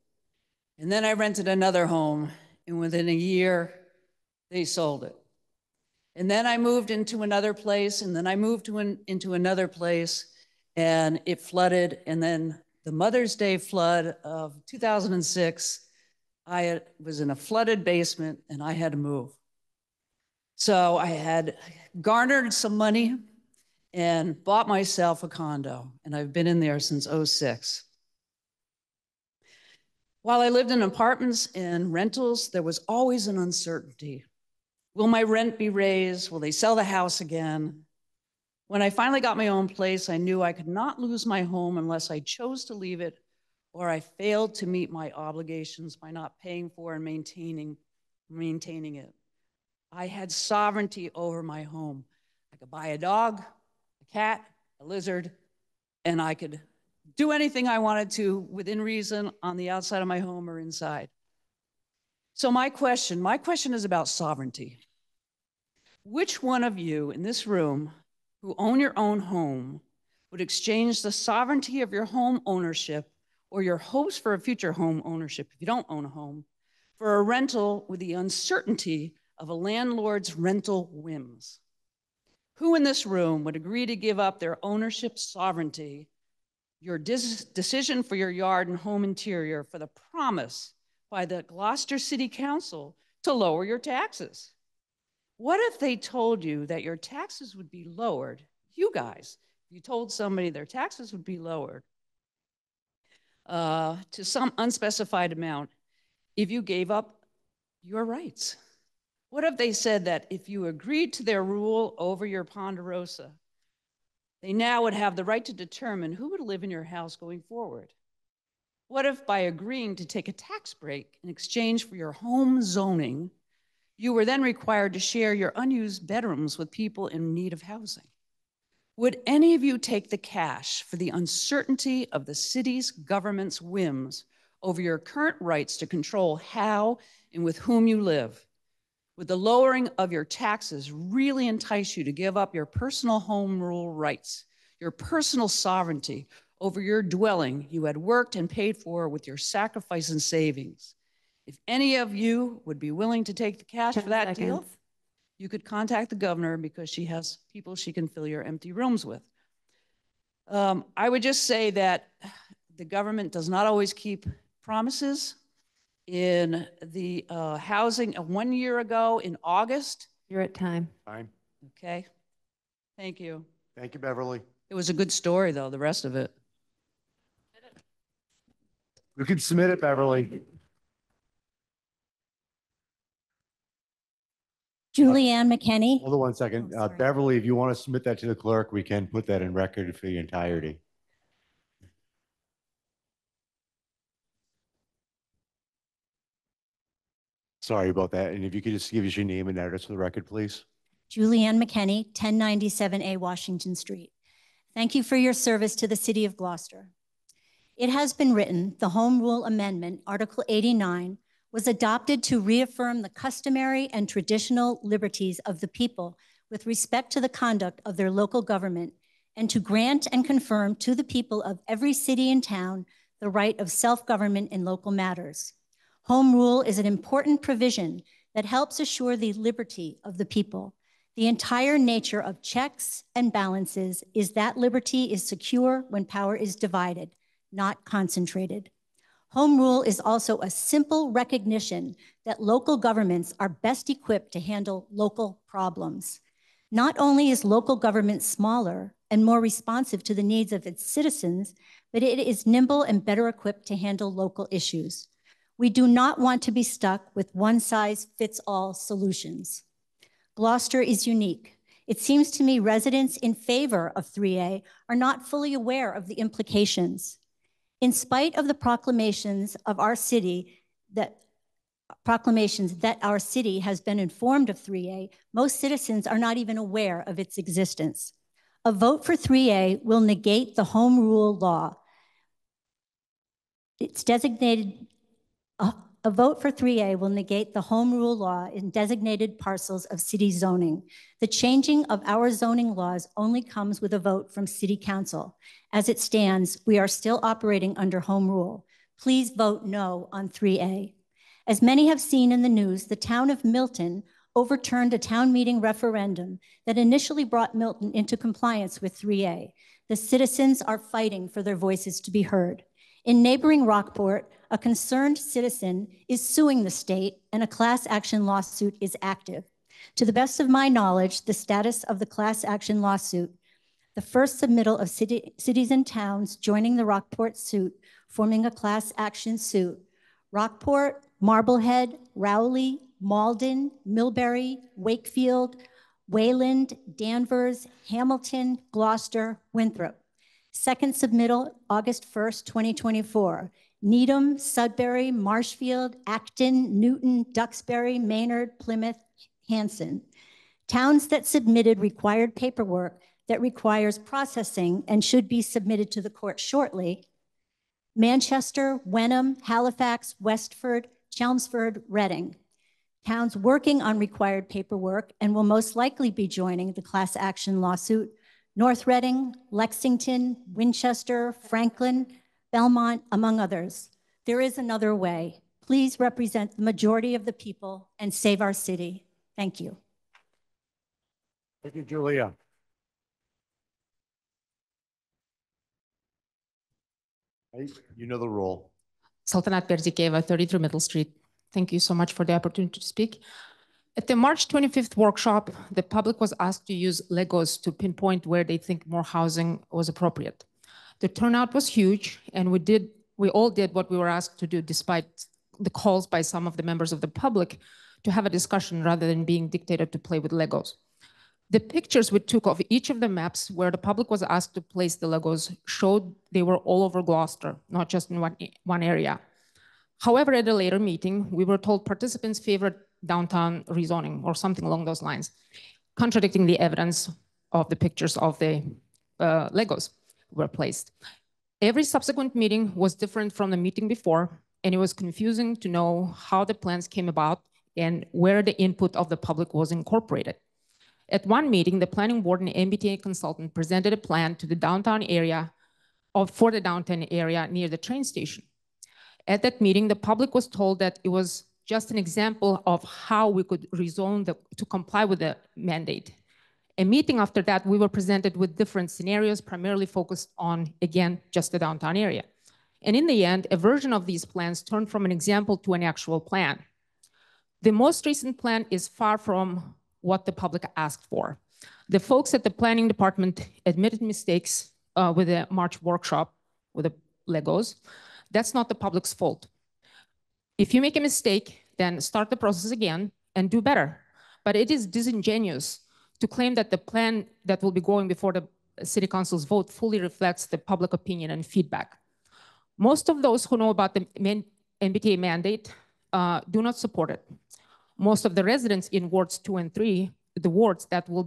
And then I rented another home, and within a year, they sold it. And then I moved into another place, and then I moved into another place, and it flooded. And then the Mother's Day flood of 2006, I was in a flooded basement, and I had to move. So I had garnered some money and bought myself a condo, and I've been in there since '06. While I lived in apartments and rentals, there was always an uncertainty. Will my rent be raised? Will they sell the house again? When I finally got my own place, I knew I could not lose my home unless I chose to leave it or I failed to meet my obligations by not paying for and maintaining it. I had sovereignty over my home. I could buy a dog, a cat, a lizard, and I could do anything I wanted to within reason on the outside of my home or inside. So my question is about sovereignty. Which one of you in this room who own your own home would exchange the sovereignty of your home ownership or your hopes for a future home ownership if you don't own a home for a rental with the uncertainty of a landlord's rental whims? Who in this room would agree to give up their ownership sovereignty, your decision for your yard and home interior for the promise by the Gloucester City Council to lower your taxes? What if they told you that your taxes would be lowered? You guys, if you told somebody their taxes would be lowered to some unspecified amount if you gave up your rights? What if they said that if you agreed to their rule over your Ponderosa, they now would have the right to determine who would live in your house going forward? What if by agreeing to take a tax break in exchange for your home zoning, you were then required to share your unused bedrooms with people in need of housing? Would any of you take the cash for the uncertainty of the city's government's whims over your current rights to control how and with whom you live? Would the lowering of your taxes really entice you to give up your personal home rule rights, your personal sovereignty over your dwelling you had worked and paid for with your sacrifice and savings? If any of you would be willing to take the cash for that deal, you could contact the governor because she has people she can fill your empty rooms with. I would just say that the government does not always keep promises. In the housing 1 year ago in August. You're at time. Time. Okay. Thank you. Thank you, Beverly. It was a good story, though, the rest of it. You can submit it, Beverly. Julianne McKenney. Hold on 1 second. Beverly, if you want to submit that to the clerk, we can put that in record for the entirety. Sorry about that. And if you could just give us your name and address for the record, please. Julianne McKenney, 1097A Washington Street. Thank you for your service to the City of Gloucester. It has been written, the Home Rule Amendment, Article 89, was adopted to reaffirm the customary and traditional liberties of the people with respect to the conduct of their local government and to grant and confirm to the people of every city and town the right of self-government in local matters. Home rule is an important provision that helps assure the liberty of the people. The entire nature of checks and balances is that liberty is secure when power is divided, not concentrated. Home rule is also a simple recognition that local governments are best equipped to handle local problems. Not only is local government smaller and more responsive to the needs of its citizens, but it is nimble and better equipped to handle local issues. We do not want to be stuck with one-size-fits-all solutions. Gloucester is unique. It seems to me residents in favor of 3A are not fully aware of the implications. In spite of the proclamations our city has been informed of 3A, most citizens are not even aware of its existence. A vote for 3A will negate the home rule law. It's designated, a vote for 3A will negate the home rule law in designated parcels of city zoning. The changing of our zoning laws only comes with a vote from City Council. As it stands, we are still operating under home rule. Please vote no on 3A. As many have seen in the news, the town of Milton overturned a town meeting referendum that initially brought Milton into compliance with 3A. The citizens are fighting for their voices to be heard. In neighboring Rockport, a concerned citizen is suing the state and a class action lawsuit is active. To the best of my knowledge, the status of the class action lawsuit, the first submittal of cities and towns joining the Rockport suit, forming a class action suit. Rockport, Marblehead, Rowley, Malden, Millbury, Wakefield, Wayland, Danvers, Hamilton, Gloucester, Winthrop. Second submittal, August 1st, 2024. Needham, Sudbury, Marshfield, Acton, Newton, Duxbury, Maynard, Plymouth, Hanson. Towns that submitted required paperwork that requires processing and should be submitted to the court shortly. Manchester, Wenham, Halifax, Westford, Chelmsford, Reading. Towns working on required paperwork and will most likely be joining the class action lawsuit: North Reading, Lexington, Winchester, Franklin, Belmont, among others. There is another way. Please represent the majority of the people and save our city. Thank you. Thank you, Julia. You know the rule. Sultanat Berzikeva, 33 Middle Street. Thank you so much for the opportunity to speak. At the March 25th workshop, the public was asked to use Legos to pinpoint where they think more housing was appropriate. The turnout was huge, and we all did what we were asked to do, despite the calls by some of the members of the public to have a discussion rather than being dictated to play with Legos. The pictures we took of each of the maps where the public was asked to place the Legos showed they were all over Gloucester, not just in one area. However, at a later meeting, we were told participants favored downtown rezoning or something along those lines, contradicting the evidence of the pictures of the Legos were placed. Every subsequent meeting was different from the meeting before, and it was confusing to know how the plans came about and where the input of the public was incorporated. At one meeting, the planning board and MBTA consultant presented a plan to the downtown area for the downtown area near the train station. At that meeting, the public was told that it was just an example of how we could rezone to comply with the mandate. A meeting after that, we were presented with different scenarios, primarily focused on, again, just the downtown area. And in the end, a version of these plans turned from an example to an actual plan. The most recent plan is far from what the public asked for. The folks at the planning department admitted mistakes with the March workshop with the Legos. That's not the public's fault. If you make a mistake, then start the process again and do better. But it is disingenuous to claim that the plan that will be going before the City Council's vote fully reflects the public opinion and feedback. Most of those who know about the MBTA mandate do not support it. Most of the residents in wards 2 and 3, the wards that will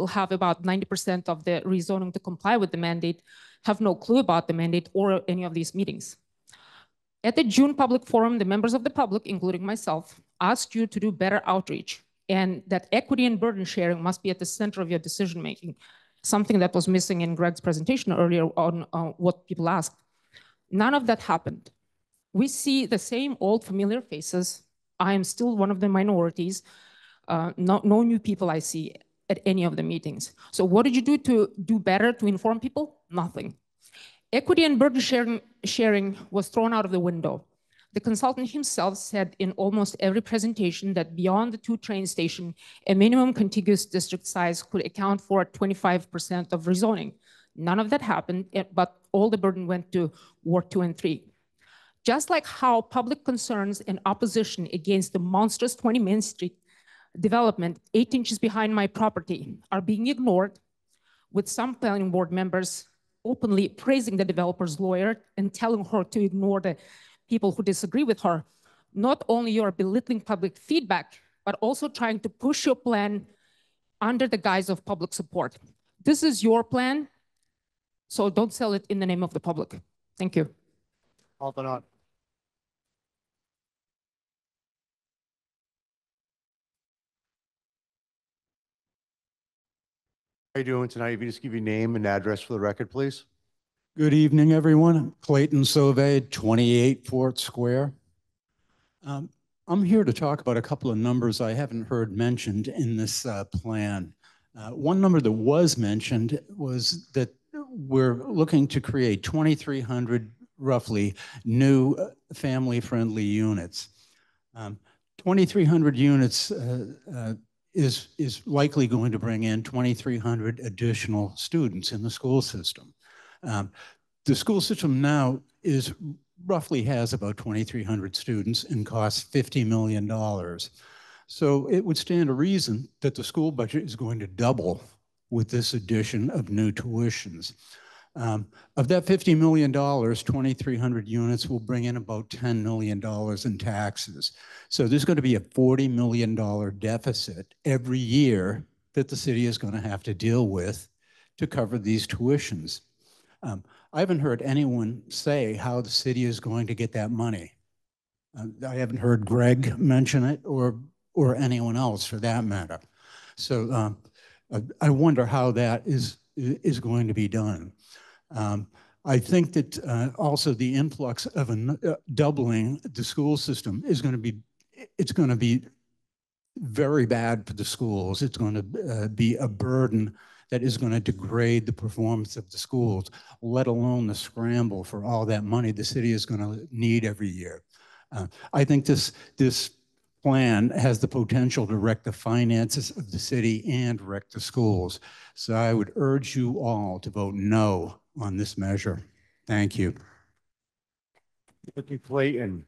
have about 90% of the rezoning to comply with the mandate, have no clue about the mandate or any of these meetings. At the June public forum, the members of the public, including myself, asked you to do better outreach and that equity and burden sharing must be at the center of your decision making, something that was missing in Greg's presentation earlier on what people asked. None of that happened. We see the same old familiar faces. I am still one of the minorities. No new people I see at any of the meetings. So what did you do to do better to inform people? Nothing. Equity and burden sharing was thrown out of the window. The consultant himself said in almost every presentation that beyond the 2 train station, a minimum contiguous district size could account for 25% of rezoning. None of that happened, but all the burden went to Ward 2 and 3. Just like how public concerns and opposition against the monstrous 20 Main Street development 8 inches behind my property are being ignored, with some planning board members openly praising the developer's lawyer and telling her to ignore the people who disagree with her. Not only you're belittling public feedback, but also trying to push your plan under the guise of public support. This is your plan, so don't sell it in the name of the public. Thank you. Hold on. How are you doing tonight? If you just give your name and address for the record, please. Good evening, everyone. Clayton Sauvé, 28 Fort Square. I'm here to talk about a couple of numbers I haven't heard mentioned in this plan. One number that was mentioned was that we're looking to create 2,300 roughly new family-friendly units. 2,300 units is likely going to bring in 2,300 additional students in the school system. The school system now roughly has about 2,300 students and costs $50 million. So it would stand to reason that the school budget is going to double with this addition of new tuitions. Of that $50 million, 2,300 units will bring in about $10 million in taxes. So there's going to be a $40 million deficit every year that the city is going to have to deal with to cover these tuitions. I haven't heard anyone say how the city is going to get that money. I haven't heard Greg mention it or anyone else for that matter. So I wonder how that is going to be done. I think that also the influx of doubling the school system is going to be very bad for the schools. It's going to be a burden that is going to degrade the performance of the schools, let alone the scramble for all that money the city is going to need every year. I think this plan has the potential to wreck the finances of the city and wreck the schools. So I would urge you all to vote no on this measure. Thank you. Thank you, Clayton.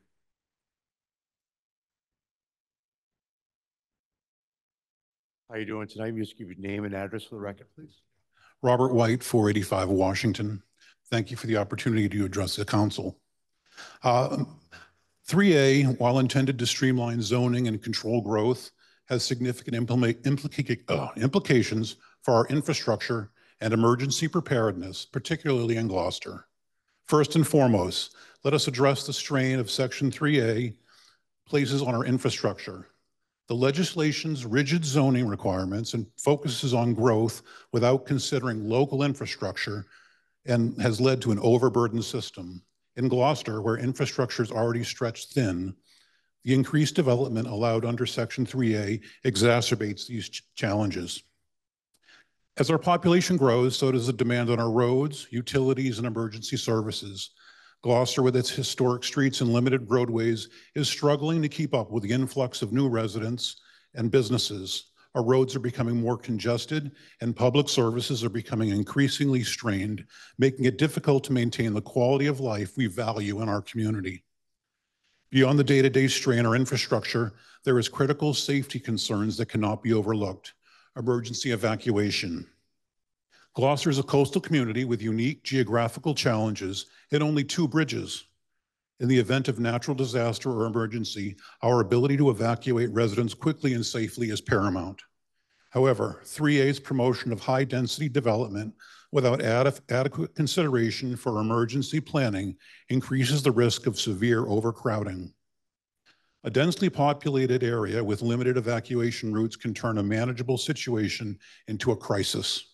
How are you doing tonight? You just give your name and address for the record, please. Robert White, 485 Washington. Thank you for the opportunity to address the council. 3A, while intended to streamline zoning and control growth, has significant implications for our infrastructure and emergency preparedness, particularly in Gloucester. First and foremost, let us address the strain of Section 3A places on our infrastructure. The legislation's rigid zoning requirements and focuses on growth without considering local infrastructure and has led to an overburdened system. In Gloucester, where infrastructure is already stretched thin, the increased development allowed under Section 3A exacerbates these challenges. As our population grows, so does the demand on our roads, utilities, and emergency services. Gloucester, with its historic streets and limited roadways, is struggling to keep up with the influx of new residents and businesses. Our roads are becoming more congested and public services are becoming increasingly strained, making it difficult to maintain the quality of life we value in our community. Beyond the day-to-day strain on our infrastructure, there is critical safety concerns that cannot be overlooked. Emergency evacuation. Gloucester is a coastal community with unique geographical challenges and only 2 bridges. In the event of natural disaster or emergency, our ability to evacuate residents quickly and safely is paramount. However, 3A's promotion of high-density development without adequate consideration for emergency planning increases the risk of severe overcrowding. A densely populated area with limited evacuation routes can turn a manageable situation into a crisis.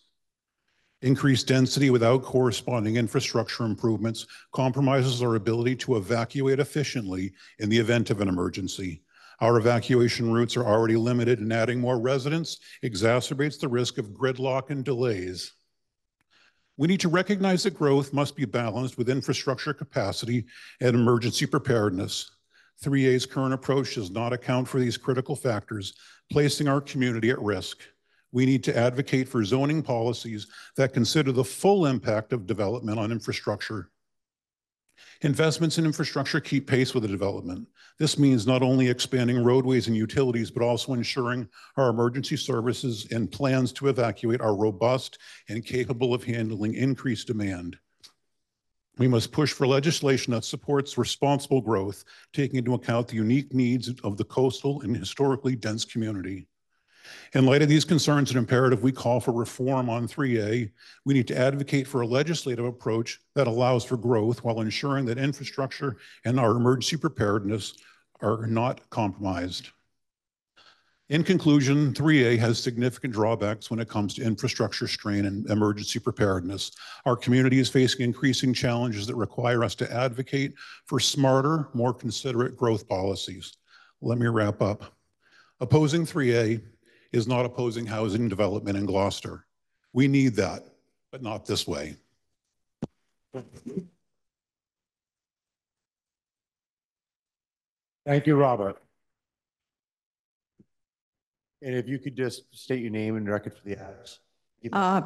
Increased density without corresponding infrastructure improvements compromises our ability to evacuate efficiently in the event of an emergency. Our evacuation routes are already limited, and adding more residents exacerbates the risk of gridlock and delays. We need to recognize that growth must be balanced with infrastructure capacity and emergency preparedness. 3A's current approach does not account for these critical factors, placing our community at risk. We need to advocate for zoning policies that consider the full impact of development on infrastructure. Investments in infrastructure keep pace with the development. This means not only expanding roadways and utilities, but also ensuring our emergency services and plans to evacuate are robust and capable of handling increased demand. We must push for legislation that supports responsible growth, taking into account the unique needs of the coastal and historically dense community. In light of these concerns and imperative, we call for reform on 3A. We need to advocate for a legislative approach that allows for growth while ensuring that infrastructure and our emergency preparedness are not compromised. In conclusion, 3A has significant drawbacks when it comes to infrastructure strain and emergency preparedness. Our community is facing increasing challenges that require us to advocate for smarter, more considerate growth policies. Let me wrap up. Opposing 3A is not opposing housing development in Gloucester. We need that, but not this way. Thank you, Robert. And if you could just state your name and record for the address.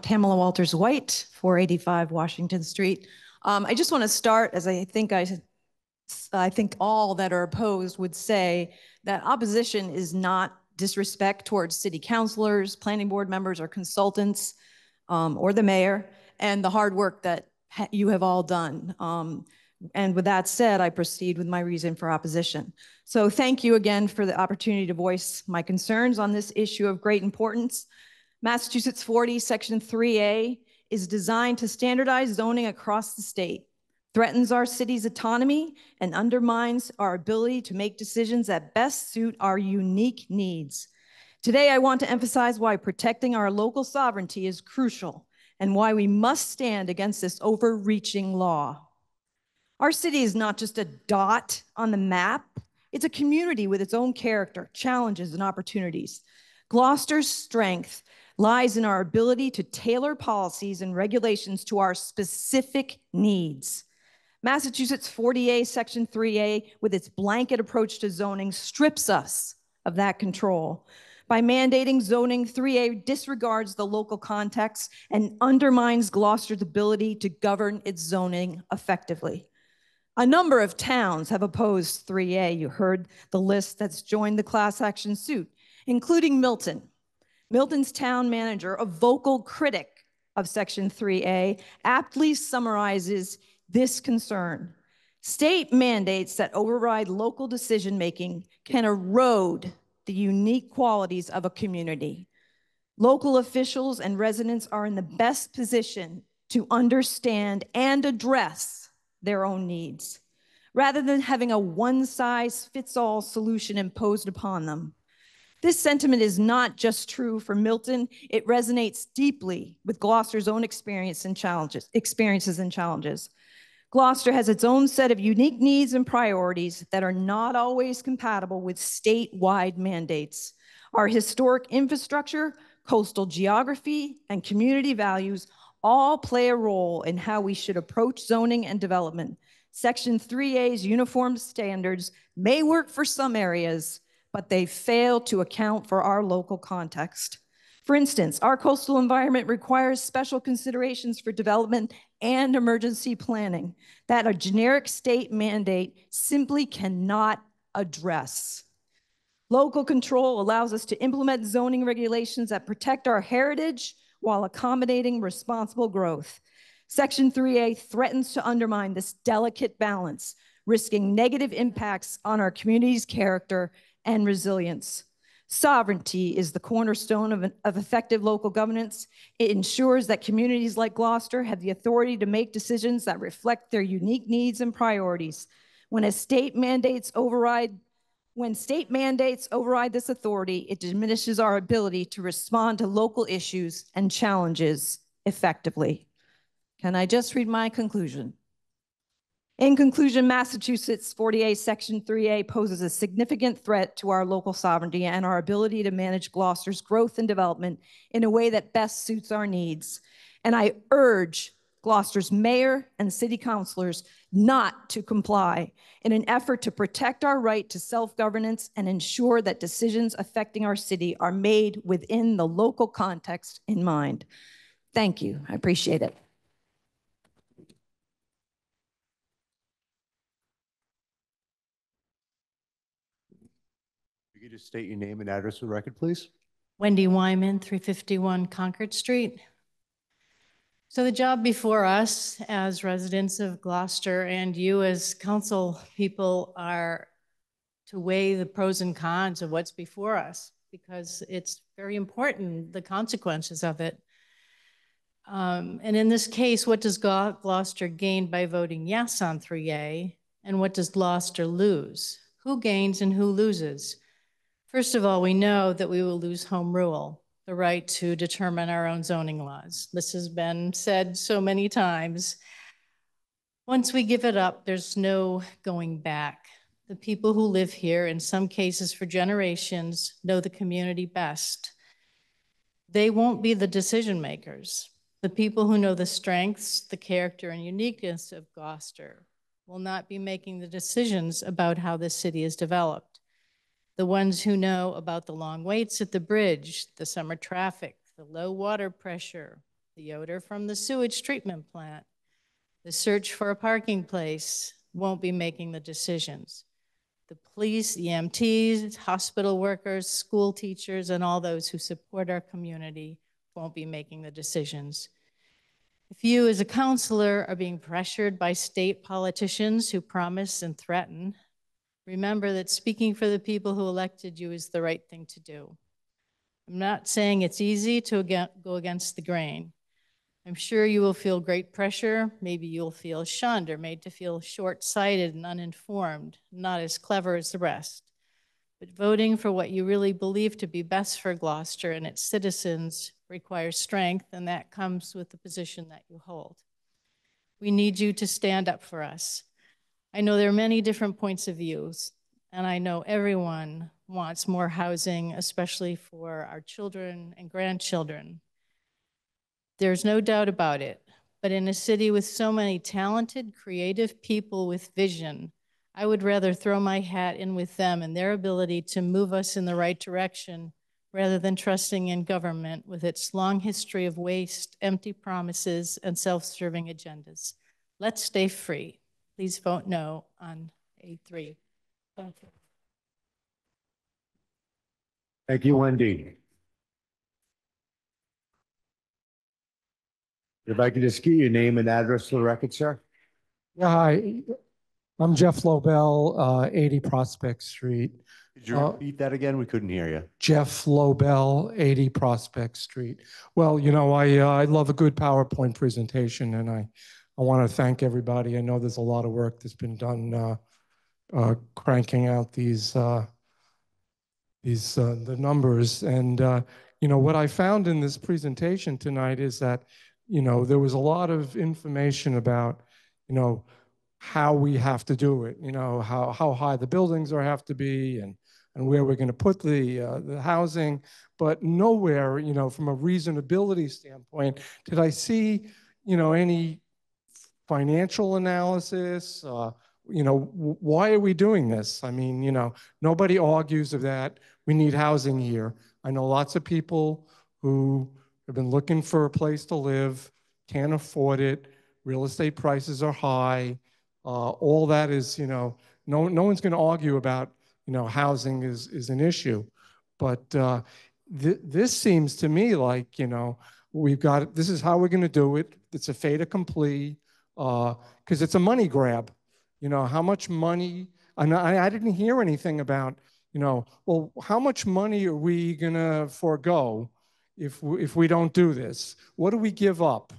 Pamela Walters White, 485 Washington Street. I just want to start, as I think all that are opposed would say, that opposition is not disrespect towards city councilors, planning board members, or consultants, or the mayor, and the hard work that you have all done. And with that said, I proceed with my reason for opposition. So thank you again for the opportunity to voice my concerns on this issue of great importance. Massachusetts 40, Section 3A is designed to standardize zoning across the state, threatens our city's autonomy, and undermines our ability to make decisions that best suit our unique needs. Today, I want to emphasize why protecting our local sovereignty is crucial and why we must stand against this overreaching law. Our city is not just a dot on the map. It's a community with its own character, challenges, and opportunities. Gloucester's strength lies in our ability to tailor policies and regulations to our specific needs. Massachusetts 40A, Section 3A, with its blanket approach to zoning, strips us of that control. By mandating zoning, 3A disregards the local context and undermines Gloucester's ability to govern its zoning effectively. A number of towns have opposed 3A. You heard the list that's joined the class action suit, including Milton. Milton's town manager, a vocal critic of Section 3A, aptly summarizes this concern. State mandates that override local decision-making can erode the unique qualities of a community. Local officials and residents are in the best position to understand and address their own needs, rather than having a one-size-fits-all solution imposed upon them. This sentiment is not just true for Milton, it resonates deeply with Gloucester's own experiences and challenges. Gloucester has its own set of unique needs and priorities that are not always compatible with statewide mandates. Our historic infrastructure, coastal geography, and community values all play a role in how we should approach zoning and development. Section 3A's uniform standards may work for some areas, but they fail to account for our local context. For instance, our coastal environment requires special considerations for development and emergency planning that a generic state mandate simply cannot address. Local control allows us to implement zoning regulations that protect our heritage while accommodating responsible growth. Section 3A threatens to undermine this delicate balance, risking negative impacts on our community's character and resilience. Sovereignty is the cornerstone of effective local governance. It ensures that communities like Gloucester have the authority to make decisions that reflect their unique needs and priorities. When state mandates override this authority, it diminishes our ability to respond to local issues and challenges effectively. Can I just read my conclusion? In conclusion, Massachusetts 48 Section 3A poses a significant threat to our local sovereignty and our ability to manage Gloucester's growth and development in a way that best suits our needs. And I urge Gloucester's mayor and city councilors not to comply in an effort to protect our right to self-governance and ensure that decisions affecting our city are made within the local context in mind. Thank you. I appreciate it. You could just state your name and address for the record, please. Wendy Wyman, 351 Concord Street. So the job before us as residents of Gloucester and you as council people are to weigh the pros and cons of what's before us. because it's very important, the consequences of it. And in this case, what does Gloucester gain by voting yes on 3A? And what does Gloucester lose? Who gains and who loses? First of all, we know that we will lose home rule, the right to determine our own zoning laws. This has been said so many times. Once we give it up, there's no going back. The people who live here, in some cases for generations, know the community best. They won't be the decision makers. The people who know the strengths, the character, and uniqueness of Gloucester will not be making the decisions about how this city is developed. The ones who know about the long waits at the bridge, the summer traffic, the low water pressure, the odor from the sewage treatment plant, the search for a parking place, won't be making the decisions. The police, EMTs, hospital workers, school teachers, and all those who support our community won't be making the decisions. If you as a counselor are being pressured by state politicians who promise and threaten, remember that speaking for the people who elected you is the right thing to do. I'm not saying it's easy to go against the grain. I'm sure you will feel great pressure. Maybe you'll feel shunned or made to feel short-sighted and uninformed, not as clever as the rest. But voting for what you really believe to be best for Gloucester and its citizens requires strength, and that comes with the position that you hold. We need you to stand up for us. I know there are many different points of views, and I know everyone wants more housing, especially for our children and grandchildren. There's no doubt about it, but in a city with so many talented, creative people with vision, I would rather throw my hat in with them and their ability to move us in the right direction rather than trusting in government with its long history of waste, empty promises, and self-serving agendas. Let's stay free. Please vote no on A3. Thank you. Thank you, Wendy. If I could just get your name and address for the record, sir? Yeah, hi. I'm Jeff Lobel, 80 Prospect Street. Could you repeat that again? We couldn't hear you. Jeff Lobel, 80 Prospect Street. Well, you know, I love a good PowerPoint presentation, and I want to thank everybody. I know there's a lot of work that's been done cranking out the numbers. And, you know, what I found in this presentation tonight is that, you know, there was a lot of information about, you know, how we have to do it, you know, how high the buildings have to be and where we're going to put the housing, but nowhere, you know, from a reasonability standpoint, did I see, you know, any financial analysis, you know, why are we doing this? I mean, you know, nobody argues of that. We need housing here. I know lots of people who have been looking for a place to live, can't afford it. Real estate prices are high. All that is, you know, no one's going to argue about, you know, housing is an issue. But this seems to me like, you know, this is how we're going to do it. It's a fait accompli because it's a money grab. You know, how much money, and I didn't hear anything about, you know, well, how much money are we going to forego if we don't do this? What do we give up?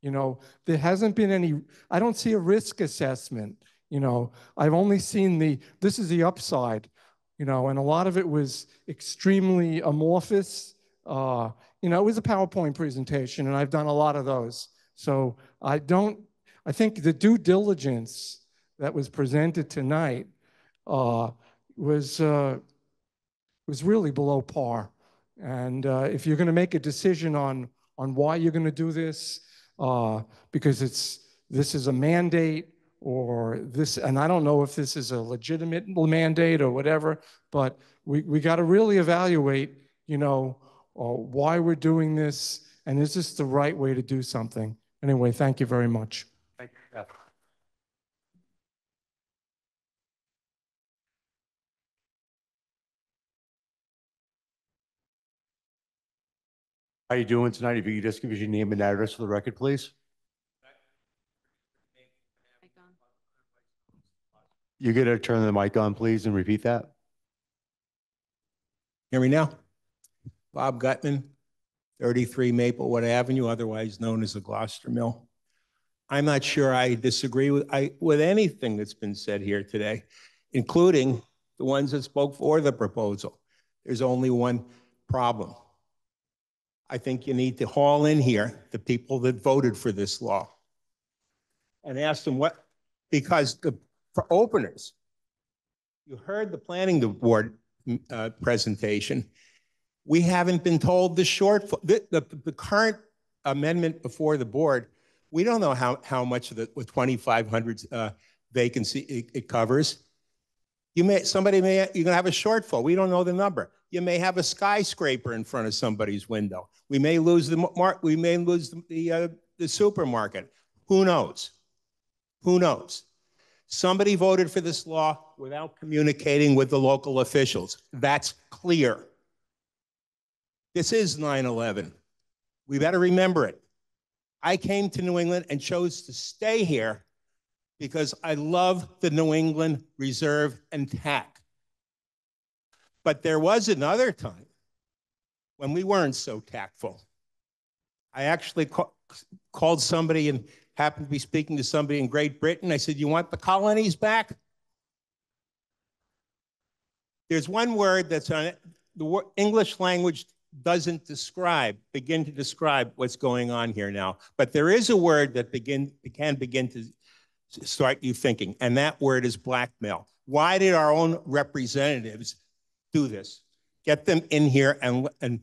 You know, there hasn't been any, I don't see a risk assessment. You know, I've only seen this is the upside, you know, and a lot of it was extremely amorphous. You know, it was a PowerPoint presentation, and I've done a lot of those. So I think the due diligence that was presented tonight was really below par. And if you're going to make a decision on why you're going to do this, because this is a mandate or this, and I don't know if this is a legitimate mandate or whatever, but we got to really evaluate, you know, why we're doing this, and is this the right way to do something? Anyway, thank you very much. Thank you, Jeff. How you doing tonight? If you could just give us your name and address for the record, please. You're going to turn the mic on, please, and repeat that. Hear me now? Bob Gutman, 33 Maplewood Avenue, otherwise known as the Gloucester Mill. I'm not sure I disagree with anything that's been said here today, including the ones that spoke for the proposal. There's only one problem. I think you need to haul in here the people that voted for this law and ask them what, because for openers, you heard the planning board presentation. We haven't been told the shortfall, the current amendment before the board, we don't know how much of the 2,500 vacancy it covers. You're gonna have a shortfall. We don't know the number. You may have a skyscraper in front of somebody's window. We may lose the supermarket. Who knows? Who knows? Somebody voted for this law without communicating with the local officials. That's clear. This is 9/11. We better remember it. I came to New England and chose to stay here because I love the New England Reserve and TAC. But there was another time when we weren't so tactful. I actually called somebody and happened to be speaking to somebody in Great Britain. I said, "You want the colonies back?" There's one word that's on it. The English language doesn't begin to describe what's going on here now. But there is a word that can begin to start you thinking, and that word is blackmail. Why did our own representatives do this? Get them in here and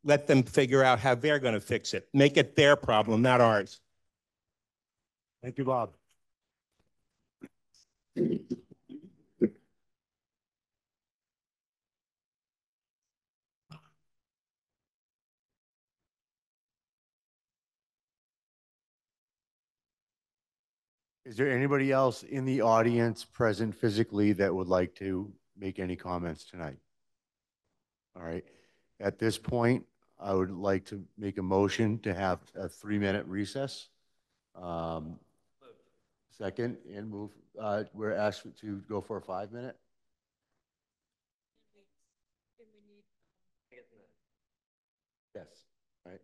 let them figure out how they're going to fix it. Make it their problem, not ours. Thank you, Bob. Is there anybody else in the audience present physically that would like to make any comments tonight? All right. At this point, I would like to make a motion to have a 3-minute recess. Second, and move. We're asked to go for a 5-minute. Yes. All right.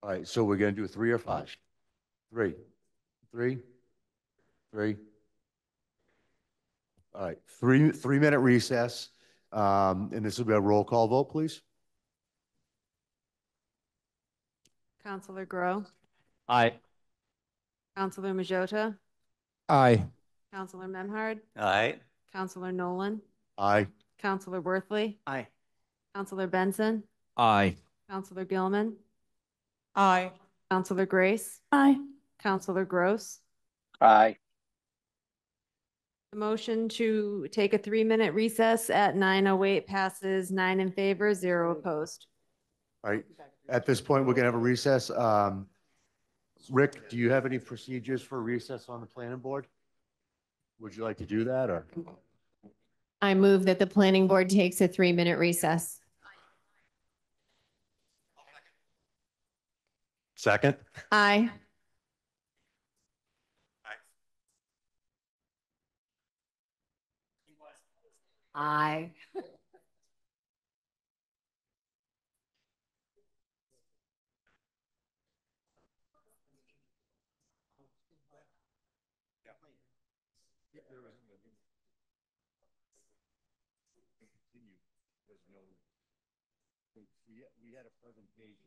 All right. So we're going to do 3 or 5. 3. 3. 3. All right. 3-minute recess. And this will be a roll call vote, please. Councilor Grow. Aye. Councilor Majota. Aye. Councilor Memhard. Aye. Councilor Nolan. Aye. Councilor Worthley. Aye. Councilor Benson. Aye. Councilor Gilman. Aye. Councilor Grace. Aye. Councilor Gross. Aye. The motion to take a 3-minute recess at 9:08 passes 9 in favor, 0 opposed. All right. At this point, we're going to have a recess. Rick, do you have any procedures for recess on the planning board? Would you like to do that, or? I move that the planning board takes a 3-minute recess. Second? Aye. Aye. We had a presentation.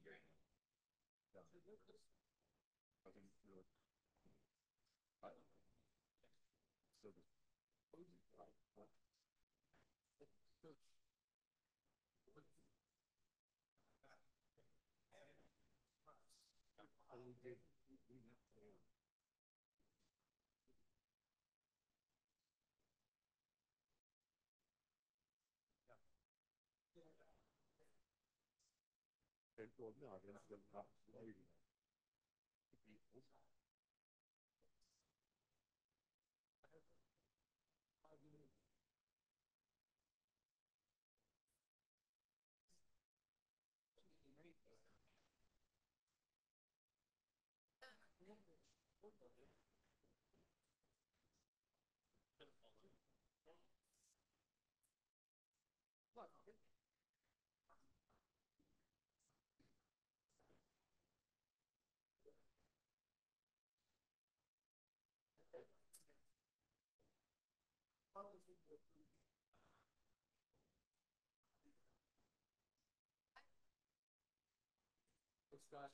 When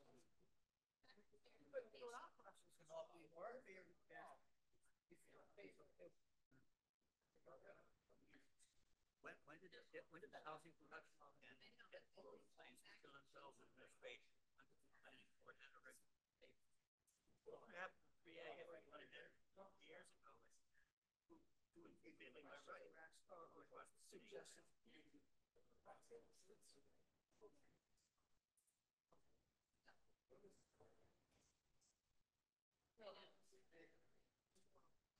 did the housing production and get all the plans to themselves in their space under the planning board had already paid? What happened to 3A if we went in there years ago? Two and three family by right across the city.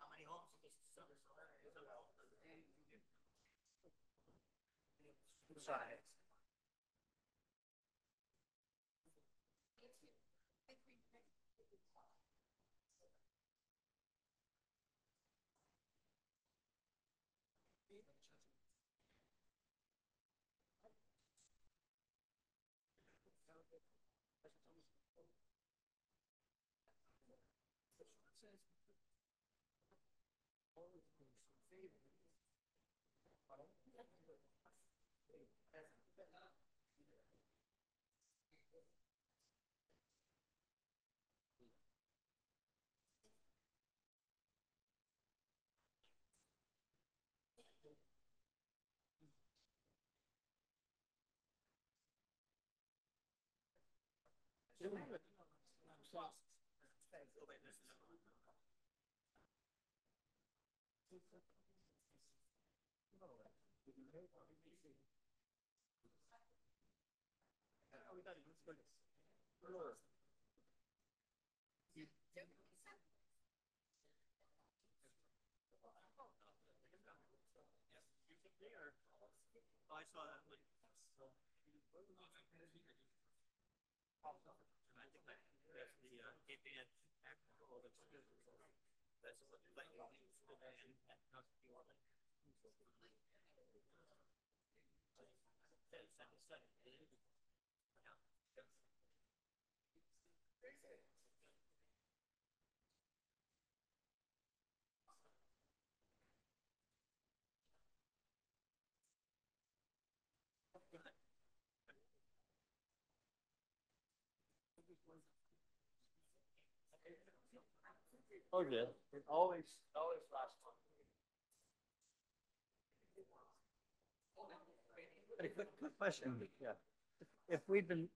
How many homes in this summer? Size. I saw that. I think that's the KPN act control that's what the light Oh, yeah. It always lasts long. A quick question. Yeah. If we'd been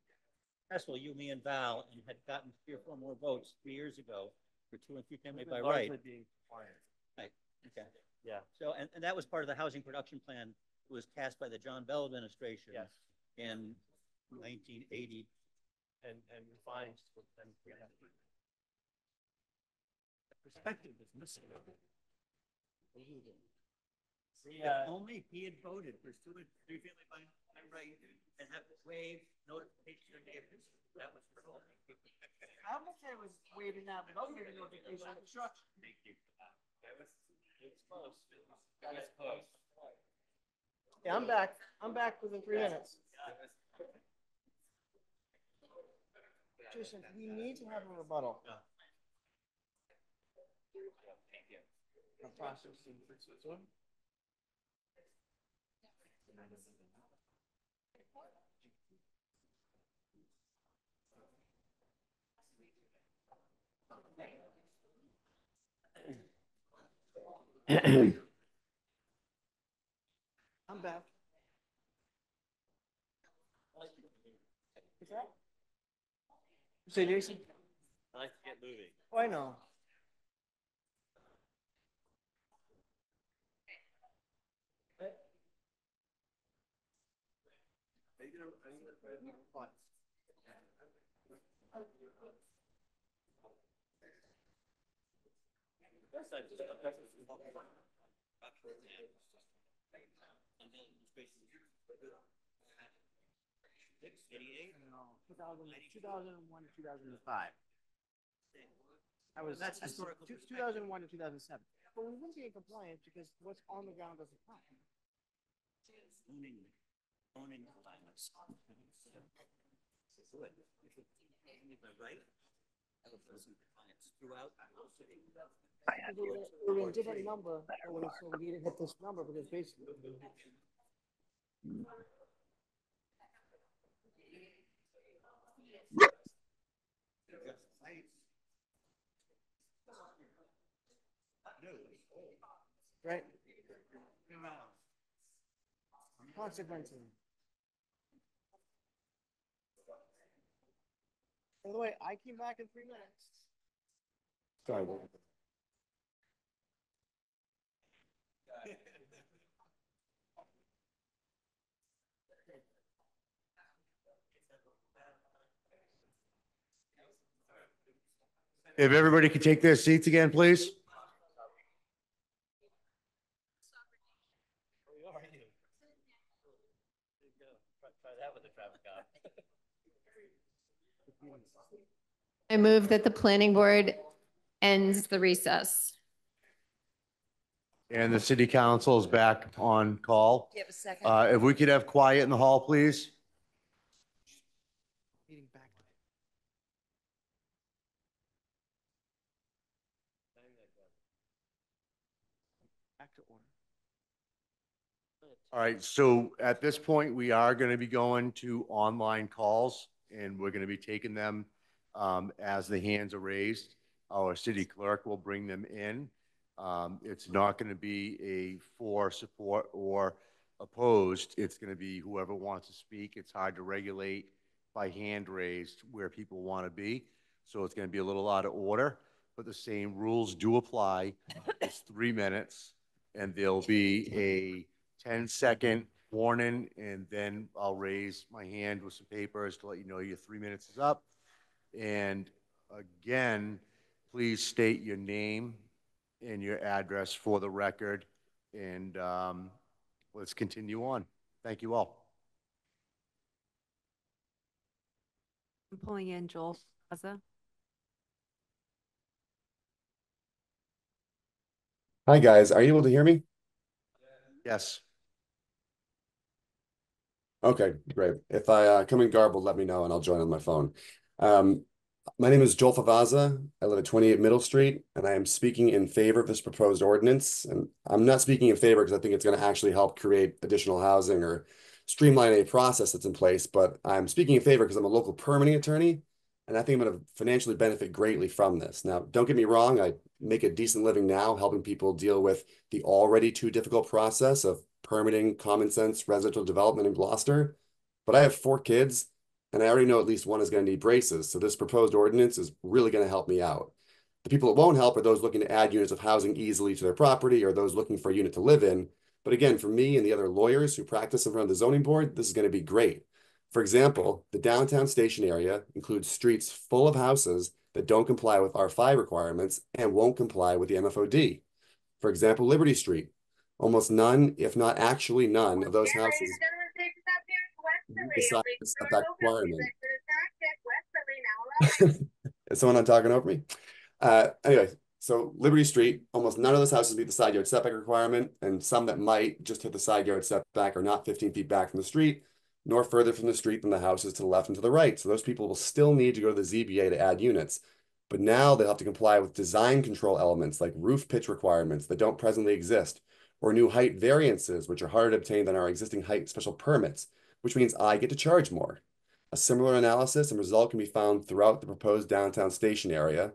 successful, you, me, and Val, and had gotten 3 or 4 more votes 3 years ago for 2 and 3 family by right. Right. Okay. Yeah. So, and that was part of the housing production plan. It was cast by the John Bell administration. Yes. In 1980. And refined. Perspective is missing. If only he had voted for 2 and 3 family by right and have waived notification of neighbors, that was for all. I'm okay with waiving that without giving notification of construction. Thank you. It's close. It's close. Yeah, I'm back. I'm back within 3 minutes. Jason, we need to have a rebuttal. Thank you. I'm back. Is that? Say, Jason? I like to get moving. Oh, I know. No, 2001 to 2005. That's historical. 2001 to 2007. But we wouldn't be in compliance because what's on the ground doesn't count. Owning violence. Good. Right? Throughout. We were a different number, so we needed to hit this number because basically. Right? Consequences. By the way, I came back in 3 minutes. Sorry. If everybody could take their seats again, please. I move that the planning board ends the recess. And the city council is back on call. Do you have a second? If we could have quiet in the hall, please. Meeting back. Back to order. All right, so at this point, we are going to be going to online calls, and we're going to be taking them as the hands are raised. Our city clerk will bring them in. It's not going to be a for, support, or opposed. It's going to be whoever wants to speak. It's hard to regulate by hand raised where people want to be, so it's going to be a little out of order, but the same rules do apply. It's 3 minutes, and there'll be a 10-second warning, and then I'll raise my hand with some papers to let you know your 3 minutes is up. And again, please state your name and your address for the record, and let's continue on. Thank you all. I'm pulling in Joel Plaza. Hi, guys. Are you able to hear me? Yes. Okay, great. If I come in garbled, let me know and I'll join on my phone. My name is Joel Favaza. I live at 28 Middle Street, and I am speaking in favor of this proposed ordinance. And I'm not speaking in favor because I think it's going to actually help create additional housing or streamline a process that's in place, but I'm speaking in favor because I'm a local permitting attorney, and I think I'm going to financially benefit greatly from this. Now, don't get me wrong, I make a decent living now helping people deal with the already too difficult process of permitting common sense residential development in Gloucester, but I have 4 kids, and I already know at least one is going to need braces, so this proposed ordinance is really going to help me out. The people it won't help are those looking to add units of housing easily to their property or those looking for a unit to live in. But again, for me and the other lawyers who practice in front of the zoning board, this is going to be great. For example, the downtown station area includes streets full of houses that don't comply with R5 requirements and won't comply with the MFOD. For example, Liberty Street. Almost none, if not actually none, of those houses meet the side setback requirement. Is someone not talking over me? Anyway, so Liberty Street, almost none of those houses meet the side yard setback requirement, and some that might just hit the side yard setback are not 15 feet back from the street, nor further from the street than the houses to the left and to the right. So those people will still need to go to the ZBA to add units. But now they'll have to comply with design control elements like roof pitch requirements that don't presently exist, or new height variances, which are harder to obtain than our existing height special permits, which means I get to charge more. A similar analysis and result can be found throughout the proposed downtown station area.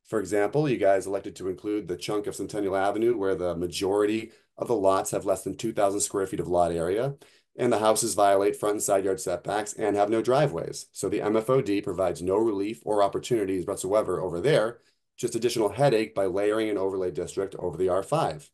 For example, you guys elected to include the chunk of Centennial Avenue where the majority of the lots have less than 2,000 square feet of lot area, and the houses violate front and side yard setbacks and have no driveways. So the MFOD provides no relief or opportunities whatsoever over there, just additional headache by layering an overlay district over the R5.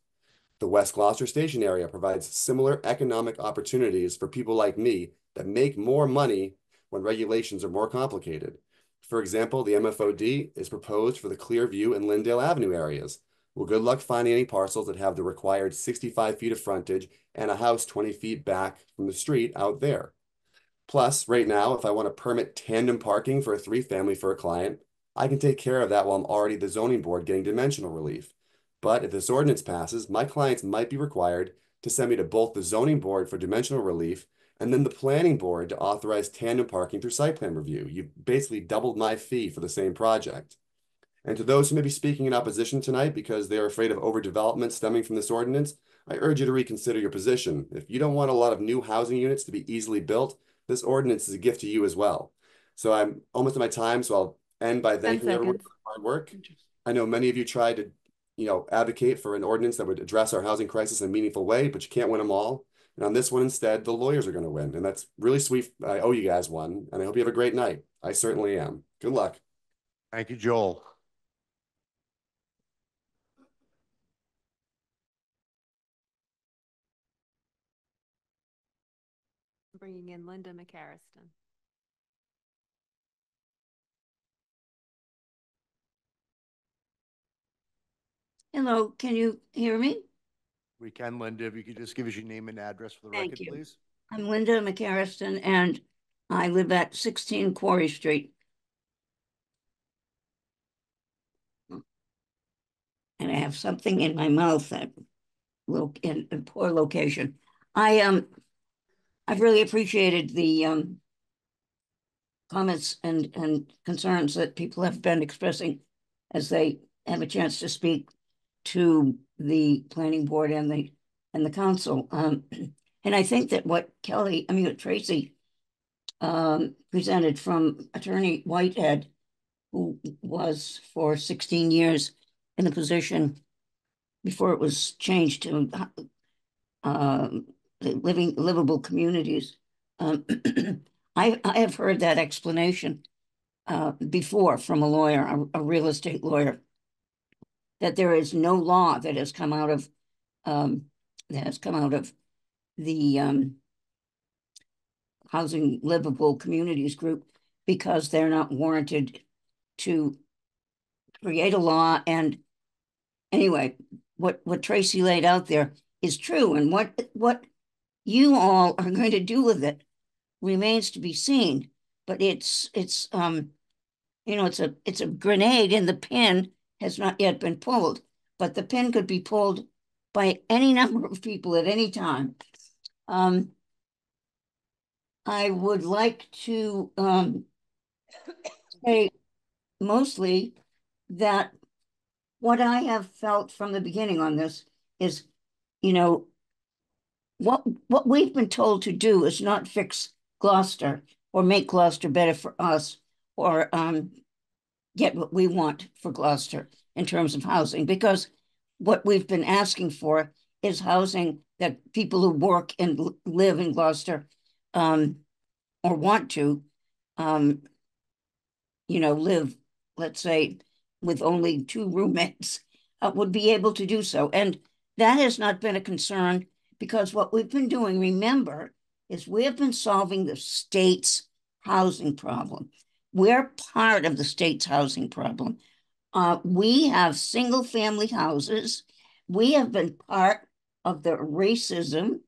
The West Gloucester Station area provides similar economic opportunities for people like me that make more money when regulations are more complicated. For example, the MFOD is proposed for the Clearview and Lyndale Avenue areas. Well, good luck finding any parcels that have the required 65 feet of frontage and a house 20 feet back from the street out there. Plus, right now, if I want to permit tandem parking for a 3-family for a client, I can take care of that while I'm already at the zoning board getting dimensional relief. But if this ordinance passes, my clients might be required to send me to both the zoning board for dimensional relief and then the planning board to authorize tandem parking through site plan review. You've basically doubled my fee for the same project. And to those who may be speaking in opposition tonight because they're afraid of overdevelopment stemming from this ordinance, I urge you to reconsider your position. If you don't want a lot of new housing units to be easily built, this ordinance is a gift to you as well. So I'm almost at my time, so I'll end by 10 thanking everyone seconds. for their hard work. I know many of you tried to, advocate for an ordinance that would address our housing crisis in a meaningful way, but you can't win them all. And on this one, instead, the lawyers are going to win. And that's really sweet. I owe you guys one. And I hope you have a great night. I certainly am. Good luck. Thank you, Joel. Bringing in Linda McCarriston. Hello, can you hear me? We can, Linda, if you could just give us your name and address for the Thank record, you. please. I'm Linda McCarriston, and I live at 16 Quarry Street. And I have something in my mouth that in a poor location. I've really appreciated the comments and concerns that people have been expressing as they have a chance to speak to the planning board and the council. And I think that what Tracy presented from Attorney Whitehead, who was for 16 years in the position before it was changed to livable communities. I have heard that explanation before from a lawyer, a real estate lawyer, that there is no law that has come out of the Housing Livable Communities group because they're not warranted to create a law. And anyway, what Tracy laid out there is true, and what you all are going to do with it remains to be seen. But it's a grenade, and the pin has not yet been pulled, but the pin could be pulled by any number of people at any time. I would like to say mostly that what I have felt from the beginning on this is, what we've been told to do is not fix Gloucester or make Gloucester better for us or get what we want for Gloucester in terms of housing, because what we've been asking for is housing that people who work and live in Gloucester or want to, live, let's say, with only 2 roommates, would be able to do so. And that has not been a concern, because what we've been doing, remember, is we have been solving the state's housing problem. We're part of the state's housing problem. We have single family houses. We have been part of the racism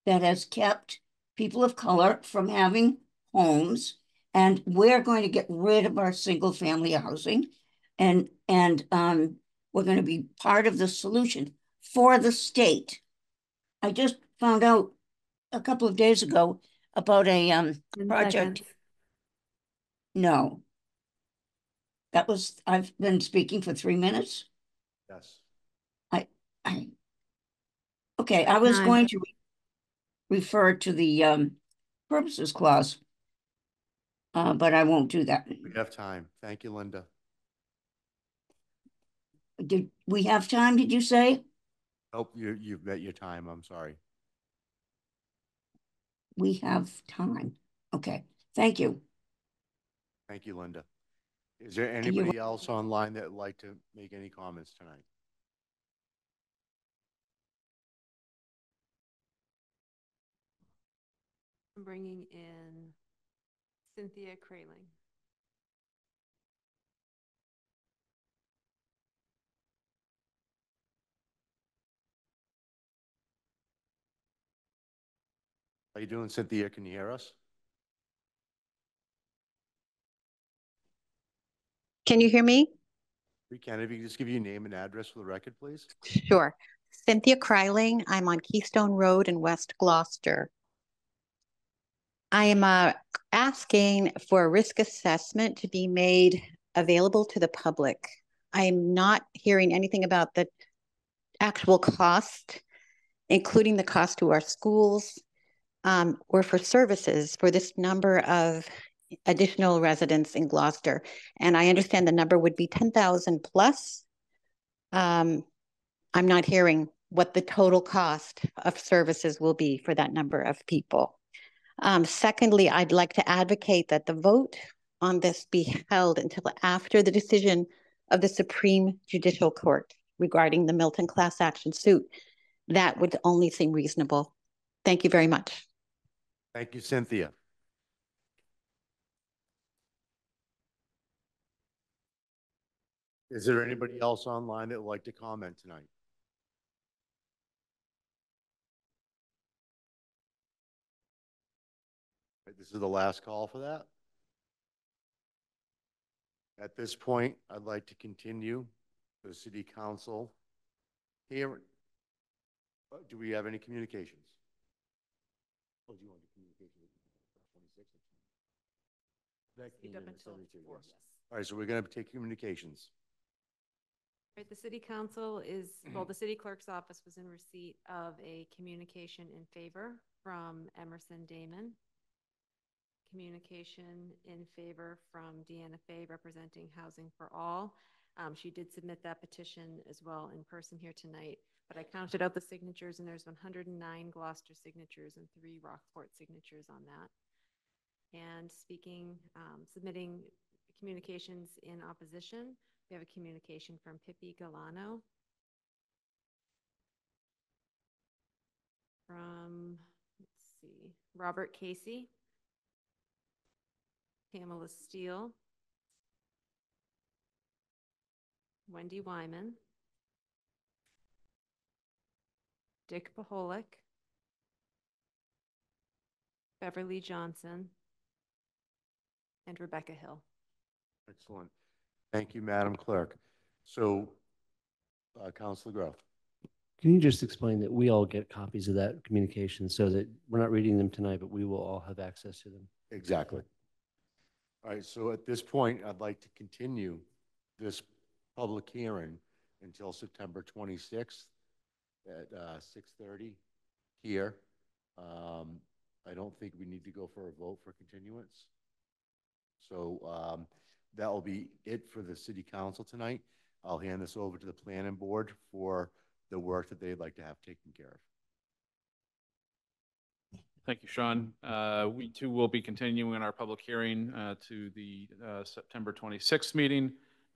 that has kept people of color from having homes. And we're going to get rid of our single family housing. And we're going to be part of the solution for the state. I just found out a couple of days ago about a project. No. I've been speaking for 3 minutes. Yes. Okay, I was going to refer to the purposes clause, but I won't do that. We have time. Thank you, Linda. Did we have time, did you say? Nope, you've met your time. I'm sorry. We have time. Okay, thank you. Thank you, Linda. Is there anybody else online that would like to make any comments tonight? I'm bringing in Cynthia Kraling. How you doing, Cynthia? Can you hear us? Can you hear me? We can. If you could just give your name and address for the record, please. Sure. Cynthia Kryling. I'm on Keystone Road in West Gloucester. I am asking for a risk assessment to be made available to the public. I'm not hearing anything about the actual cost, including the cost to our schools or for services for this number of additional residents in Gloucester. And I understand the number would be 10,000 plus. I'm not hearing what the total cost of services will be for that number of people. Secondly, I'd like to advocate that the vote on this be held until after the decision of the Supreme Judicial Court regarding the Milton class action suit. That would only seem reasonable. Thank you very much. Thank you, Cynthia. Is there anybody else online that would like to comment tonight? This is the last call for that. At this point, I'd like to continue the city council hearing. Do we have any communications? Oh, do you want the communication? 26? All right, so we're going to take communications. Right, the city council is, well, the city clerk's office was in receipt of a communication in favor from Emerson Damon. Communication in favor from Deanna Fay representing Housing for All. She did submit that petition as well in person here tonight, but I counted out the signatures and there's 109 Gloucester signatures and 3 Rockport signatures on that. And speaking, submitting communications in opposition, we have a communication from Pippi Galano. From, let's see, Robert Casey. Pamela Steele, Wendy Wyman, Dick Paholic, Beverly Johnson, and Rebecca Hill. Excellent. Thank you, Madam Clerk. So, Councilor Groff. Can you just explain that we all get copies of that communication so that we're not reading them tonight, but we will all have access to them? Exactly. All right, so at this point, I'd like to continue this public hearing until September 26th at 6:30 here. I don't think we need to go for a vote for continuance. So that will be it for the city council tonight. I'll hand this over to the planning board for the work that they'd like to have taken care of. Thank you, Sean. We too will be continuing our public hearing to the September 26th meeting.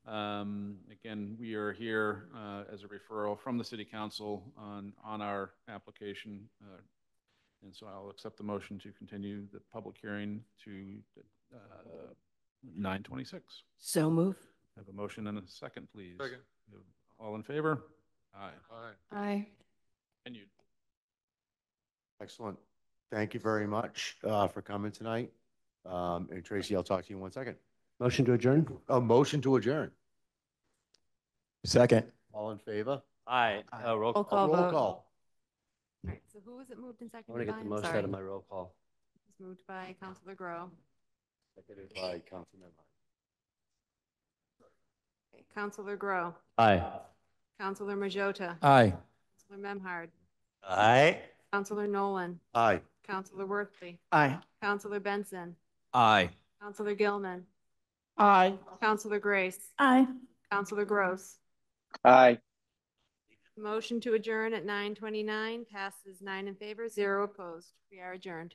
Again, we are here as a referral from the City Council on our application. And so I'll accept the motion to continue the public hearing to 9/26. So move. Have a motion and a second, please. Second. All in favor? Aye. Aye. Aye. And you. Excellent. Thank you very much for coming tonight. And Tracy, I'll talk to you in 1 second. Motion to adjourn? A motion to adjourn. Second. All in favor? Aye. Roll Roll call. call Roll vote. call. All right, so who was it moved and I want seconded to by? get the I'm most sorry. out of my roll call. It was moved by Councilor Grow. Seconded by Councilman. Okay, Councilor Grow. Aye. Councilor Majota. Aye. Councilor Memhard. Aye. Councilor Nolan. Aye. Councilor Worthley. Aye. Councilor Benson. Aye. Councilor Gilman. Aye. Councilor Grace. Aye. Councilor Gross. Aye. Motion to adjourn at 9:29 passes 9 in favor, 0 opposed. We are adjourned.